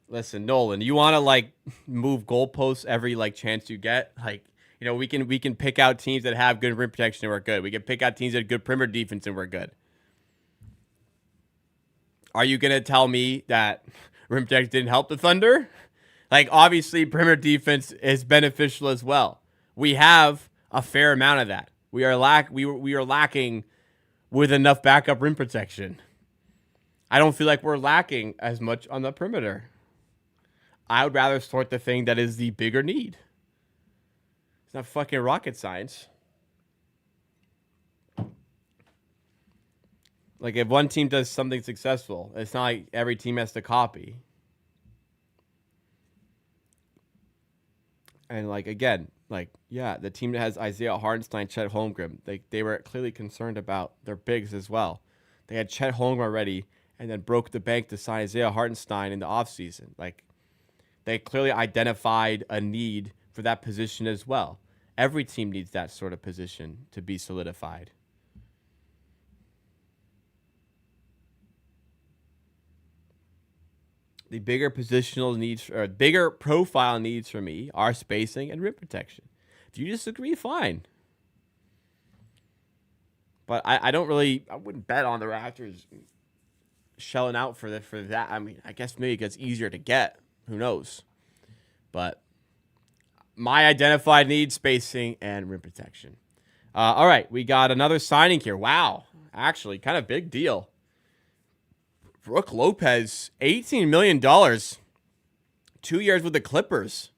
Listen, Nolan, you want to like move goalposts every like chance you get? Like, you know, we can pick out teams that have good rim protection and we're good. We can pick out teams that have good perimeter defense and we're good. Are you gonna tell me that rim protection didn't help the Thunder? Like, obviously, perimeter defense is beneficial as well. We have a fair amount of that. We are lacking with enough backup rim protection. I don't feel like we're lacking as much on the perimeter. I would rather sort the thing that is the bigger need. It's not fucking rocket science. Like, if one team does something successful, it's not like every team has to copy. And, like, again, like, yeah, the team that has Isaiah Hartenstein, Chet Holmgren, they were clearly concerned about their bigs as well. They had Chet Holmgren already and then broke the bank to sign Isaiah Hartenstein in the offseason. Like, they clearly identified a need for that position as well. Every team needs that sort of position to be solidified. The bigger positional needs, or bigger profile needs for me are spacing and rim protection. If you disagree, fine. But I wouldn't bet on the Raptors shelling out for that. I mean, I guess maybe it gets easier to get. Who knows? But my identified needs, spacing and rim protection. All right, we got another signing here. Wow, actually, kind of big deal. Brook Lopez, $18 million. 2 years with the Clippers.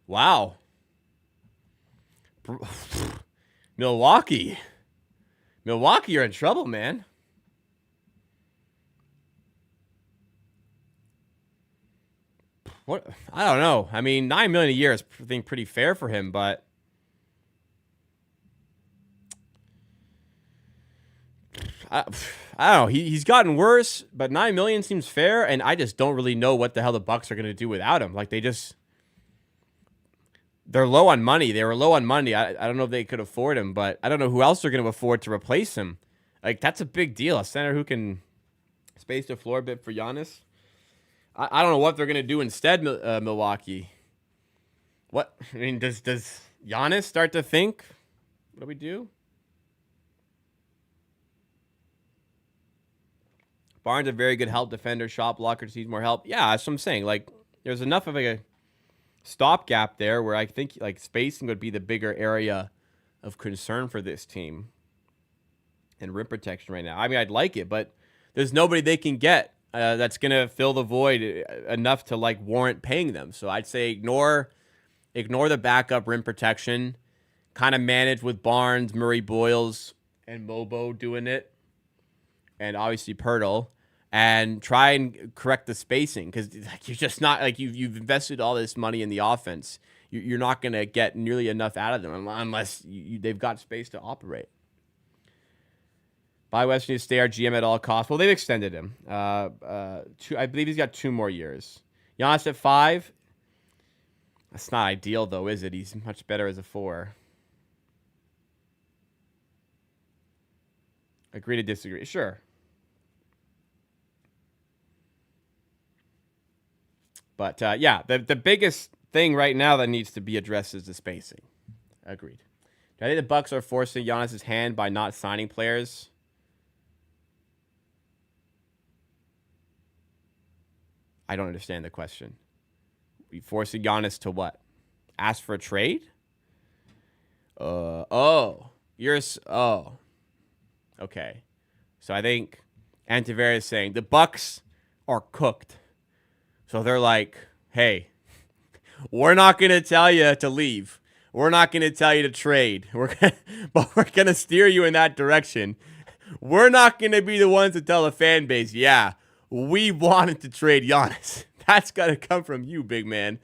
Wow. Milwaukee, you're in trouble, man. What? I don't know. I mean, $9 million a year is, I think, pretty fair for him, but I don't know. He's gotten worse, but $9 million seems fair, and I just don't really know what the hell the Bucks are going to do without him. Like, they're low on money. They were low on money. I don't know if they could afford him, but I don't know who else they're going to afford to replace him. Like, that's a big deal. A center who can space the floor a bit for Giannis. I don't know what they're going to do instead, Milwaukee. What? I mean, does Giannis start to think, what do we do? Barnes a very good help defender, shot blocker, just needs more help. Yeah, that's what I'm saying. Like, there's enough of a stopgap there where I think like spacing would be the bigger area of concern for this team. And rim protection right now. I mean, I'd like it, but there's nobody they can get that's going to fill the void enough to like warrant paying them. So I'd say ignore the backup rim protection, kind of manage with Barnes, Murray Boyles, and Mobo doing it, and obviously Pirtle, and try and correct the spacing because like, you're just not like you've invested all this money in the offense. You're not going to get nearly enough out of them unless they've got space to operate. Bobby Webster needs to stay our GM at all costs. Well, they've extended him. I believe he's got 2 more years. Giannis at 5. That's not ideal, though, is it? He's much better as a 4. Agree to disagree. Sure. But, yeah, the biggest thing right now that needs to be addressed is the spacing. Agreed. Do I think the Bucks are forcing Giannis' hand by not signing players? I don't understand the question. We forcing Giannis to what? Ask for a trade? Oh. Okay. So I think Antiveria is saying the Bucks are cooked. So they're like, hey, we're not going to tell you to leave. We're not going to tell you to trade. But we're going to steer you in that direction. We're not going to be the ones to tell the fan base, yeah, we wanted to trade Giannis. That's got to come from you, big man.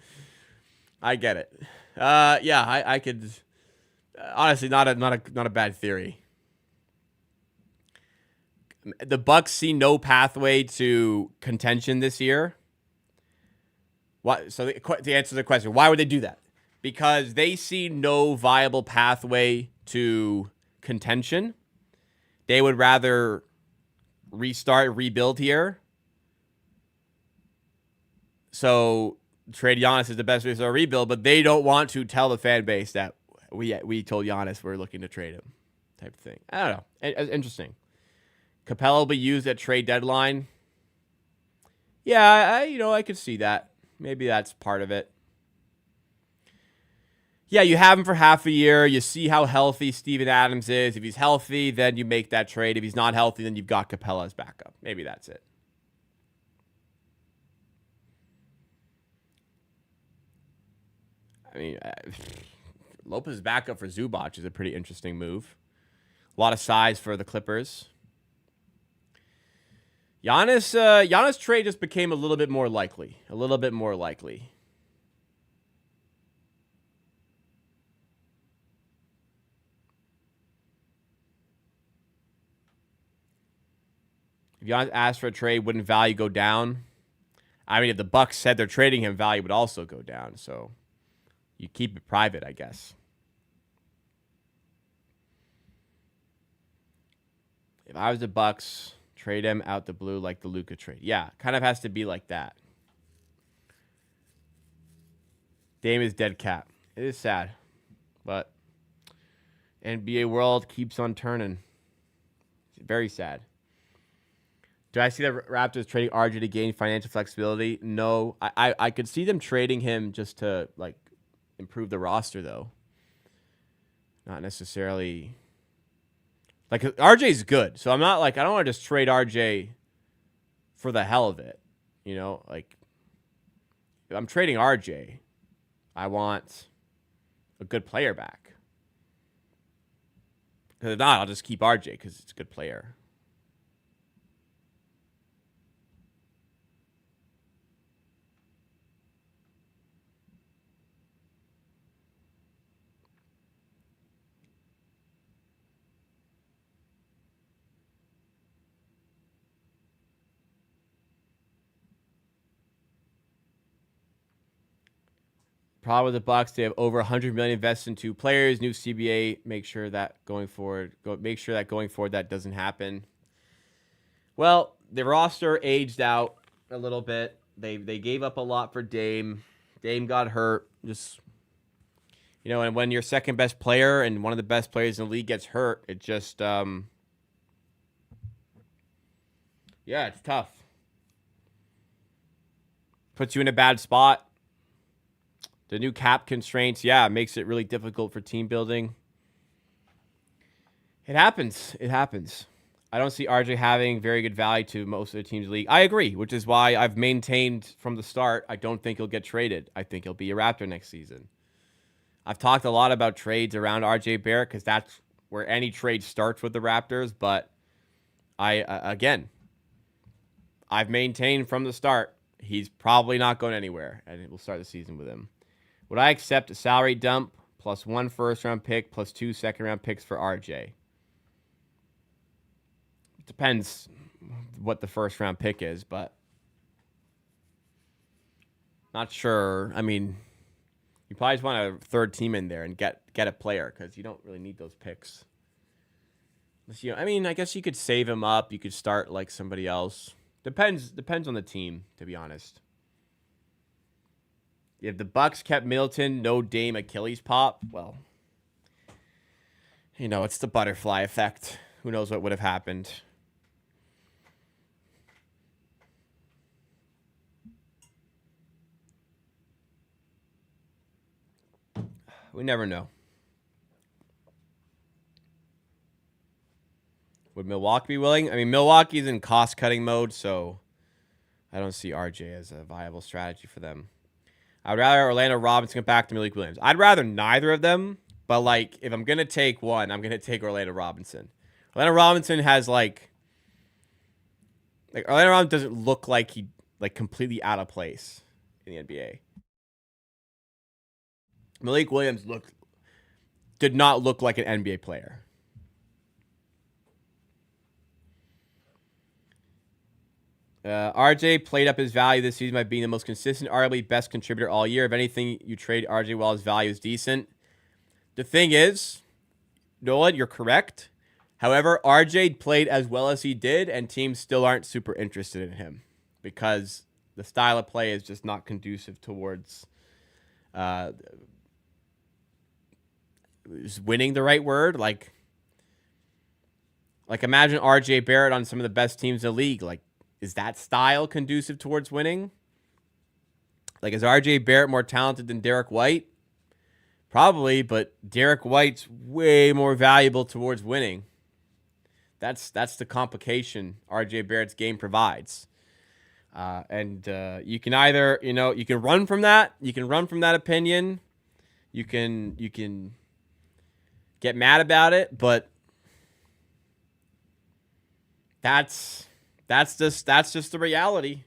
I get it. Yeah, I could. Honestly, not a bad theory. The Bucks see no pathway to contention this year. What? So to answer the question, why would they do that? Because they see no viable pathway to contention. They would rather rebuild here. So trade Giannis is the best way to start a rebuild, but they don't want to tell the fan base that we told Giannis we're looking to trade him, type of thing. I don't know. Interesting. Capella will be used at trade deadline. Yeah, I could see that. Maybe that's part of it. Yeah, you have him for half a year. You see how healthy Steven Adams is. If he's healthy, then you make that trade. If he's not healthy, then you've got Capella as backup. Maybe that's it. I mean, Lopez's backup for Zubac is a pretty interesting move. A lot of size for the Clippers. Giannis trade just became a little bit more likely. If Giannis asked for a trade, wouldn't value go down? I mean, if the Bucks said they're trading him, value would also go down. So you keep it private, I guess. If I was the Bucks, trade him out the blue like the Luka trade. Yeah, kind of has to be like that. Dame is dead cap. It is sad, but NBA world keeps on turning. It's very sad. Do I see the Raptors trading RJ to gain financial flexibility? No. I could see them trading him just to like improve the roster, though. Not necessarily. Like, RJ's good, so I'm not like, I don't want to just trade RJ for the hell of it. You know, like, if I'm trading RJ, I want a good player back. Because if not, I'll just keep RJ because it's a good player. Problem with the Bucks, they have over $100 million invested in 2 players. New CBA. Make sure that going forward that doesn't happen. Well, the roster aged out a little bit. They gave up a lot for Dame. Dame got hurt. Just and when your second best player and one of the best players in the league gets hurt, it just Yeah, it's tough. Puts you in a bad spot. The new cap constraints, yeah, makes it really difficult for team building. It happens. It happens. I don't see RJ having very good value to most of the teams in the league. I agree, which is why I've maintained from the start, I don't think he'll get traded. I think he'll be a Raptor next season. I've talked a lot about trades around RJ Barrett because that's where any trade starts with the Raptors. But again, I've maintained from the start, he's probably not going anywhere, and we'll start the season with him. Would I accept a salary dump plus 1 first-round pick plus 2 second-round picks for RJ? It depends what the first-round pick is, but not sure. I mean, you probably just want a third team in there and get a player because you don't really need those picks. I mean, I guess you could save him up. You could start like somebody else. Depends on the team, to be honest. If the Bucks kept Middleton, no Dame Achilles pop, well, it's the butterfly effect. Who knows what would have happened? We never know. Would Milwaukee be willing? I mean, Milwaukee's in cost-cutting mode, so I don't see RJ as a viable strategy for them. I would rather Orlando Robinson get back to Malik Williams. I'd rather neither of them, but, if I'm going to take one, I'm going to take Orlando Robinson. Orlando Robinson has, Orlando Robinson doesn't look like he, completely out of place in the NBA. Malik Williams did not look like an NBA player. RJ played up his value this season by being the most consistent, arguably best contributor all year. If anything, you trade RJ while his value is decent. The thing is, Nolan, you're correct. However, RJ played as well as he did, and teams still aren't super interested in him because the style of play is just not conducive towards is winning the right word? Imagine RJ Barrett on some of the best teams in the league. Is that style conducive towards winning? Is RJ Barrett more talented than Derek White? Probably, but Derek White's way more valuable towards winning. That's the complication RJ Barrett's game provides. And you can either, you can run from that. You can run from that opinion. You can get mad about it, but that's just the reality.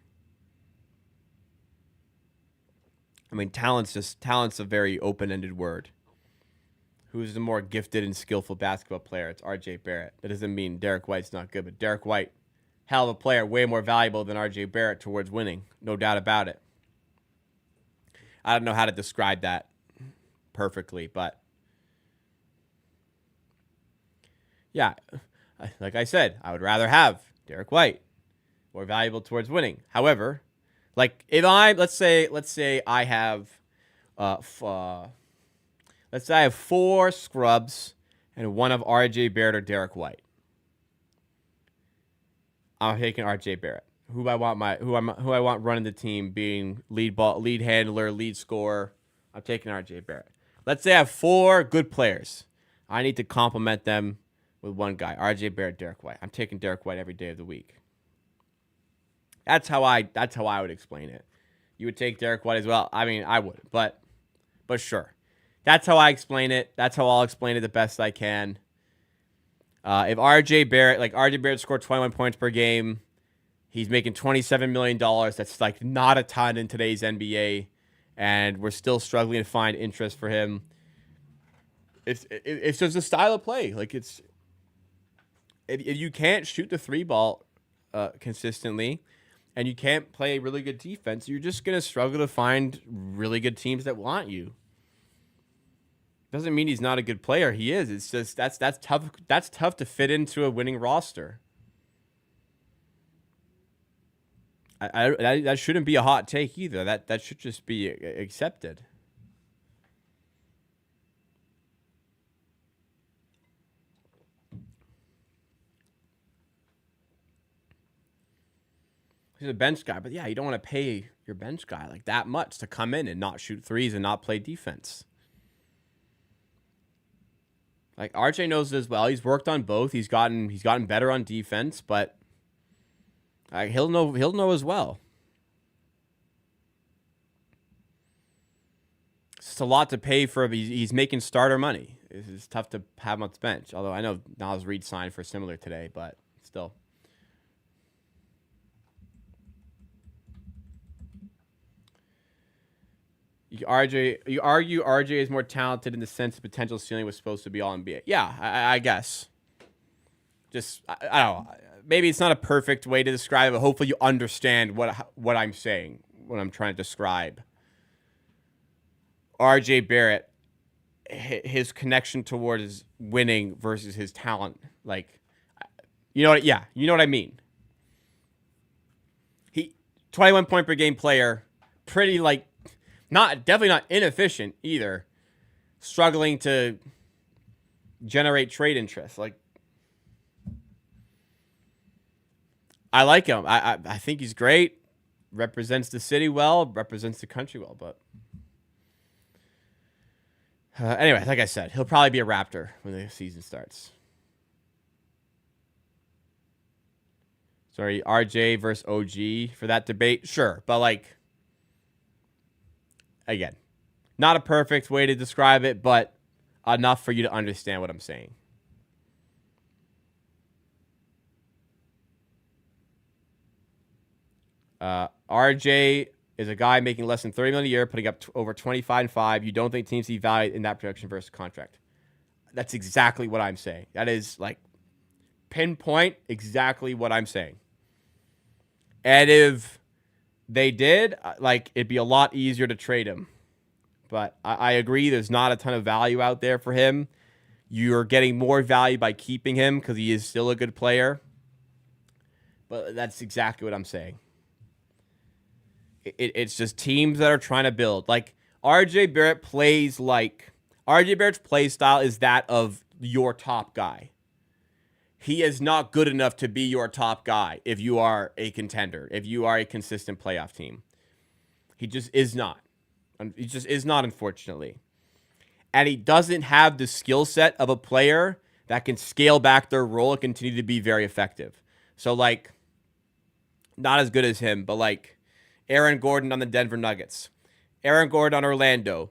I mean, talent's a very open-ended word. Who's the more gifted and skillful basketball player? It's RJ Barrett. That doesn't mean Derek White's not good, but Derek White, hell of a player, way more valuable than RJ Barrett towards winning. No doubt about it. I don't know how to describe that perfectly, but yeah, like I said, I would rather have Derek White, more valuable towards winning. However, if let's say I have, let's say I have 4 scrubs and one of RJ Barrett or Derek White. I'm taking RJ Barrett. Who I want running the team, being lead handler, lead scorer. I'm taking RJ Barrett. Let's say I have 4 good players. I need to complement them with one guy, RJ Barrett, Derek White. I'm taking Derek White every day of the week. That's how I would explain it. You would take Derek White as well. I mean, I would, but sure. That's how I explain it. That's how I'll explain it the best I can. If RJ Barrett scored 21 points per game, he's making $27 million. That's not a ton in today's NBA, and we're still struggling to find interest for him. It's just a style of play. If you can't shoot the 3 ball consistently, and you can't play really good defense, you're just going to struggle to find really good teams that want you. Doesn't mean he's not a good player. He is. It's just that's tough. That's tough to fit into a winning roster. That shouldn't be a hot take either. That should just be accepted. He's a bench guy, but yeah, you don't want to pay your bench guy like that much to come in and not shoot threes and not play defense. Like RJ knows it as well. He's worked on both. He's gotten better on defense, but he'll know as well. It's just a lot to pay for. He's making starter money. It's tough to have him on the bench. Although I know Niles Reed signed for similar today, but still. You argue RJ is more talented in the sense the potential ceiling was supposed to be all NBA. Yeah, I guess. Just I don't know. Maybe it's not a perfect way to describe it, but hopefully you understand what I'm saying when I'm trying to describe RJ Barrett, his connection towards winning versus his talent. Like, you know what? Yeah, you know what I mean. He 21 point per game player, pretty like. Definitely not inefficient either. Struggling to generate trade interest. Like, I like him. I think he's great. Represents the city well. Represents the country well. But anyway, like I said, he'll probably be a Raptor when the season starts. Sorry, RJ versus OG for that debate. Sure, but like. Again, not a perfect way to describe it, but enough for you to understand what I'm saying. RJ is a guy making less than $30 million a year, putting up over 25 and 5. You don't think teams see value in that production versus contract? That's exactly what I'm saying. That is like pinpoint exactly what I'm saying. And if they did, like, it'd be a lot easier to trade him. But I agree, there's not a ton of value out there for him. You're getting more value by keeping him because he is still a good player. But that's exactly what I'm saying. It's just teams that are trying to build. Like, RJ Barrett's play style is that of your top guy. He is not good enough to be your top guy if you are a contender, if you are a consistent playoff team. He just is not. He just is not, unfortunately. And he doesn't have the skill set of a player that can scale back their role and continue to be very effective. So, like, not as good as him, but like Aaron Gordon on the Denver Nuggets. Aaron Gordon on Orlando.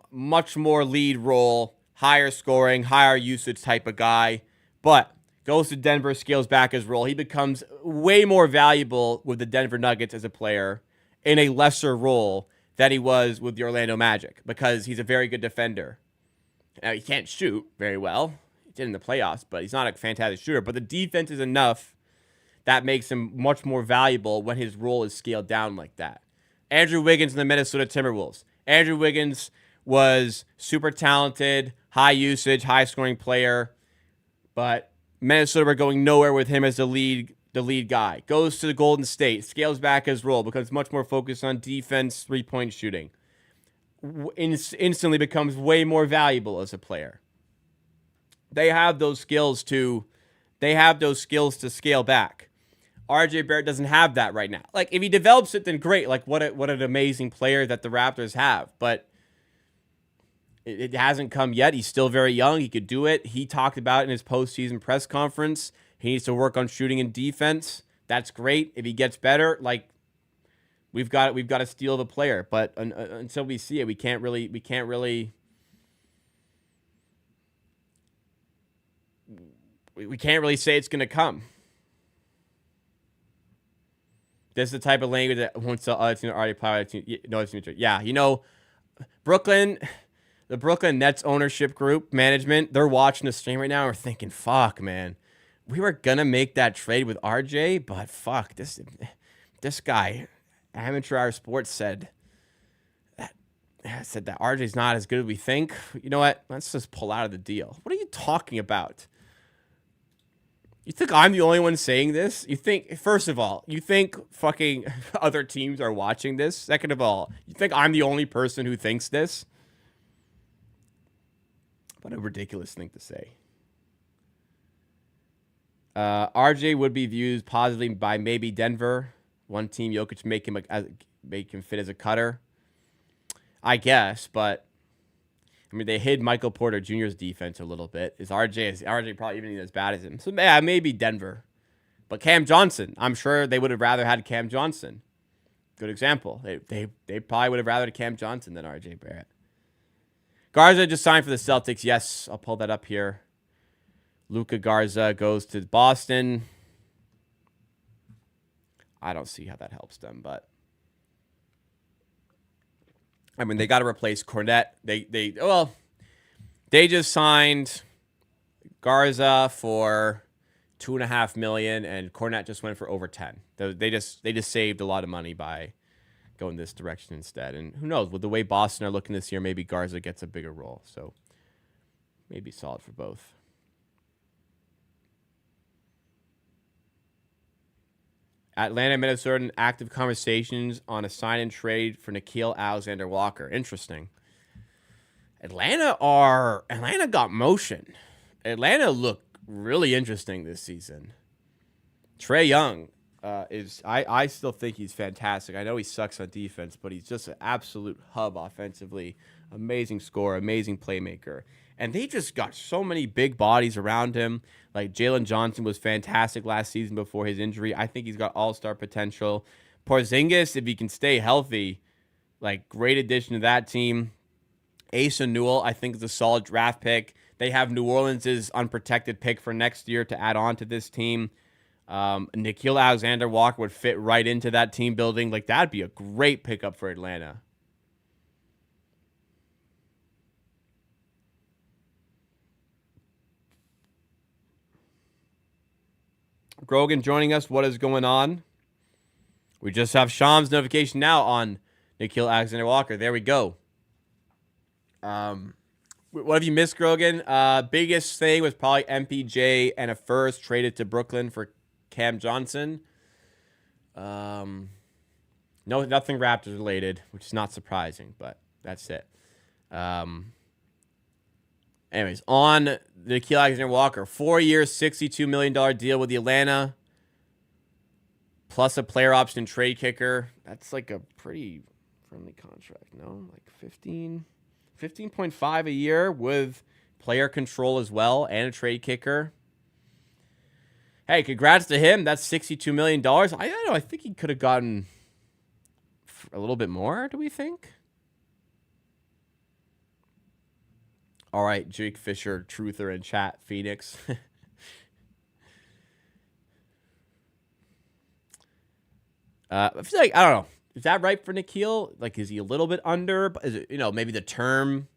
Much more lead role, higher scoring, higher usage type of guy. But goes to Denver, scales back his role. He becomes way more valuable with the Denver Nuggets as a player in a lesser role than he was with the Orlando Magic because he's a very good defender. Now, he can't shoot very well. He did in the playoffs, but he's not a fantastic shooter. But the defense is enough that makes him much more valuable when his role is scaled down like that. Andrew Wiggins in the Minnesota Timberwolves. Andrew Wiggins was super talented, high usage, high scoring player, but Minnesota were going nowhere with him as the lead guy. Goes to the Golden State, scales back his role, becomes much more focused on defense, three-point shooting. Instantly becomes way more valuable as a player. They have those skills to scale back. RJ Barrett doesn't have that right now. Like, if he develops it, then great. Like, what an amazing player that the Raptors have. But it hasn't come yet. He's still very young. He could do it. He talked about it in his postseason press conference. He needs to work on shooting and defense. That's great. If he gets better, like, we've got to steal the player. But until we see it, we can't really say it's going to come. This is the type of language that wants to already apply. Yeah, Brooklyn. The Brooklyn Nets ownership group, management, they're watching the stream right now and are thinking, fuck, man. We were going to make that trade with RJ, but fuck, this guy, Amateur Hour Sports said that RJ's not as good as we think. You know what? Let's just pull out of the deal. What are you talking about? You think I'm the only one saying this? First of all, you think fucking other teams are watching this? Second of all, you think I'm the only person who thinks this? What a ridiculous thing to say. RJ would be viewed positively by maybe Denver. one team Jokic make him fit as a cutter, I guess. But I mean, they hid Michael Porter Jr.'s defense a little bit. Is RJ probably even as bad as him? So yeah, maybe Denver. But Cam Johnson, I'm sure they would have rather had Cam Johnson. Good example. They probably would have rather had Cam Johnson than RJ Barrett. Garza just signed for the Celtics. Yes, I'll pull that up here. Luka Garza goes to Boston. I don't see how that helps them, but I mean, they got to replace Cornette. They just signed Garza for $2.5 million, and Cornette just went for over 10. They just saved a lot of money by going this direction instead. And who knows, with the way Boston are looking this year, maybe Garza gets a bigger role. So maybe solid for both. Atlanta, Minnesota, active conversations on a sign and trade for Nickeil Alexander-Walker. Interesting. Atlanta got motion. Atlanta looked really interesting this season. Trae Young I still think he's fantastic. I know he sucks on defense, but he's just an absolute hub offensively. Amazing scorer, amazing playmaker. And they just got so many big bodies around him. Like Jalen Johnson was fantastic last season before his injury. I think he's got all-star potential. Porzingis, if he can stay healthy, like great addition to that team. Asa Newell, I think, is a solid draft pick. They have New Orleans' unprotected pick for next year to add on to this team. Nickeil Alexander-Walker would fit right into that team building. Like, that'd be a great pickup for Atlanta. Grogan joining us. What is going on? We just have Sham's notification now on Nickeil Alexander-Walker. There we go. What have you missed, Grogan? Biggest thing was probably MPJ and a first traded to Brooklyn for Cam Johnson. No, nothing Raptors related, which is not surprising, but that's it. Anyways, on the Nickeil Alexander-Walker, 4 years, $62 million deal with the Atlanta, plus a player option and trade kicker. That's like a pretty friendly contract, no? Like 15.5 a year with player control as well and a trade kicker. Hey, congrats to him. That's $62 million. I don't know. I think he could have gotten a little bit more, do we think? All right, Jake Fisher, truther in chat, Phoenix. I feel like, I don't know. Is that right for Nickeil? Like, is he a little bit under? Is it, maybe the term?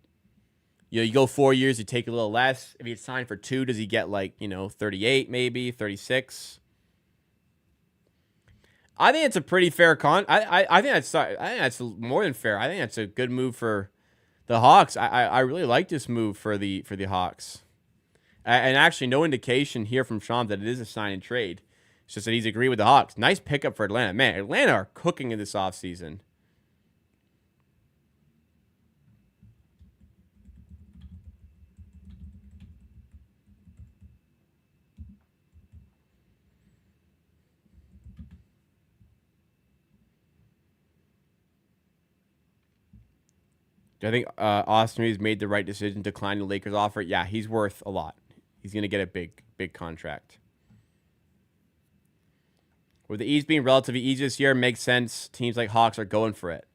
You go 4 years, you take a little less. If he's signed for 2, does he get 38 maybe, 36? I think it's a pretty fair I think that's more than fair. I think that's a good move for the Hawks. I really like this move for the Hawks. And actually, no indication here from Sean that it is a sign and trade. It's just that he's agreed with the Hawks. Nice pickup for Atlanta. Man, Atlanta are cooking in this offseason. Do I think Austin Reeves made the right decision to decline the Lakers offer? Yeah, he's worth a lot. He's going to get a big contract. With the East being relatively easy this year, makes sense. Teams like Hawks are going for it.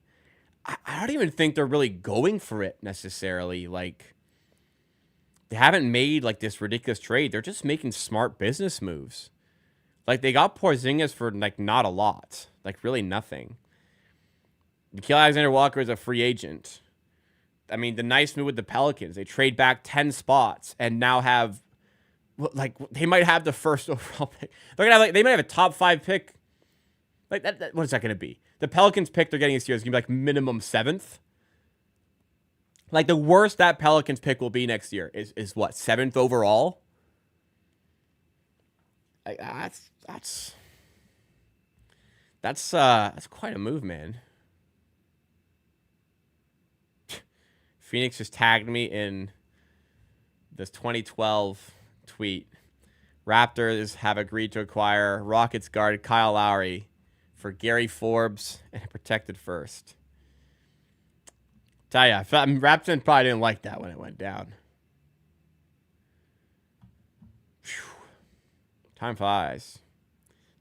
I don't even think they're really going for it necessarily. Like, they haven't made this ridiculous trade. They're just making smart business moves. Like, they got Porzingis for not a lot. Really nothing. Nickeil Alexander-Walker is a free agent. I mean, the nice move with the Pelicans, they trade back 10 spots and now have, they might have the first overall pick. They're gonna have they might have a top 5 pick. That what is that gonna be? The Pelicans pick they're getting this year is gonna be minimum 7th. The worst that Pelicans pick will be next year is what, 7th overall? That's quite a move, man. Phoenix just tagged me in this 2012 tweet. Raptors have agreed to acquire Rockets guard Kyle Lowry for Gary Forbes and a protected first. Tell ya, Raptors probably didn't like that when it went down. Whew. Time flies.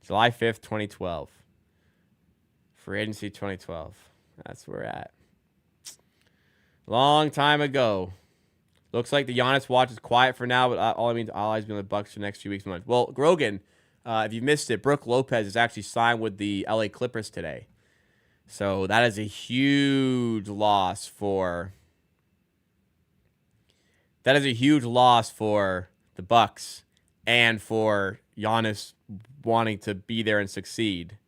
July 5th, 2012. Free agency 2012. That's where we're at. Long time ago. Looks like the Giannis watch is quiet for now, but all eyes be on the Bucks for the next few weeks. Well, Grogan, if you missed it, Brook Lopez is actually signed with the LA Clippers today. So that is a huge loss for the Bucks and for Giannis wanting to be there and succeed.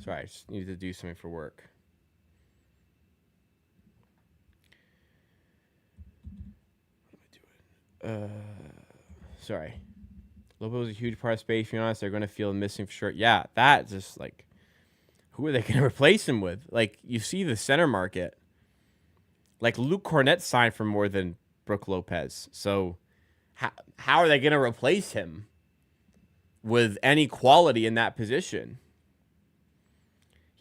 Sorry, I just needed to do something for work. Sorry. Lobo was a huge part of space, to be honest. They're going to feel missing for sure. Yeah, that just like, who are they going to replace him with? Like, you see the center market. Like, Luke Cornett signed for more than Brook Lopez. So, how are they going to replace him with any quality in that position?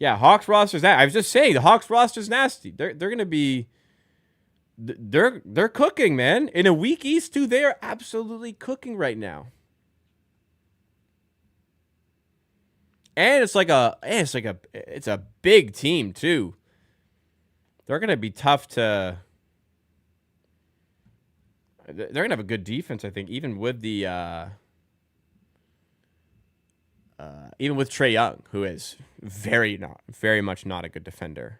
Yeah, Hawks roster's that. I was just saying, the Hawks roster's nasty. They're going to be... They're cooking, man. In a weak East, too, they are absolutely cooking right now. And it's a big team too. They're going to be tough to. They're going to have a good defense, I think, even with the even with Trae Young, who is very much not a good defender.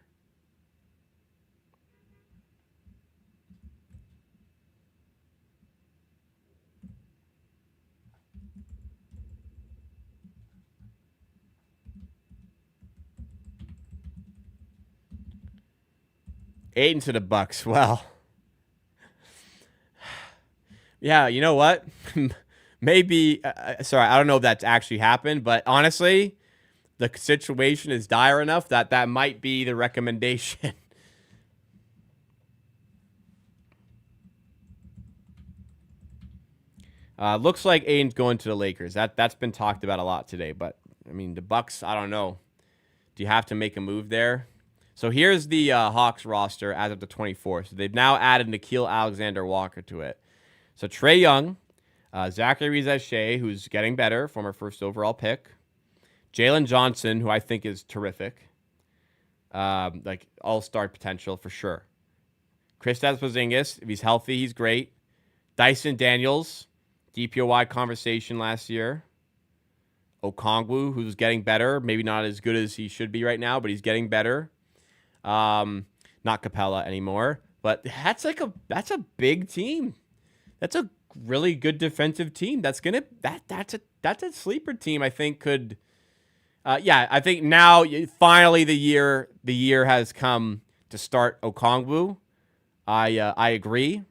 Ayton to the Bucks. Well, yeah, you know what? Maybe. Sorry, I don't know if that's actually happened, but honestly, the situation is dire enough that might be the recommendation. Looks like Ayton's going to the Lakers. That's been talked about a lot today, but I mean the Bucks. I don't know. Do you have to make a move there? So here's the Hawks roster as of the 24th. So they've now added Nickeil Alexander-Walker to it. So Trae Young, Zachary Riza-Shea, who's getting better, former first overall pick. Jalen Johnson, who I think is terrific. Like all-star potential for sure. Kristaps Porzingis, if he's healthy, he's great. Dyson Daniels, DPOY conversation last year. Okongwu, who's getting better. Maybe not as good as he should be right now, but he's getting better. Not Capella anymore, but that's a big team. That's a really good defensive team. That's a sleeper team. I think could, I think now finally the year has come to start Okongwu. I agree,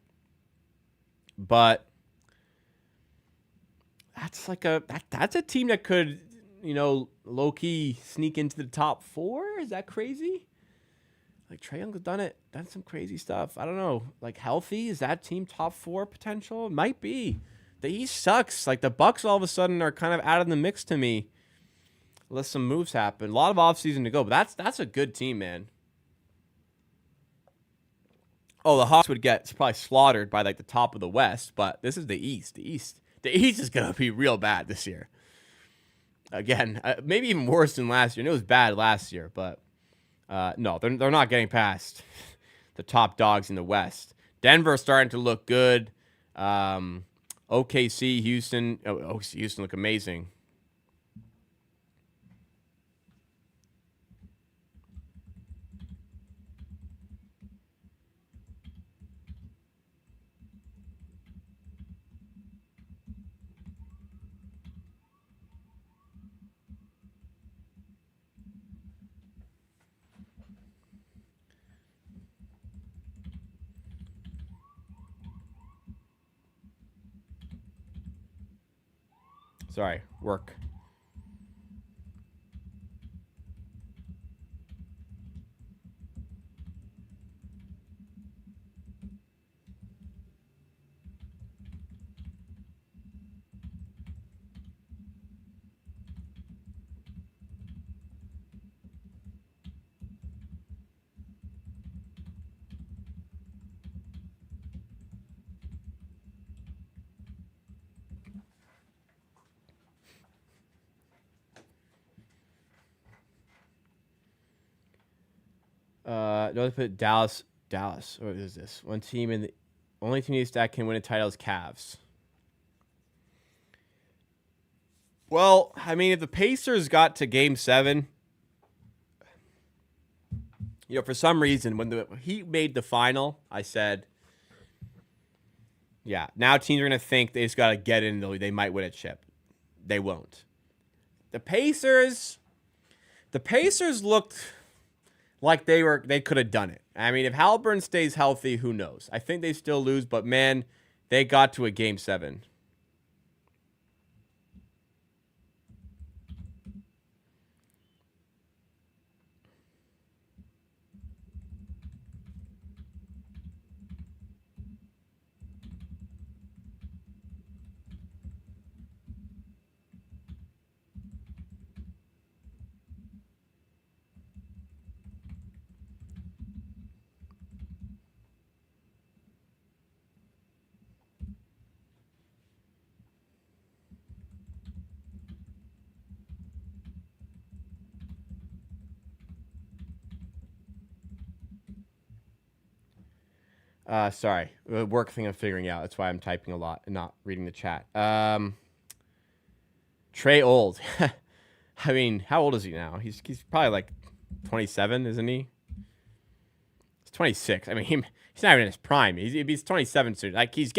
but that's a team that could, low key sneak into the top 4. Is that crazy? Like Trae Young's done some crazy stuff. I don't know. Like healthy, is that team top 4 potential? It might be. The East sucks. Like the Bucks all of a sudden are kind of out of the mix to me. Unless some moves happen. A lot of offseason to go, but that's a good team, man. Oh, the Hawks would get probably slaughtered by like the top of the West, but this is the East. The East is gonna be real bad this year. Again, maybe even worse than last year. And it was bad last year, but. No, they're not getting past the top dogs in the West. Denver's starting to look good. OKC, Houston. Houston look amazing. Sorry, work. No, put Dallas. Dallas. What is this? One team in the only team in the East that can win a title is Cavs. Well, I mean, if the Pacers got to Game 7, for some reason, when the Heat made the final, I said, yeah, now teams are going to think they just got to get in, they might win a chip. They won't. The Pacers looked like they could have done it. I mean, if Halliburton stays healthy, who knows? I think they still lose, but man, they got to a Game 7. Sorry, the work thing I'm figuring out. That's why I'm typing a lot and not reading the chat. Trey old. I mean, how old is he now? He's probably like 27, isn't he? He's 26. I mean, he's not even in his prime. He's 27 soon. Like he's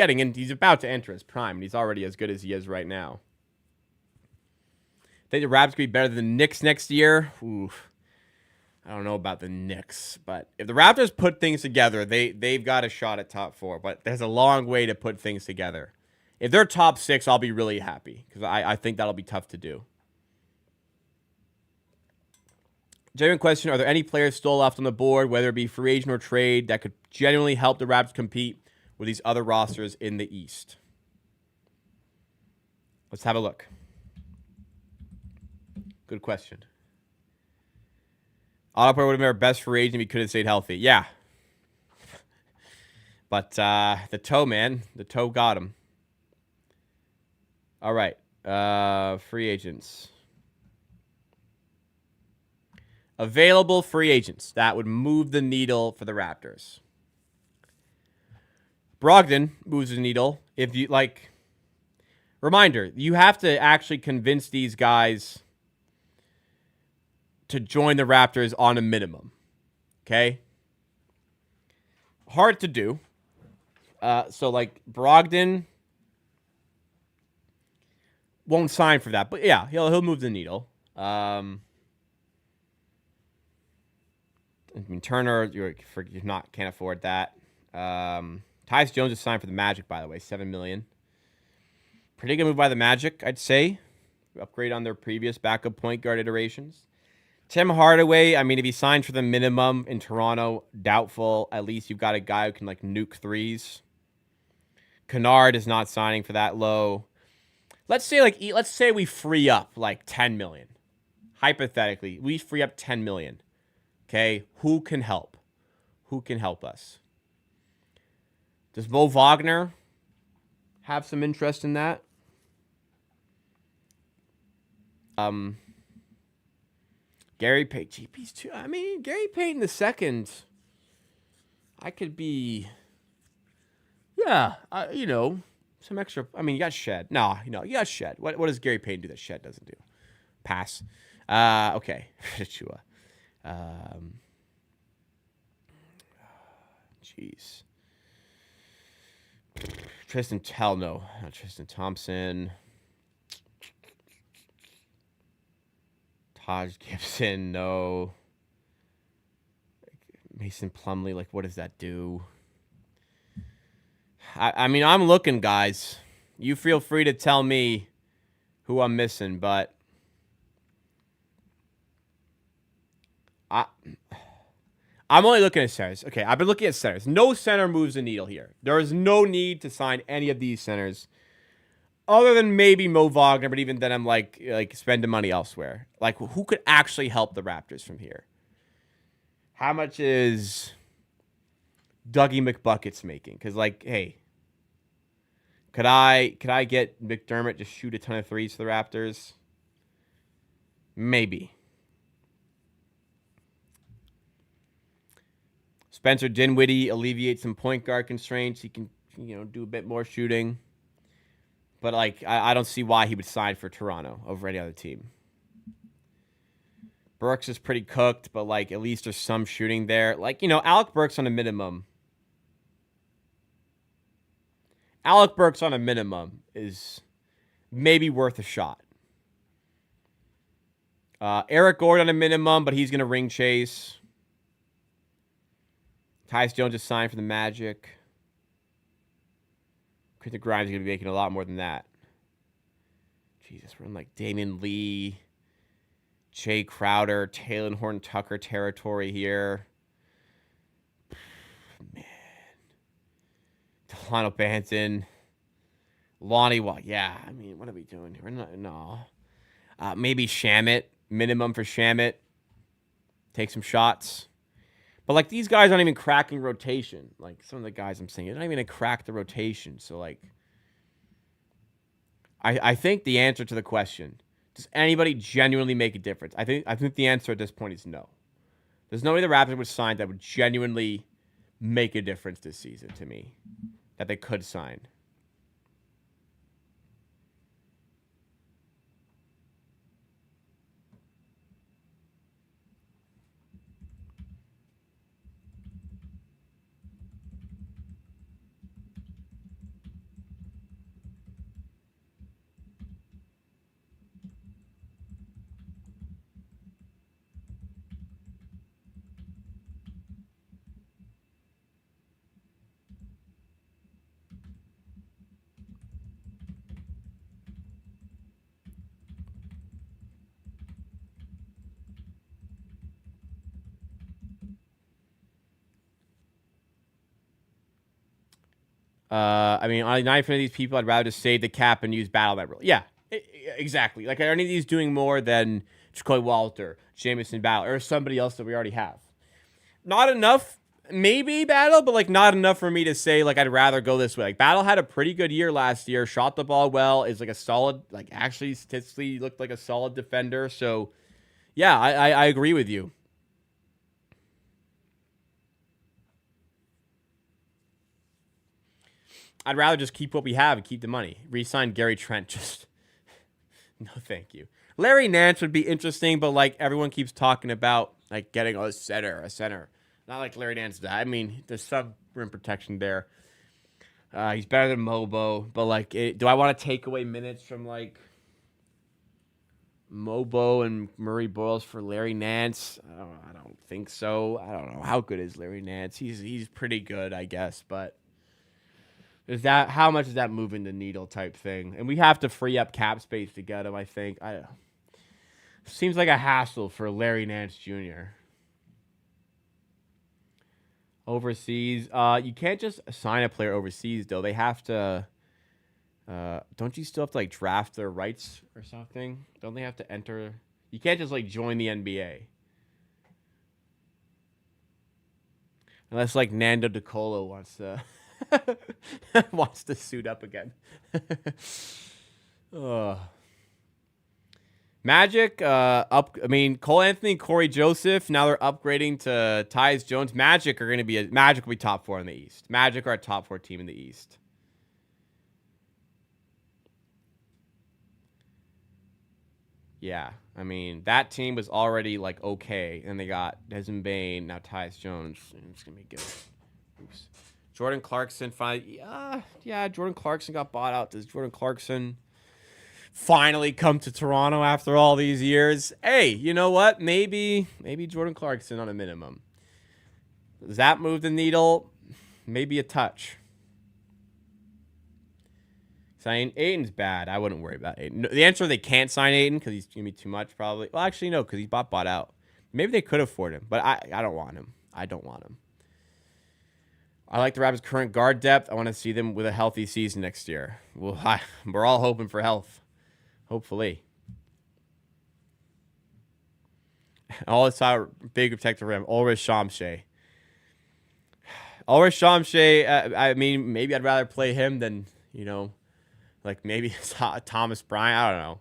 about to enter his prime, and he's already as good as he is right now. Think the Raptors could be better than the Knicks next year? Oof. I don't know about the Knicks, but if the Raptors put things together, they've got a shot at top 4. But there's a long way to put things together. If they're top 6, I'll be really happy because I think that'll be tough to do. Genuine question: are there any players still left on the board, whether it be free agent or trade, that could genuinely help the Raptors compete with these other rosters in the East? Let's have a look. Good question. Otto Porter would have been our best free agent if he could have stayed healthy. Yeah. But the toe, man. The toe got him. All right. Free agents. Available free agents that would move the needle for the Raptors. Brogdon moves the needle. If you like, reminder, you have to actually convince these guys to join the Raptors on a minimum. Okay? Hard to do. So, like, Brogdon won't sign for that. But, yeah, he'll move the needle. I mean, Turner, you're can't afford that. Tyus Jones is signed for the Magic, by the way, $7 million. Pretty good move by the Magic, I'd say. Upgrade on their previous backup point guard iterations. Tim Hardaway, I mean, if he signs for the minimum in Toronto, doubtful. At least you've got a guy who can, like, nuke threes. Kennard is not signing for that low. Let's say we free up, like, $10 million. Hypothetically, we free up $10 million. Okay? Who can help? Who can help us? Does Mo Wagner have some interest in that? Gary Payton, GP's too. I mean, Gary Payton II. I could be. Yeah, some extra. I mean, you got Shed. No, you got Shed. What does Gary Payton do that Shed doesn't do? Pass. Okay. Chua. Jeez. Tristan Tell, no. Not Tristan Thompson. Taj Gibson, no. Mason Plumlee, like, what does that do? I mean, I'm looking, guys. You feel free to tell me who I'm missing, but I'm only looking at centers. Okay, I've been looking at centers. No center moves the needle here. There is no need to sign any of these centers, other than maybe Mo Wagner. But even then, I'm like spending money elsewhere. Like, who could actually help the Raptors from here? How much is Dougie McBuckets making? Because, like, hey, could I get McDermott to shoot a ton of threes for the Raptors? Maybe. Spencer Dinwiddie alleviates some point guard constraints. He can, do a bit more shooting. But, like, I don't see why he would sign for Toronto over any other team. Burks is pretty cooked, but, like, at least there's some shooting there. Like, Alec Burks on a minimum. Alec Burks on a minimum is maybe worth a shot. Eric Gordon on a minimum, but he's going to ring chase. Tyus Jones is signed for the Magic. Quentin Grimes is going to be making a lot more than that. Jesus, we're in like Damian Lee, Jay Crowder, Talen Horton-Tucker territory here. Man. Delano Banton. Lonnie Wall. Yeah, I mean, what are we doing here? No. Maybe Shamet. Minimum for Shamet. Take some shots. But, like, these guys aren't even cracking rotation. Like, some of the guys I'm saying, they're not even going to crack the rotation. So, like, I think the answer to the question, does anybody genuinely make a difference? I think the answer at this point is no. There's nobody the Raptors would sign that would genuinely make a difference this season to me that they could sign. I mean, on 9% of these people, I'd rather just save the cap and use battle that rule. Yeah, exactly. Like, are any of these doing more than Jacoby Walter, Jamison Battle, or somebody else that we already have? Not enough, maybe Battle, but, like, not enough for me to say, like, I'd rather go this way. Like, Battle had a pretty good year last year, shot the ball well, is, like, a solid, like, actually statistically looked like a solid defender. So, yeah, I agree with you. I'd rather just keep what we have and keep the money. Resign Gary Trent. Just no, thank you. Larry Nance would be interesting, but like everyone keeps talking about, like getting a center. Not like Larry Nance. I mean, there's some rim protection there. He's better than Mobo, but like, do I want to take away minutes from like Mobo and Murray Boyles for Larry Nance? I don't think so. I don't know how good is Larry Nance. He's pretty good, I guess, but. Is that how much is that moving the needle type thing? And we have to free up cap space to get him, I think. Seems like a hassle for Larry Nance Jr. Overseas. You can't just sign a player overseas, though. They have to... don't you still have to, like, draft their rights or something? Don't they have to enter... You can't just, like, join the NBA. Unless, like, Nando DeColo wants to... wants to suit up again. Magic, I mean, Cole Anthony, Corey Joseph. Now they're upgrading to Tyus Jones. Magic will be top 4 in the East. Magic are a top 4 team in the East. Yeah, I mean, that team was already like okay, and they got Desmond Bane, now Tyus Jones. It's gonna be good. Oops. Jordan Clarkson finally, Jordan Clarkson got bought out. Does Jordan Clarkson finally come to Toronto after all these years? Hey, you know what? Maybe Jordan Clarkson on a minimum. Does that move the needle? Maybe a touch. Signing Ayton's bad. I wouldn't worry about Ayton. The answer, they can't sign Ayton because he's going to be too much probably. Well, actually, no, because he's bought out. Maybe they could afford him, but I don't want him. I don't want him. I like the Raptors' current guard depth. I want to see them with a healthy season next year. Well, we're all hoping for health. Hopefully. All this time, big protective rim. Ulrich Shamshay. Ulrich Shamshay, I mean, maybe I'd rather play him than, like maybe Thomas Bryant. I don't know.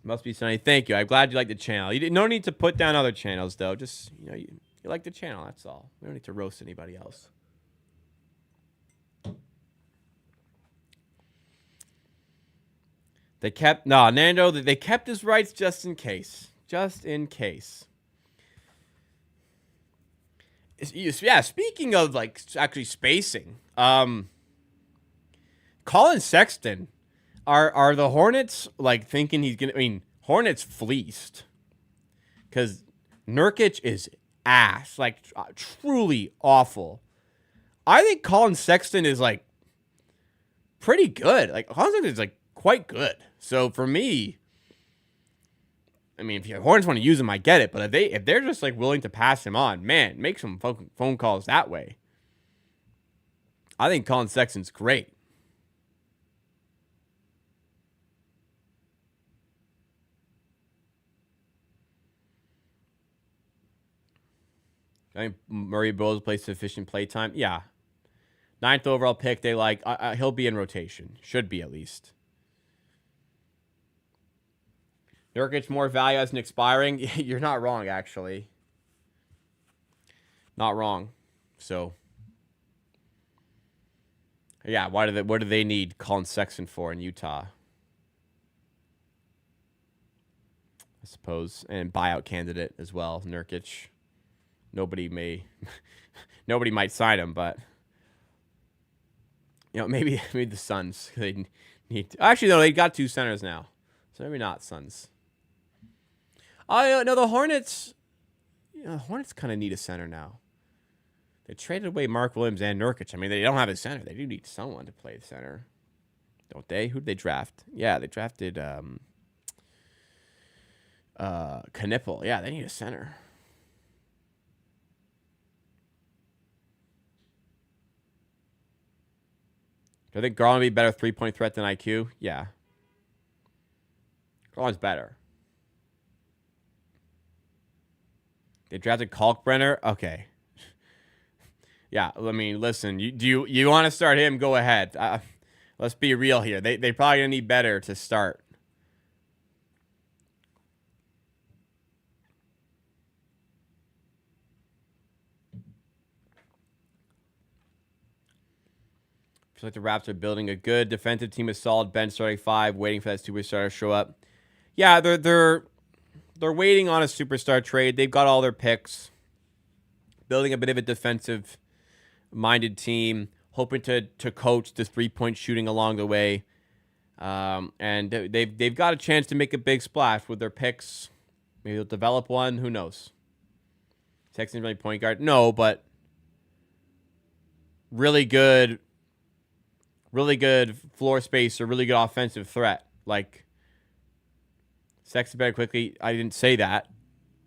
Must be sunny. Thank you. I'm glad you like the channel. No need to put down other channels, though. Just, you like the channel. That's all. We don't need to roast anybody else. Nando, they kept his rights just in case. Just in case. Yeah, speaking of, like, actually spacing, Colin Sexton, are the Hornets, like, thinking he's going to, Hornets fleeced. Because Nurkic is ass, like, truly awful. I think Colin Sexton is, like, pretty good. Like, Colin Sexton is, like, quite good. So, for me, if the Hornets want to use him, I get it. But if they're just, like, willing to pass him on, man, make some phone calls that way. I think Colin Sexton's great. I think Murray Bowles plays sufficient play time. Yeah. 9th overall pick, they like. He'll be in rotation. Should be, at least. Nurkic more value as an expiring. You're not wrong, actually. Not wrong. So, yeah, what do they need Colin Sexton for in Utah? I suppose. And buyout candidate as well, Nurkic. Nobody might sign him, but maybe the Suns. They need to. Actually, no, they got 2 centers now. So maybe not Suns. Oh, no, the Hornets. The Hornets kind of need a center now. They traded away Mark Williams and Nurkic. They don't have a center. They do need someone to play the center, don't they? Who did they draft? Yeah, they drafted Knipple. Yeah, they need a center. Do I think Garland would be better 3-point threat than IQ? Yeah. Garland's better. They drafted Kalkbrenner? Okay. Yeah, listen, do you want to start him? Go ahead. Let's be real here. They probably going to need better to start. Feels like the Raps are building a good defensive team with solid bench starting 5, waiting for that superstar to show up. Yeah, they're waiting on a superstar trade. They've got all their picks. Building a bit of a defensive-minded team, hoping to coach the 3-point shooting along the way. And they've got a chance to make a big splash with their picks. Maybe they'll develop one. Who knows? Sexton's really point guard. No, but really good floor space or really good offensive threat. Like, Sexton better quickly. I didn't say that.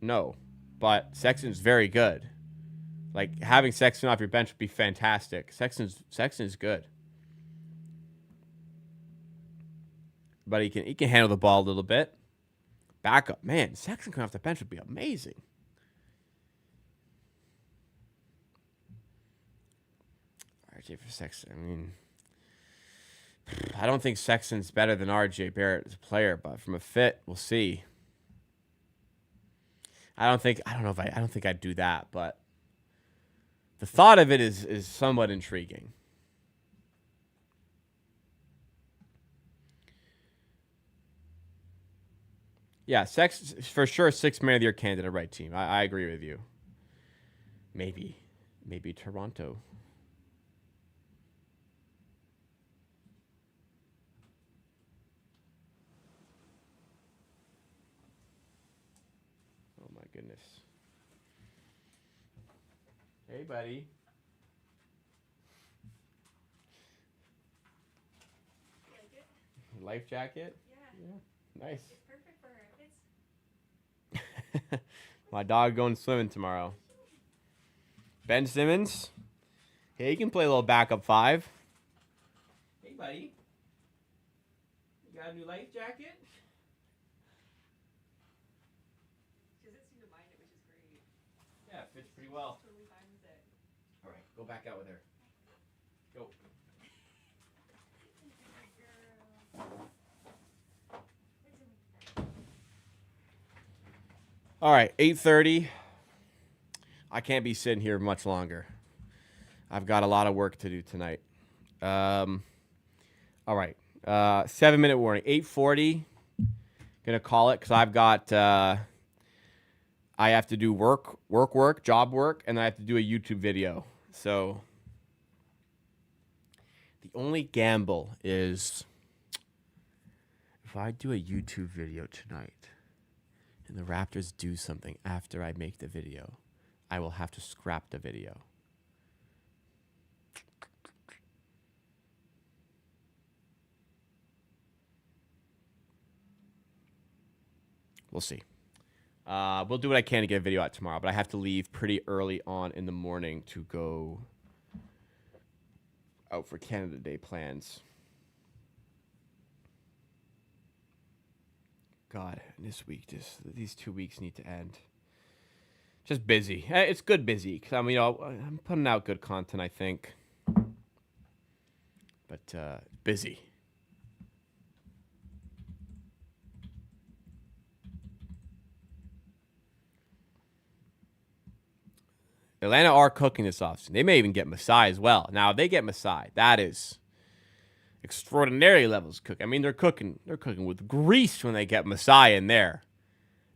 No. But Sexton's very good. Like, having Sexton off your bench would be fantastic. Sexton's good. But he can handle the ball a little bit. Backup. Man, Sexton coming off the bench would be amazing. RJ for Sexton. I don't think Sexton's better than RJ Barrett as a player, but from a fit, we'll see. I don't think I'd do that, but the thought of it is somewhat intriguing. Yeah, for sure, 6th man of the year candidate, right team. I agree with you. Maybe Toronto. Oh my goodness. Hey, buddy. life jacket?
Yeah.
Nice.
It's perfect for our kids.
My dog going swimming tomorrow. Ben Simmons. Hey, you can play a little backup 5. Hey, buddy. You got a new life jacket?
She doesn't seem to mind it, which is great.
Yeah, it fits pretty well.
She's totally fine with it.
All right, go back out with her. Go. All right, 8:30. I can't be sitting here much longer. I've got a lot of work to do tonight. All right, 7-minute warning. 8:40. Gonna call it because I've got. I have to do work, job work, and I have to do a YouTube video. So the only gamble is if I do a YouTube video tonight and the Raptors do something after I make the video, I will have to scrap the video. We'll see. We'll do what I can to get a video out tomorrow, but I have to leave pretty early on in the morning to go out for Canada Day plans. God, this week, these 2 weeks need to end. Just busy. It's good busy because I'm putting out good content, I think, but busy. Atlanta are cooking this offseason. They may even get Masai as well. Now, if they get Masai, that is extraordinary levels of cooking. I mean, they're cooking with grease when they get Masai in there.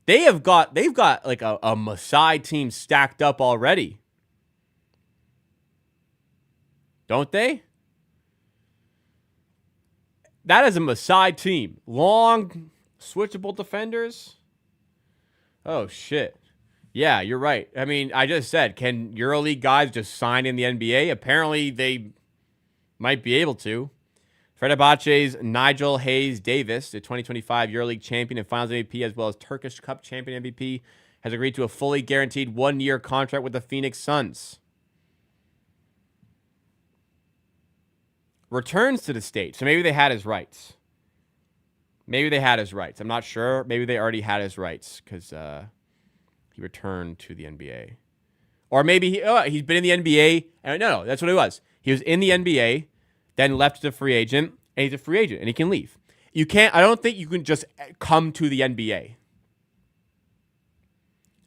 They've got like a Masai team stacked up already. Don't they? That is a Masai team. Long, switchable defenders. Oh, shit. Yeah, you're right. I mean, I just said, can EuroLeague guys just sign in the NBA? Apparently, they might be able to. Fenerbahce's Nigel Hayes-Davis, the 2025 EuroLeague champion and Finals MVP, as well as Turkish Cup champion MVP, has agreed to a fully guaranteed 1-year contract with the Phoenix Suns. Returns to the States. So maybe they had his rights. I'm not sure. Maybe they already had his rights because he returned to the NBA. Or maybe he's been in the NBA. No, that's what it was. He was in the NBA, then left as a free agent, and he's a free agent, and he can leave. I don't think you can just come to the NBA.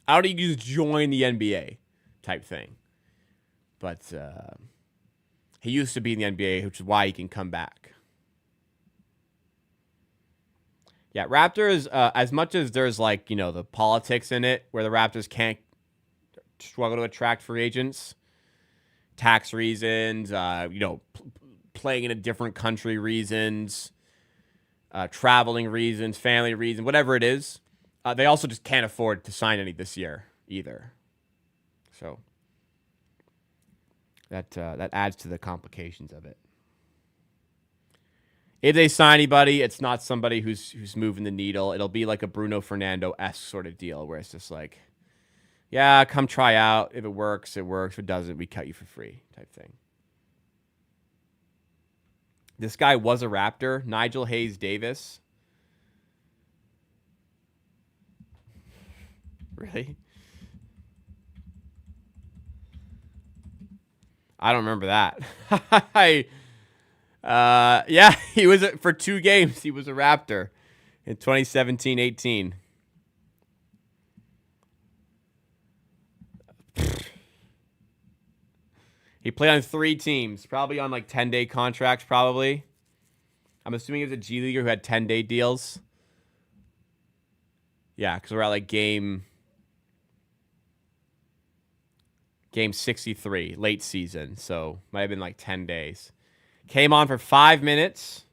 I don't think you just join the NBA type thing. But he used to be in the NBA, which is why he can come back. Yeah, Raptors, as much as there's the politics in it where the Raptors can't struggle to attract free agents, tax reasons, playing in a different country reasons, traveling reasons, family reasons, whatever it is, they also just can't afford to sign any this year either. So that adds to the complications of it. If they sign anybody, it's not somebody who's moving the needle. It'll be like a Bruno Fernando-esque sort of deal where it's just like, yeah, come try out. If it works, it works. If it doesn't, we cut you for free type thing. This guy was a Raptor, Nigel Hayes-Davis. Really? I don't remember that. Yeah, he was for 2 games. He was a Raptor in 2017-18. He played on 3 teams, probably on 10-day contracts, probably. I'm assuming he was a G Leaguer who had 10-day deals. Yeah, because we're at game 63, late season. So might have been 10 days. Came on for 5 minutes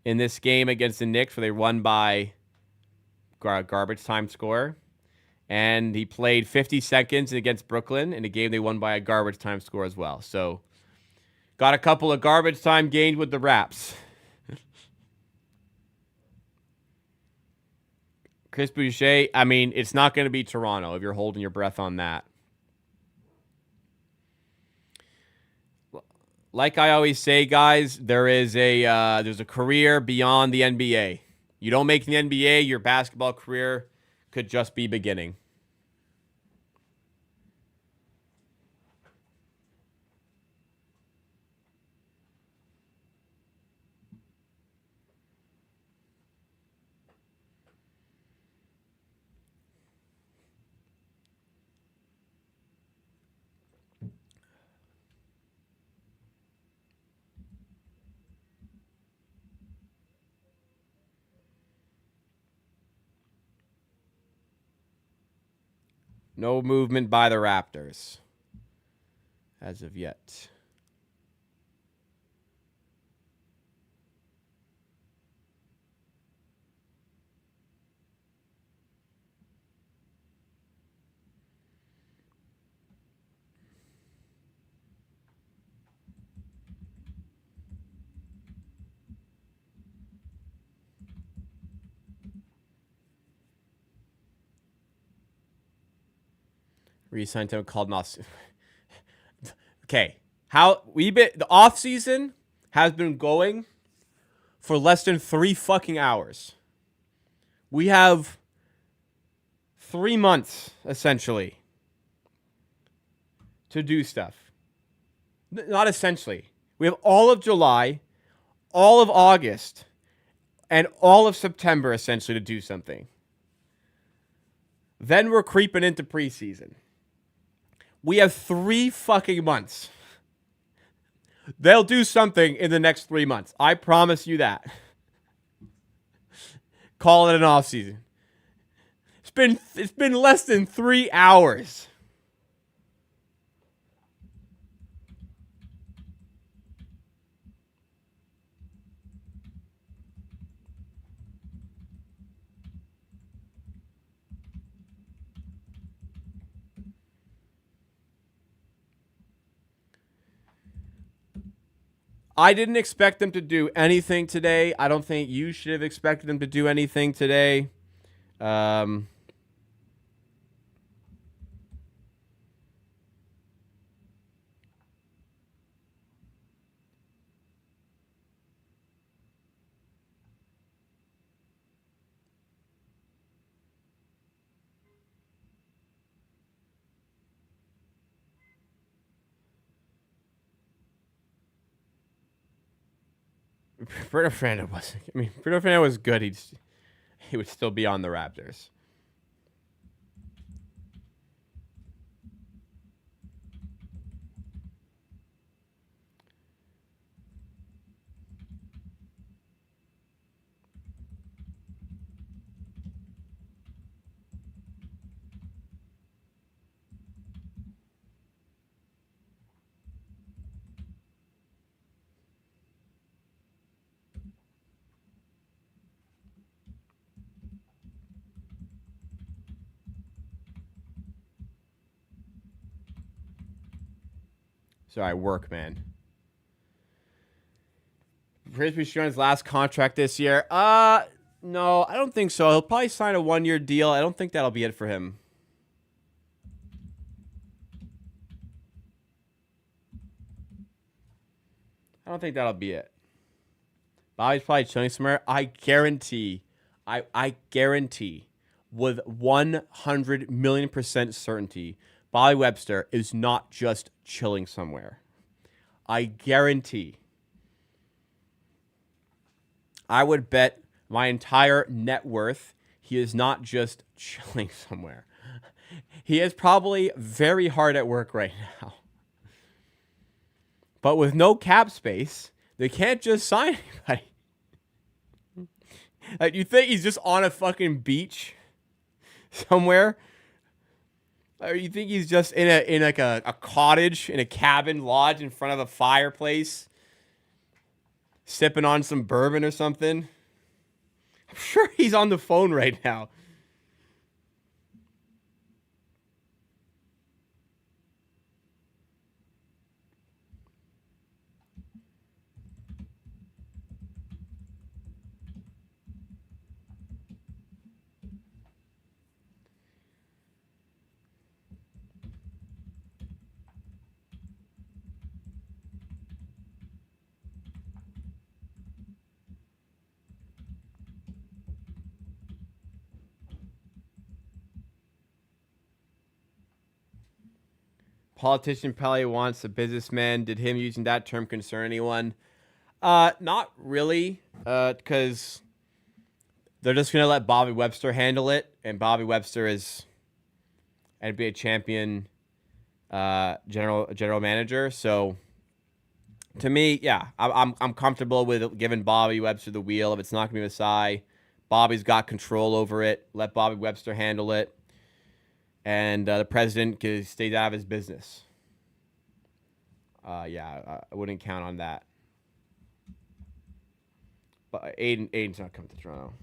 in this game against the Knicks where they won by garbage time score. And he played 50 seconds against Brooklyn in a game they won by a garbage time score as well. So got a couple of garbage time gains with the Raps. Chris Boucher, I mean, it's not going to be Toronto if you're holding your breath on that. Like I always say, guys, there's a career beyond the NBA. You don't make the NBA, your basketball career could just be beginning. No movement by the Raptors as of yet. Re-signed him called Nos. Okay. The off season has been going for less than 3 fucking hours. We have 3 months essentially to do stuff. Not essentially. We have all of July, all of August, and all of September essentially to do something. Then we're creeping into preseason. We have 3 fucking months. They'll do something in the next 3 months. I promise you that. Call it an off season. It's been less than 3 hours. I didn't expect them to do anything today. I don't think you should have expected them to do anything today. Bruno Fernando wasn't. I mean, Bruno Fernando was good. He would still be on the Raptors. Sorry, work, man. Frisbee Shion's last contract this year. No, I don't think so. He'll probably sign a 1-year deal. I don't think that'll be it for him. I don't think that'll be it. Bobby's probably chilling somewhere. I guarantee with 100 million% certainty, Bobby Webster is not just chilling somewhere. I guarantee. I would bet my entire net worth he is not just chilling somewhere. He is probably very hard at work right now. But with no cap space, they can't just sign anybody. Like, you think he's just on a fucking beach somewhere? Or you think he's just in like a cottage, in a cabin lodge in front of a fireplace, sipping on some bourbon or something? I'm sure he's on the phone right now. politician probably wants a businessman. Did him using that term concern anyone? Not really, because they're just gonna let Bobby Webster handle it, and Bobby Webster is NBA champion, general manager. So to me, yeah, I'm comfortable with giving Bobby Webster the wheel. If it's not gonna be Masai, Bobby's got control over it. Let Bobby Webster handle it, and the president stays out of his business. Yeah, I wouldn't count on that. But Aiden's not coming to Toronto.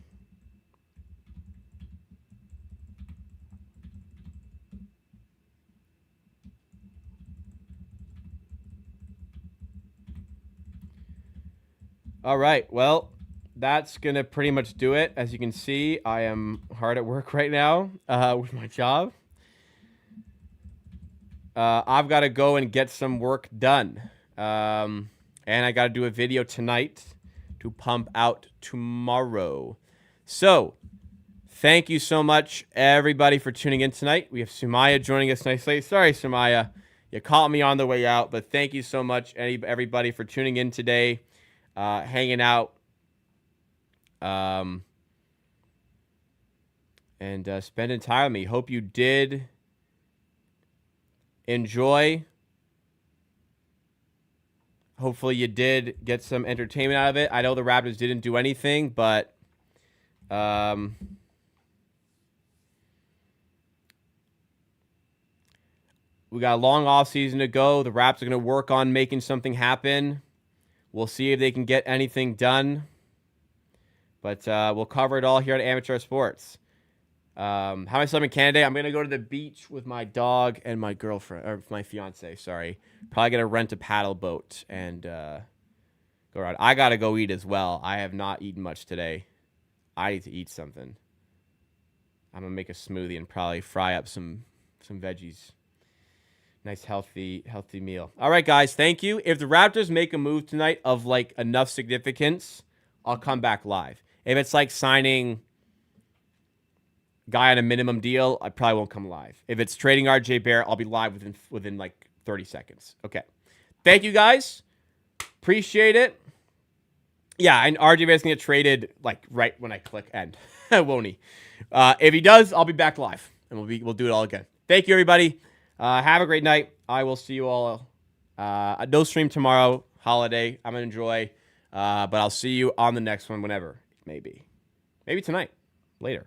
All right, well, that's going to pretty much do it. As you can see, I am hard at work right now with my job. I've got to go and get some work done. And I got to do a video tonight to pump out tomorrow. So, thank you so much, everybody, for tuning in tonight. We have Sumaya joining us nicely. Sorry, Sumaya, you caught me on the way out, but thank you so much, everybody, for tuning in today, hanging out, and spending time with me. Hope you did enjoy. Hopefully you did get some entertainment out of it. I know the Raptors didn't do anything, but we got a long offseason to go. The Raps are going to work on making something happen. We'll see if they can get anything done. But we'll cover it all here at Amateur Sports. How am I sleeping Canada? I'm going to go to the beach with my dog and my girlfriend, or my fiance, sorry. Probably going to rent a paddle boat and go around. I got to go eat as well. I have not eaten much today. I need to eat something. I'm going to make a smoothie and probably fry up some veggies. Nice, healthy meal. All right, guys, thank you. If the Raptors make a move tonight of, like, enough significance, I'll come back live. If it's like signing guy on a minimum deal, I probably won't come live. If it's trading RJ Barrett, I'll be live within like 30 seconds. Okay. Thank you, guys. Appreciate it. Yeah, and RJ Barrett's going to get traded like right when I click end. Won't he? If he does, I'll be back live, and we'll do it all again. Thank you, everybody. Have a great night. I will see you all. No stream tomorrow, holiday. I'm going to enjoy. But I'll see you on the next one whenever it may be. Maybe tonight. Later.